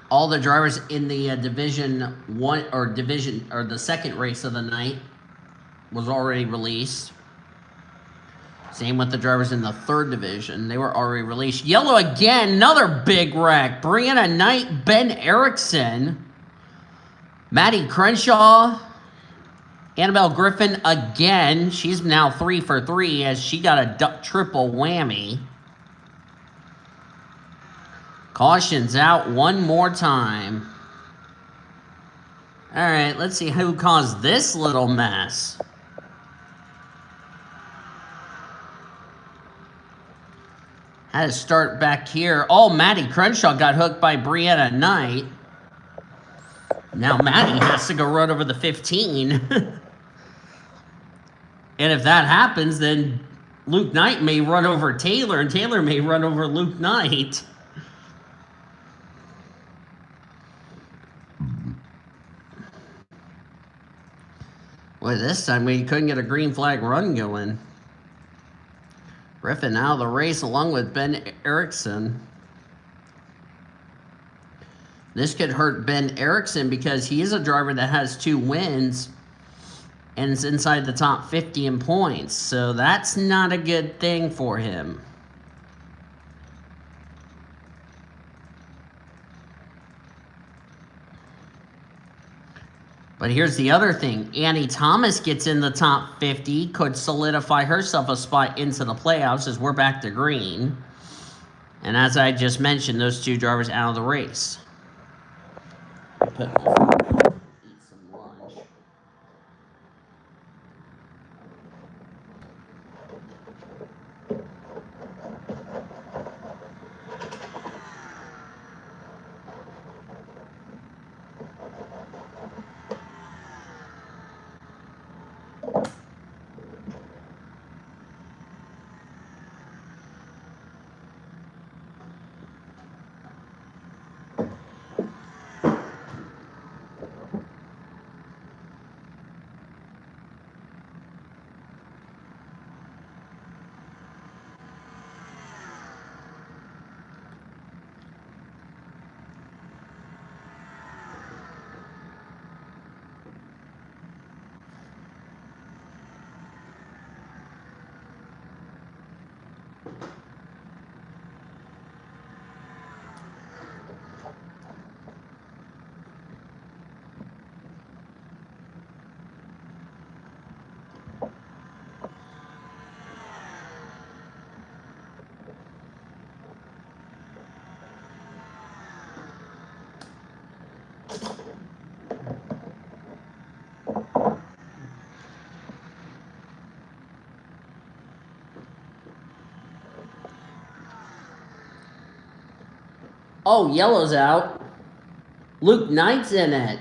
All the drivers in the Division 1 or the second race of the night was already released. Same with the drivers in the third division. They were already released. Yellow again, another big wreck. Brianna Knight, Ben Erickson, Maddie Crenshaw, Annabelle Griffin again. She's now 3 for 3 as she got a triple whammy. Caution's out one more time. All right, let's see who caused this little mess. Had to start back here. Oh, Maddie Crenshaw got hooked by Brianna Knight. Now Maddie has to go run over the 15. And if that happens, then Luke Knight may run over Taylor, and Taylor may run over Luke Knight. Well, this time we couldn't get a green flag run going. Griffin out of the race along with Ben Erickson. This could hurt Ben Erickson because he is a driver that has 2 wins and is inside the top 50 in points. So that's not a good thing for him. But here's the other thing. Annie Thomas gets in the top 50, could solidify herself a spot into the playoffs as we're back to green. And as I just mentioned, those two drivers out of the race. Put eat some lunch. Oh, yellow's out. Luke Knight's in it.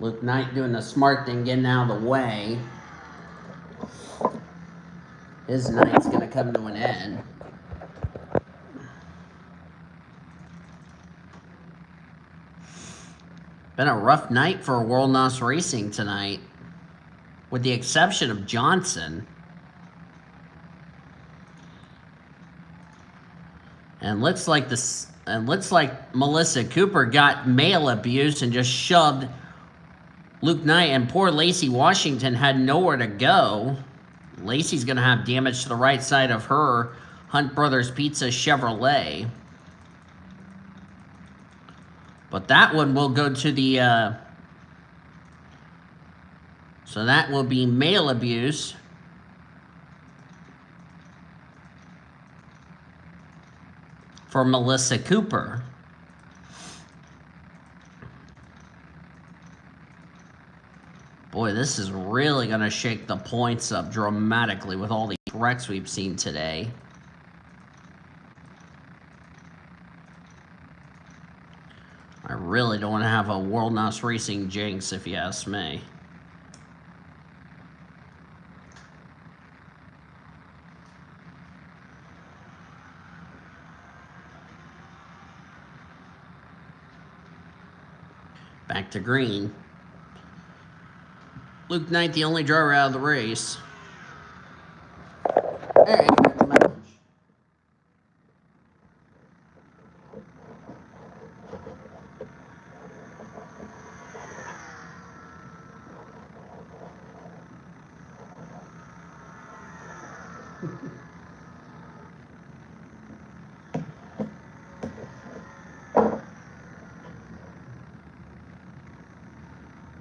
Luke Knight doing the smart thing, getting out of the way. His night's going to come to an end. Been a rough night for World NOS Racing tonight, with the exception of Johnson. And looks like Melissa Cooper got male abuse and just shoved Luke Knight, and poor Lacey Washington had nowhere to go. Lacey's going to have damage to the right side of her Hunt Brothers Pizza Chevrolet. But that one will go to the... so that will be male abuse. For Melissa Cooper. Boy, this is really going to shake the points up dramatically with all these wrecks we've seen today. I really don't want to have a World NOS Racing jinx, if you ask me. Back to green. Luke Knight, the only driver out of the race. All right, back to message.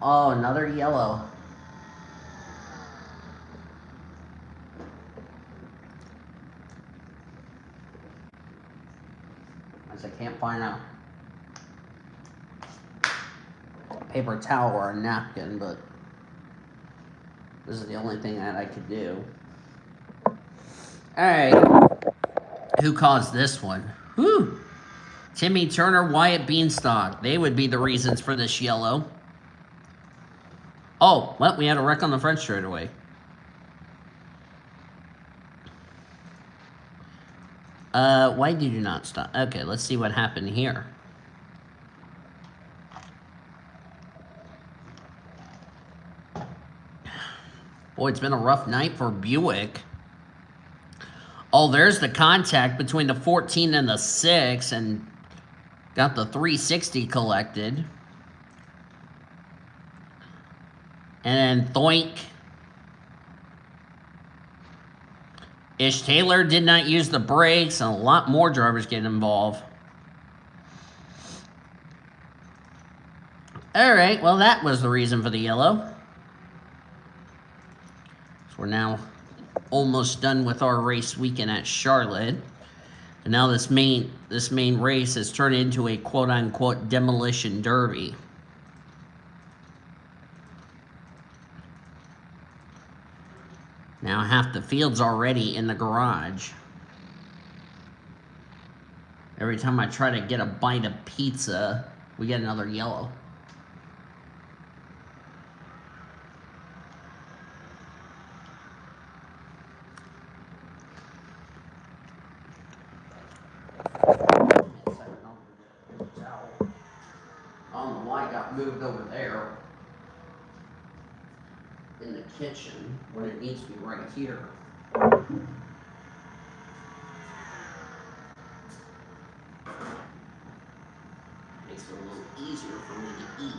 Oh, another yellow. As I can't find a paper towel or a napkin, but this is the only thing that I could do. Alright. Who caused this one? Whew. Timmy Turner, Wyatt Beanstalk. They would be the reasons for this yellow. Oh, well, we had a wreck on the front straightaway. Why did you not stop? Okay, let's see what happened here. Boy, it's been a rough night for Buick. Oh, there's the contact between the 14 and the 6, and Got the 360 collected. And then Thoink. Ish Taylor did not use the brakes, and a lot more drivers get involved. Alright, well, that was the reason for the yellow. So we're now almost done with our race weekend at Charlotte. And now this main race has turned into a quote-unquote demolition derby. Now half the field's already in the garage. Every time I try to get a bite of pizza, we get another yellow. I don't know why it got moved over there in the kitchen when it needs to be right here. Makes it a little easier for me to eat.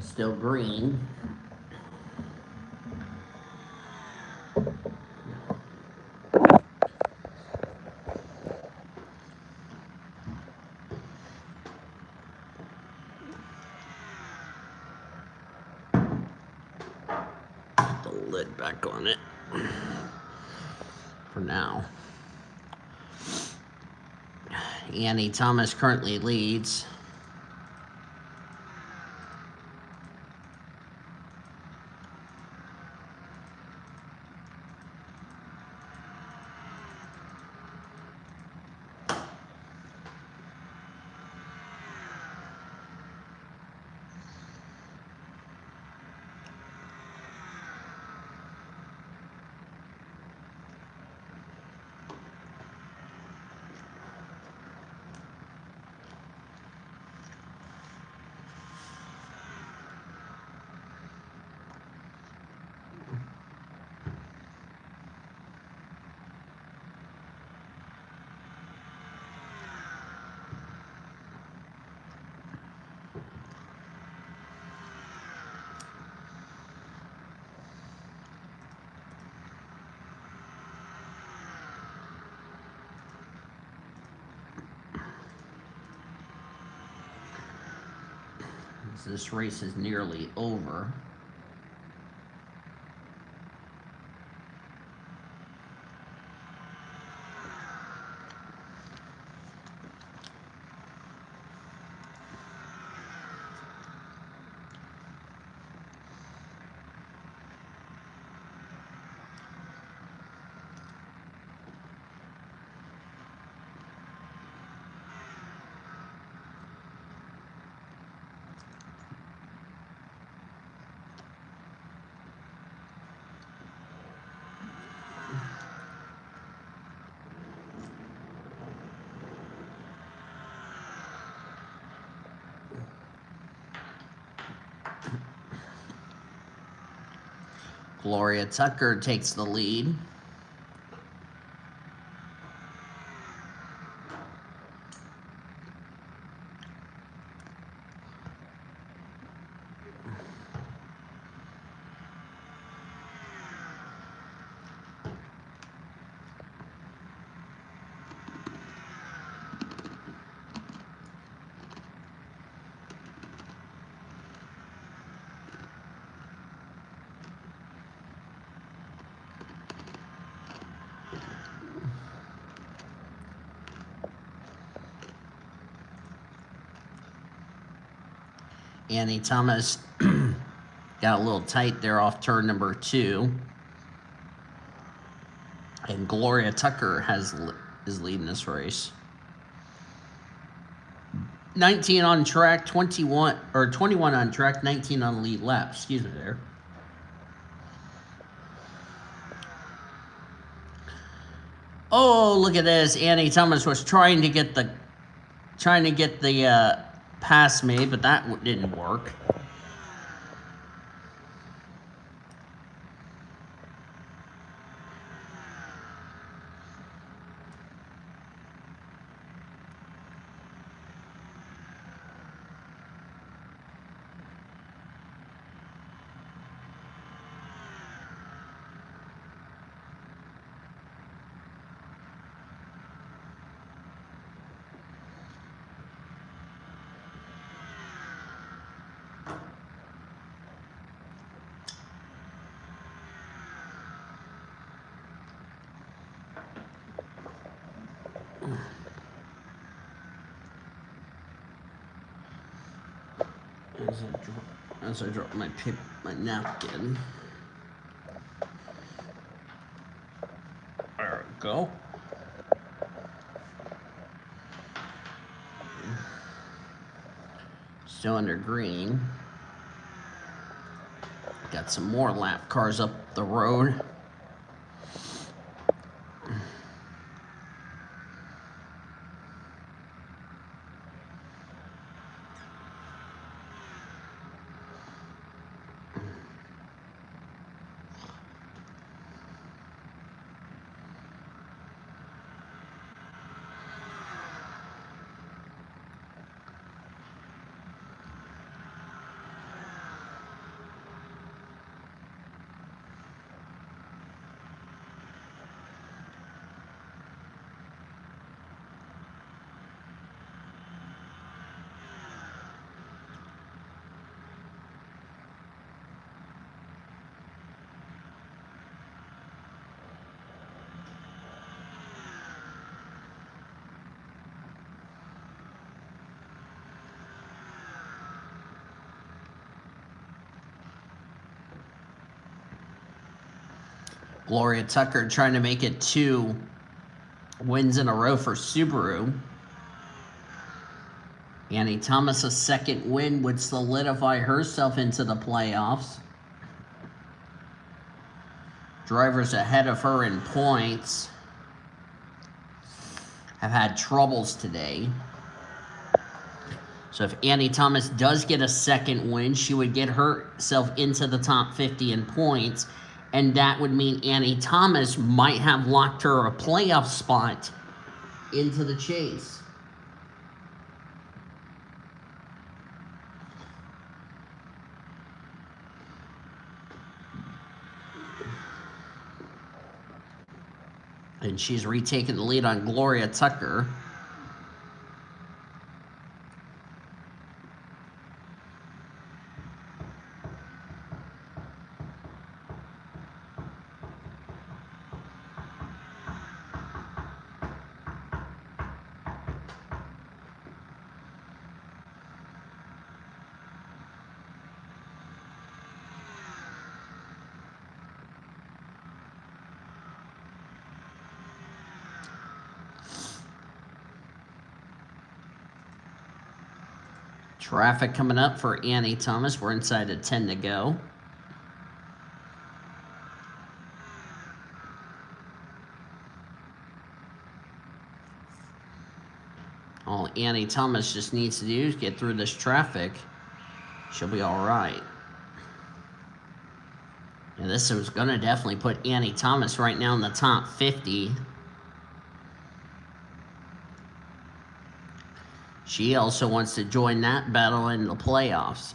Still green. Put the lid back on it for now. Annie Thomas currently leads. This race is nearly over. Gloria Tucker takes the lead. Annie Thomas got a little tight there off turn number 2. And Gloria Tucker is leading this race. 19 on track, 21 on track, 19 on lead lap. Excuse me there. Oh, look at this. Annie Thomas was trying to get the pass made, but that didn't work. As I drop my napkin. There we go. Still under green. Got some more lap cars up the road. Gloria Tucker trying to make it 2 wins in a row for Subaru. Annie Thomas, a second win would solidify herself into the playoffs. Drivers ahead of her in points have had troubles today. So if Annie Thomas does get a second win, she would get herself into the top 50 in points. And that would mean Annie Thomas might have locked her a playoff spot into the chase. And she's retaken the lead on Gloria Tucker. Traffic coming up for Annie Thomas. We're inside of 10 to go. All Annie Thomas just needs to do is get through this traffic. She'll be all right. And this is going to definitely put Annie Thomas right now in the top 50. She also wants to join that battle in the playoffs.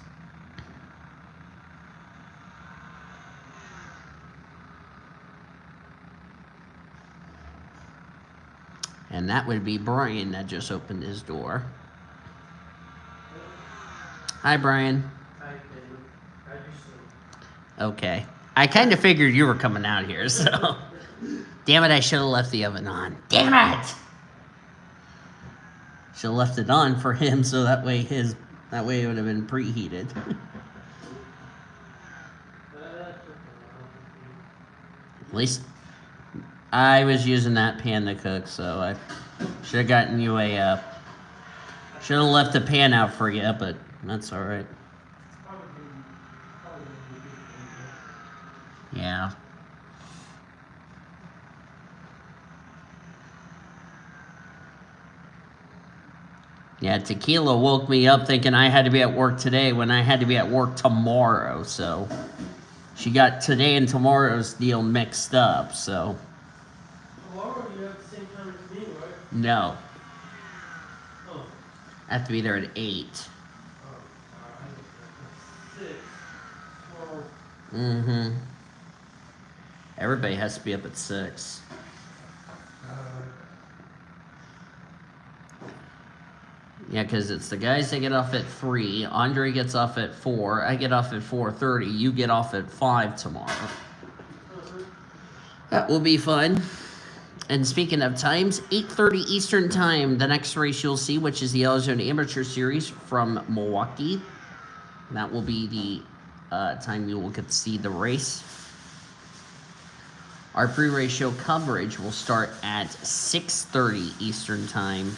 And that would be Brian that just opened his door. Hi, Brian. Hi, David. How'd you sleep? Okay. I kind of figured you were coming out here, so. Damn it, I should have left the oven on. Damn it! Should have left it on for him so that way his That way it would have been preheated. At least I was using that pan to cook, so I should have gotten you a. Should have left the pan out for you, but that's all right. Yeah. Yeah, tequila woke me up thinking I had to be at work today when I had to be at work tomorrow, so she got today and tomorrow's deal mixed up, so. Tomorrow you have the same time as me, right? No. Oh. I have to be there at 8. Oh, alright. 6, 12. Mm-hmm. Everybody has to be up at 6. Yeah, because it's the guys that get off at 3. Andre gets off at 4. I get off at 4:30. You get off at 5 tomorrow. That will be fun. And speaking of times, 8:30 Eastern Time, the next race you'll see, which is the Arizona Amateur Series from Milwaukee. That will be the time you will get to see the race. Our pre-race show coverage will start at 6:30 Eastern Time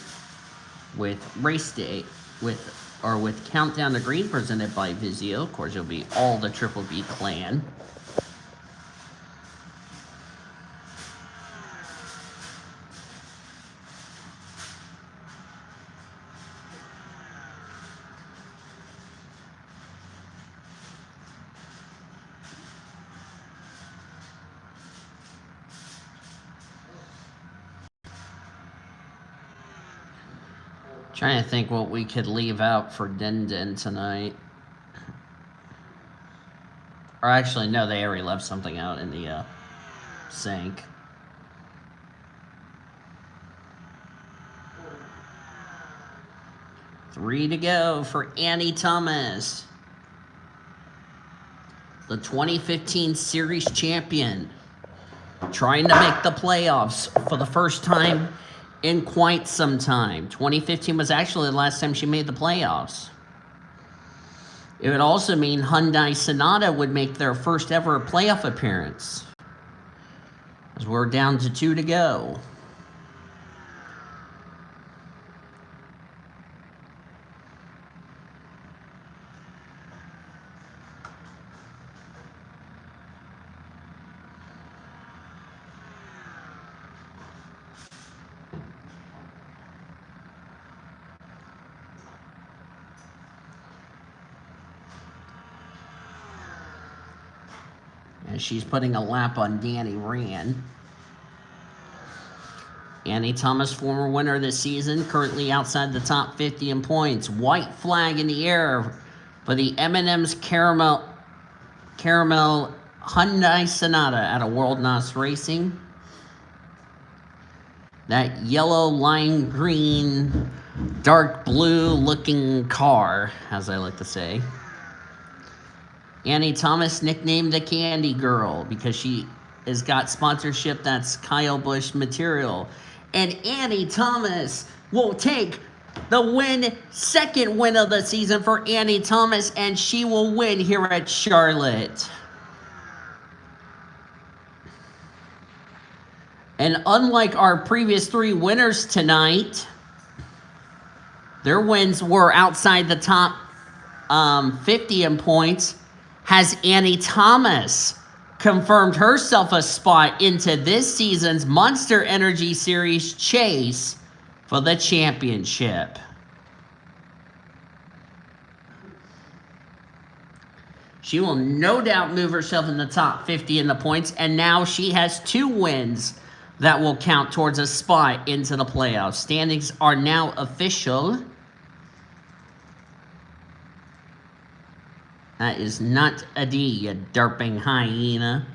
with race day, with Countdown to Green presented by Vizio. Of course, it'll be all the Triple B clan. Trying to think what we could leave out for Din Din tonight. Or actually, no, they already left something out in the sink. Three to go for Annie Thomas, the 2015 Series champion, trying to make the playoffs for the first time in quite some time. 2015 was actually the last time she made the playoffs. It would also mean Hyundai Sonata would make their first ever playoff appearance, as we're down to 2 to go. And she's putting a lap on Danny Rand. Annie Thomas, former winner this season, currently outside the top 50 in points. White flag in the air for the M&M's Caramel Hyundai Sonata out of World NOS Racing. That yellow, lime green, dark blue looking car, as I like to say. Annie Thomas, nicknamed the Candy Girl, because she has got sponsorship that's Kyle Busch material. And Annie Thomas will take the second win of the season for Annie Thomas, and she will win here at Charlotte. And unlike our previous 3 winners tonight, their wins were outside the top 50 in points. Has Annie Thomas confirmed herself a spot into this season's Monster Energy Series chase for the championship? She will no doubt move herself in the top 50 in the points, and now she has 2 wins that will count towards a spot into the playoffs. Standings are now official. That is not a D, you derping hyena.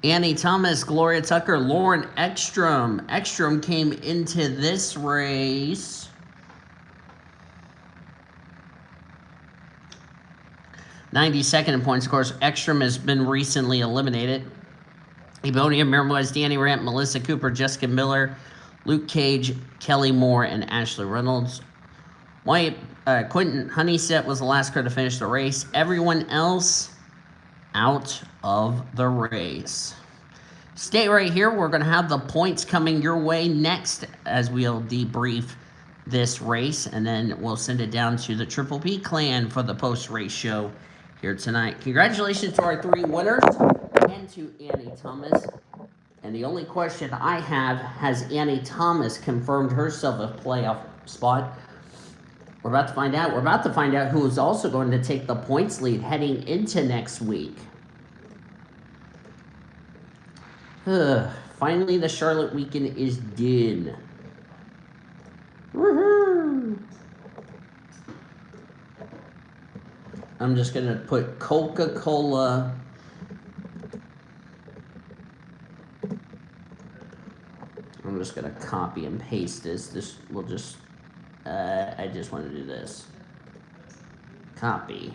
Annie Thomas, Gloria Tucker, Lauren Ekstrom. Ekstrom came into this race 92nd in points. Of course, Ekstrom has been recently eliminated. Ebonia Mirwais, Danny Rant, Melissa Cooper, Jessica Miller, Luke Cage, Kelly Moore, and Ashley Reynolds. Quentin Honeysett was the last car to finish the race. Everyone else out of the race. Stay right here. We're going to have the points coming your way next as we'll debrief this race, and then we'll send it down to the Triple P clan for the post-race show here tonight. Congratulations to our 3 winners and to Annie Thomas. And the only question I have, has Annie Thomas confirmed herself a playoff spot? We're about to find out. We're about to find out who is also going to take the points lead heading into next week. Finally, the Charlotte weekend is done. Woohoo! I'm just going to put Coca-Cola. I'm just going to copy and paste this. This will just... I just want to do this. Copy.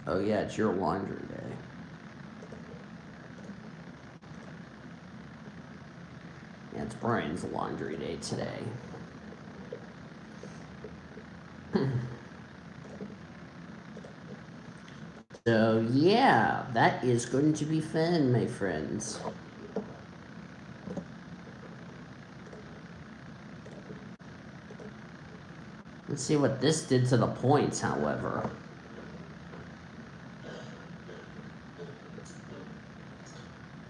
Oh yeah, it's your laundry day. Yeah, it's Brian's laundry day today. So yeah, that is going to be fun, my friends. Let's see what this did to the points, however.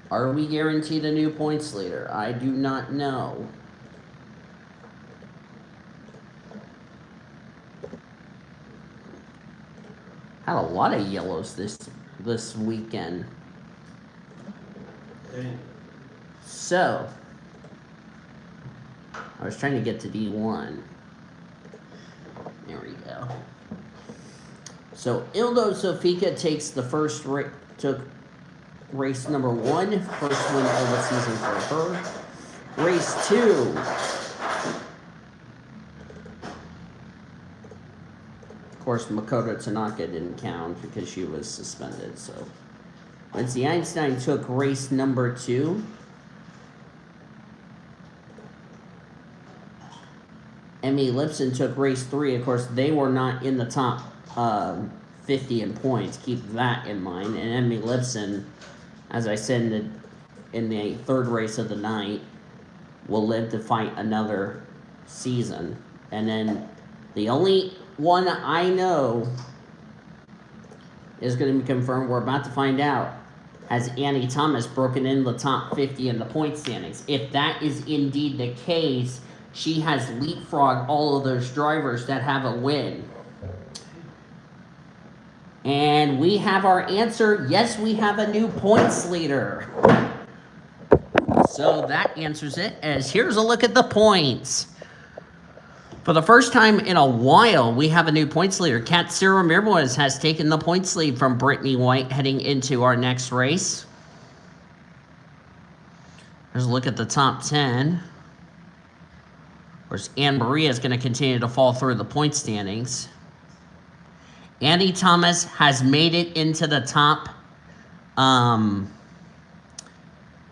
Are we guaranteed a new points leader? I do not know. Had a lot of yellows this weekend. Dang. So, I was trying to get to D1. There we go. So, Ildo Sofika takes the first took race number 1, first win of the season for her. Race 2. Of course, Makoto Tanaka didn't count because she was suspended. So, Lindsay Einstein took race number 2. Emmy Lipson took race 3. Of course, they were not in the top 50 in points. Keep that in mind. And Emmy Lipson, as I said in the third race of the night, will live to fight another season. And then the only one I know is going to be confirmed. We're about to find out. Has Annie Thomas broken in the top 50 in the point standings? If that is indeed the case, she has leapfrogged all of those drivers that have a win. And we have our answer. Yes, we have a new points leader. So that answers it, as here's a look at the points. For the first time in a while, we have a new points leader. Katsura Mirwais has taken the points lead from Brittany White heading into our next race. Here's a look at the top 10. Of course, Anne Marie is going to continue to fall through the point standings. Annie Thomas has made it into the top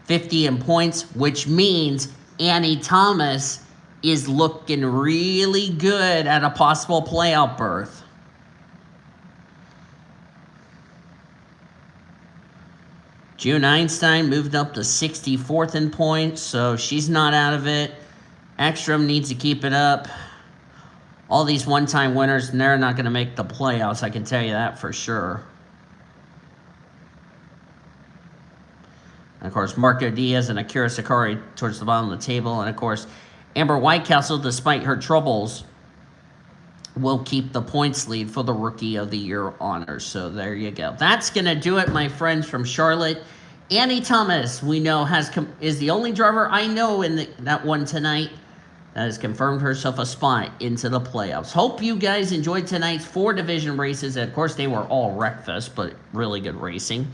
50 in points, which means Annie Thomas is looking really good at a possible playoff berth. June Einstein moved up to 64th in points, so she's not out of it. Ekstrom needs to keep it up. All these one-time winners, and they're not going to make the playoffs, I can tell you that for sure. And of course, Marco Diaz and Akira Sakari towards the bottom of the table. And of course, Amber Whitecastle, despite her troubles, will keep the points lead for the Rookie of the Year honors. So there you go. That's going to do it, my friends from Charlotte. Annie Thomas, we know, is the only driver I know in that won tonight. that has confirmed herself a spot into the playoffs. Hope you guys enjoyed tonight's 4 division races. Of course, they were all wreckfest, but really good racing.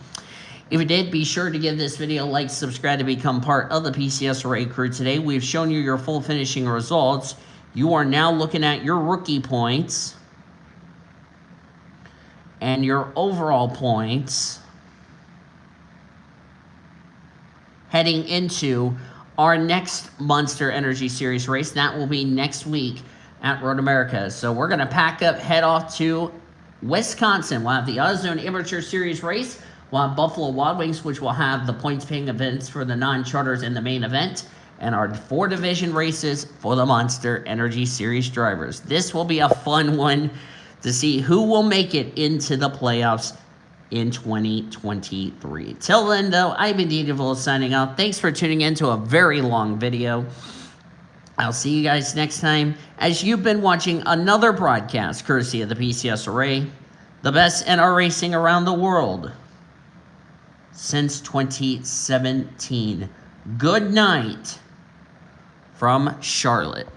If you did, be sure to give this video a like, subscribe to become part of the PCSRA crew. Today, we've shown you your full finishing results. You are now looking at your rookie points and your overall points heading into our next Monster Energy Series race. That will be next week at Road America. So we're going to pack up, head off to Wisconsin. We'll have the AutoZone Amateur Series race. We'll have Buffalo Wild Wings, which will have the points paying events for the non-charters in the main event, and our 4 division races for the Monster Energy Series drivers. This will be a fun one to see who will make it into the playoffs in 2023. Till then, though, I've been DeVille signing off. Thanks for tuning in to a very long video. I'll see you guys next time as you've been watching another broadcast courtesy of the PCSRA, the best NR racing around the world since 2017. Good night from Charlotte.